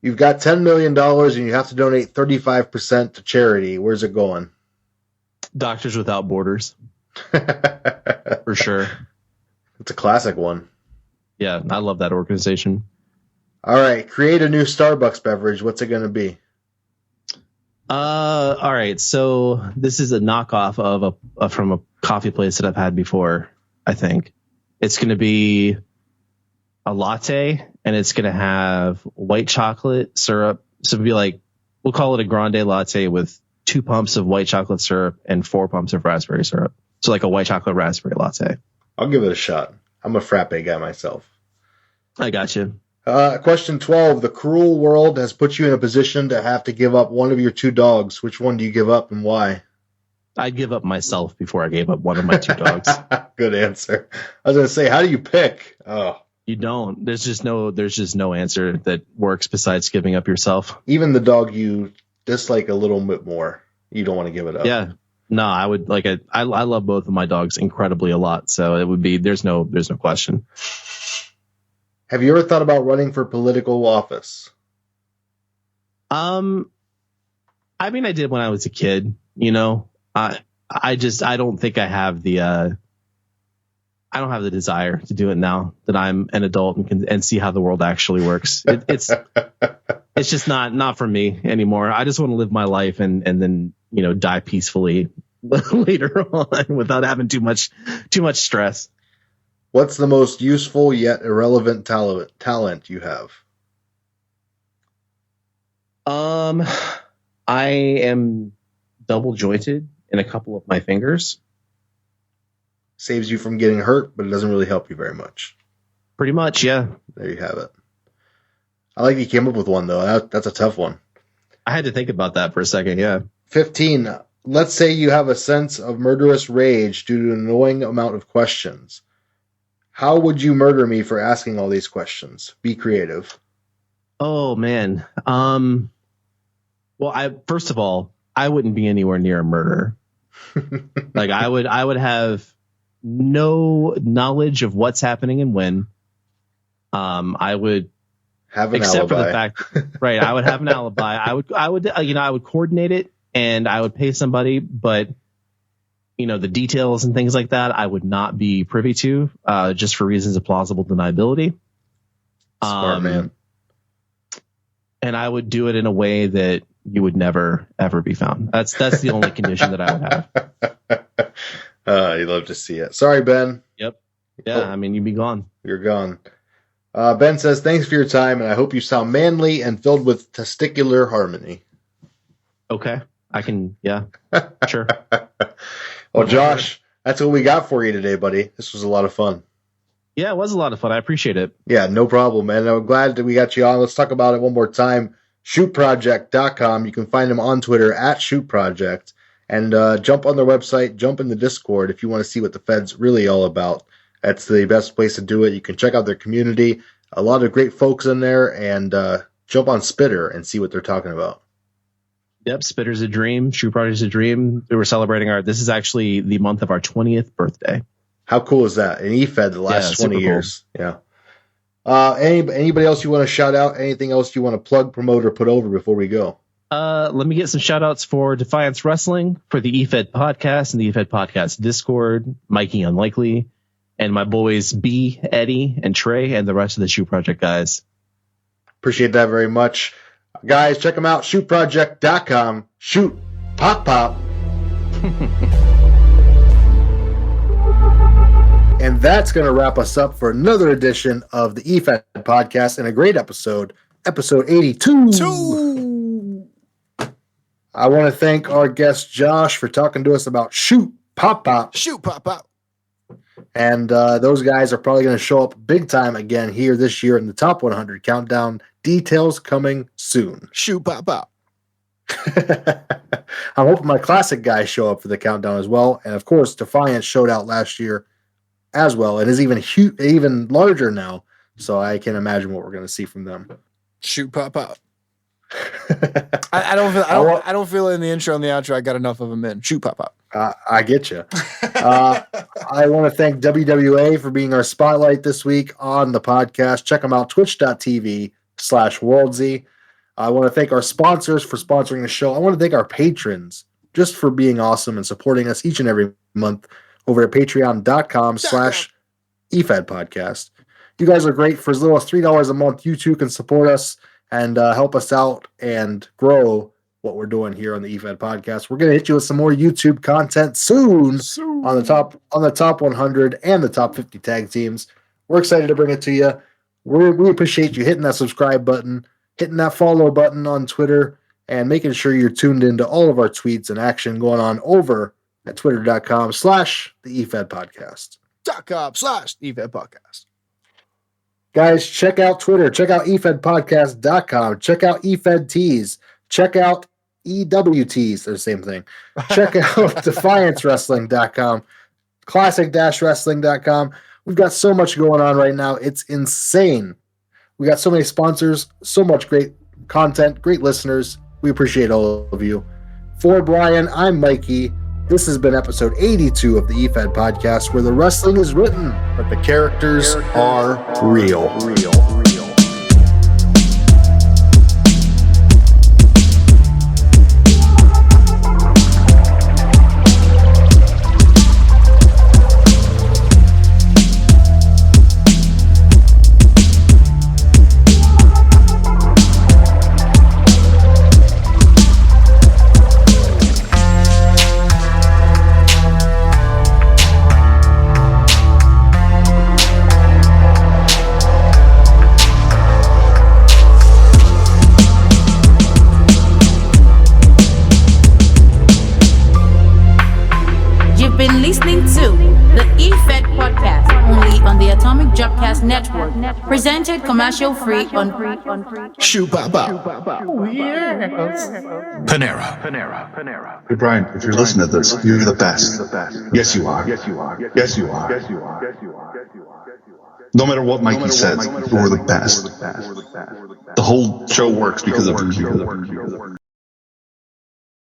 [SPEAKER 1] You've got $10 million and you have to donate 35% to charity. Where's it going?
[SPEAKER 5] Doctors Without Borders. For sure.
[SPEAKER 1] It's a classic one.
[SPEAKER 5] Yeah, I love that organization.
[SPEAKER 1] All right, create a new Starbucks beverage. What's it going to be?
[SPEAKER 5] All right, so this is a knockoff of from a coffee place that I've had before, I think. It's going to be a latte, and it's going to have white chocolate syrup. So it'll be like, we'll call it a grande latte with 2 pumps of white chocolate syrup and 4 pumps of raspberry syrup. So like a white chocolate raspberry latte.
[SPEAKER 1] I'll give it a shot. I'm a frappe guy myself.
[SPEAKER 5] I got you.
[SPEAKER 1] Question 12. The cruel world has put you in a position to have to give up one of your 2 dogs. Which one do you give up and why?
[SPEAKER 5] I'd give up myself before I gave up one of my 2 dogs.
[SPEAKER 1] Good answer. I was going to say, how do you pick? Oh,
[SPEAKER 5] you don't. There's just no answer that works besides giving up yourself.
[SPEAKER 1] Even the dog you dislike a little bit more, you don't want to give it up.
[SPEAKER 5] Yeah. No, I would like it. I love both of my dogs incredibly a lot. So it would be, there's no question.
[SPEAKER 1] Have you ever thought about running for political office?
[SPEAKER 5] I mean, I did when I was a kid, I don't think I have the desire to do it now that I'm an adult and see how the world actually works. It's just not for me anymore. I just want to live my life and then, die peacefully later on without having too much stress.
[SPEAKER 1] What's the most useful yet irrelevant talent you have?
[SPEAKER 5] I am double jointed in a couple of my fingers.
[SPEAKER 1] Saves you from getting hurt, but it doesn't really help you very much.
[SPEAKER 5] Pretty much, yeah.
[SPEAKER 1] There you have it. I like you came up with one, though. That's a tough one.
[SPEAKER 5] I had to think about that for a second, yeah.
[SPEAKER 1] 15. Let's say you have a sense of murderous rage due to an annoying amount of questions. How would you murder me for asking all these questions? Be creative.
[SPEAKER 5] Oh, man. Well, first of all, I wouldn't be anywhere near a murder. Like I would have no knowledge of what's happening and when. I would
[SPEAKER 1] have an
[SPEAKER 5] except
[SPEAKER 1] alibi.
[SPEAKER 5] For the fact, right? I would have an alibi. I would coordinate it and I would pay somebody, but the details and things like that, I would not be privy to, just for reasons of plausible deniability.
[SPEAKER 1] Smart man.
[SPEAKER 5] And I would do it in a way that you would never ever be found. That's the only condition that I would have.
[SPEAKER 1] You'd love to see it. Sorry, Ben.
[SPEAKER 5] Yep. Yeah, I mean, you'd be gone.
[SPEAKER 1] You're gone. Ben says, thanks for your time, and I hope you sound manly and filled with testicular harmony.
[SPEAKER 5] Okay. I can, yeah, sure.
[SPEAKER 1] Well, Josh, that's what we got for you today, buddy. This was a lot of fun.
[SPEAKER 5] Yeah, it was a lot of fun. I appreciate it.
[SPEAKER 1] Yeah, no problem, man. I'm glad that we got you on. Let's talk about it one more time. ShootProject.com. You can find them on Twitter at ShootProject. And jump on their website, jump in the Discord if you want to see what the Fed's really all about. That's the best place to do it. You can check out their community. A lot of great folks in there, and jump on Spitter and see what they're talking about.
[SPEAKER 5] Yep, Spitter's a dream. Shoot Project's a dream. We were celebrating this is actually the month of our 20th birthday.
[SPEAKER 1] How cool is that? An EFED the last 20 years. Cool. Yeah. Anybody else you want to shout out? Anything else you want to plug, promote, or put over before we go?
[SPEAKER 5] Let me get some shout outs for Defiance Wrestling, for the EFED podcast and the EFED podcast Discord, Mikey Unlikely, and my boys B, Eddie, and Trey, and the rest of the Shoot Project guys. Appreciate that very much. Guys, check them out. ShootProject.com. Shoot. Pop, pop. And that's going to wrap us up for another edition of the EFED podcast, and a great episode 82. I want to thank our guest Josh for talking to us about Shoot Pop Pop.
[SPEAKER 2] Shoot Pop Pop.
[SPEAKER 1] And those guys are probably going to show up big time again here this year in the Top 100 Countdown. Details coming soon.
[SPEAKER 2] Shoot Pop Pop.
[SPEAKER 1] I'm hoping my classic guys show up for the countdown as well. And of course, Defiance showed out last year as well. It is even larger now. So I can imagine what we're going to see from them.
[SPEAKER 2] Shoot Pop Pop. I don't feel in the intro and the outro. I got enough of them in. Shoot Pop Pop.
[SPEAKER 1] I get you. I want to thank WWA for being our spotlight this week on the podcast. Check them out, twitch.tv/WorldZ. I want to thank our sponsors for sponsoring the show. I want to thank our patrons just for being awesome and supporting us each and every month over at patreon.com/EFED podcast. You guys are great. For as little as $3 a month, you too can support us and help us out and grow what we're doing here on the EFED podcast. We're going to hit you with some more YouTube content soon on the top 100 and the top 50 tag teams. We're excited to bring it to you. We appreciate you hitting that subscribe button, hitting that follow button on Twitter, and making sure you're tuned into all of our tweets and action going on over at twitter.com/the EFED podcast.
[SPEAKER 2] .com/EFED podcast.
[SPEAKER 1] Guys, check out Twitter. Check out EFEDpodcast.com. Check out EFED Tees. Check out EWTs. They're the same thing. Check out DefianceWrestling.com. Classic-Wrestling.com. We've got so much going on right now. It's insane. We got so many sponsors, so much great content, great listeners. We appreciate all of you. For Brian, I'm Mikey. This has been episode 82 of the EFED podcast, where the wrestling is written, but the characters are real.
[SPEAKER 6] Presented commercial free on
[SPEAKER 2] Shoot Pop Pop.
[SPEAKER 7] Panera. Hey Brian, if you're listening to this, you're the best. Yes, you are. No matter what Mikey says, you're the best. The whole show works because of you.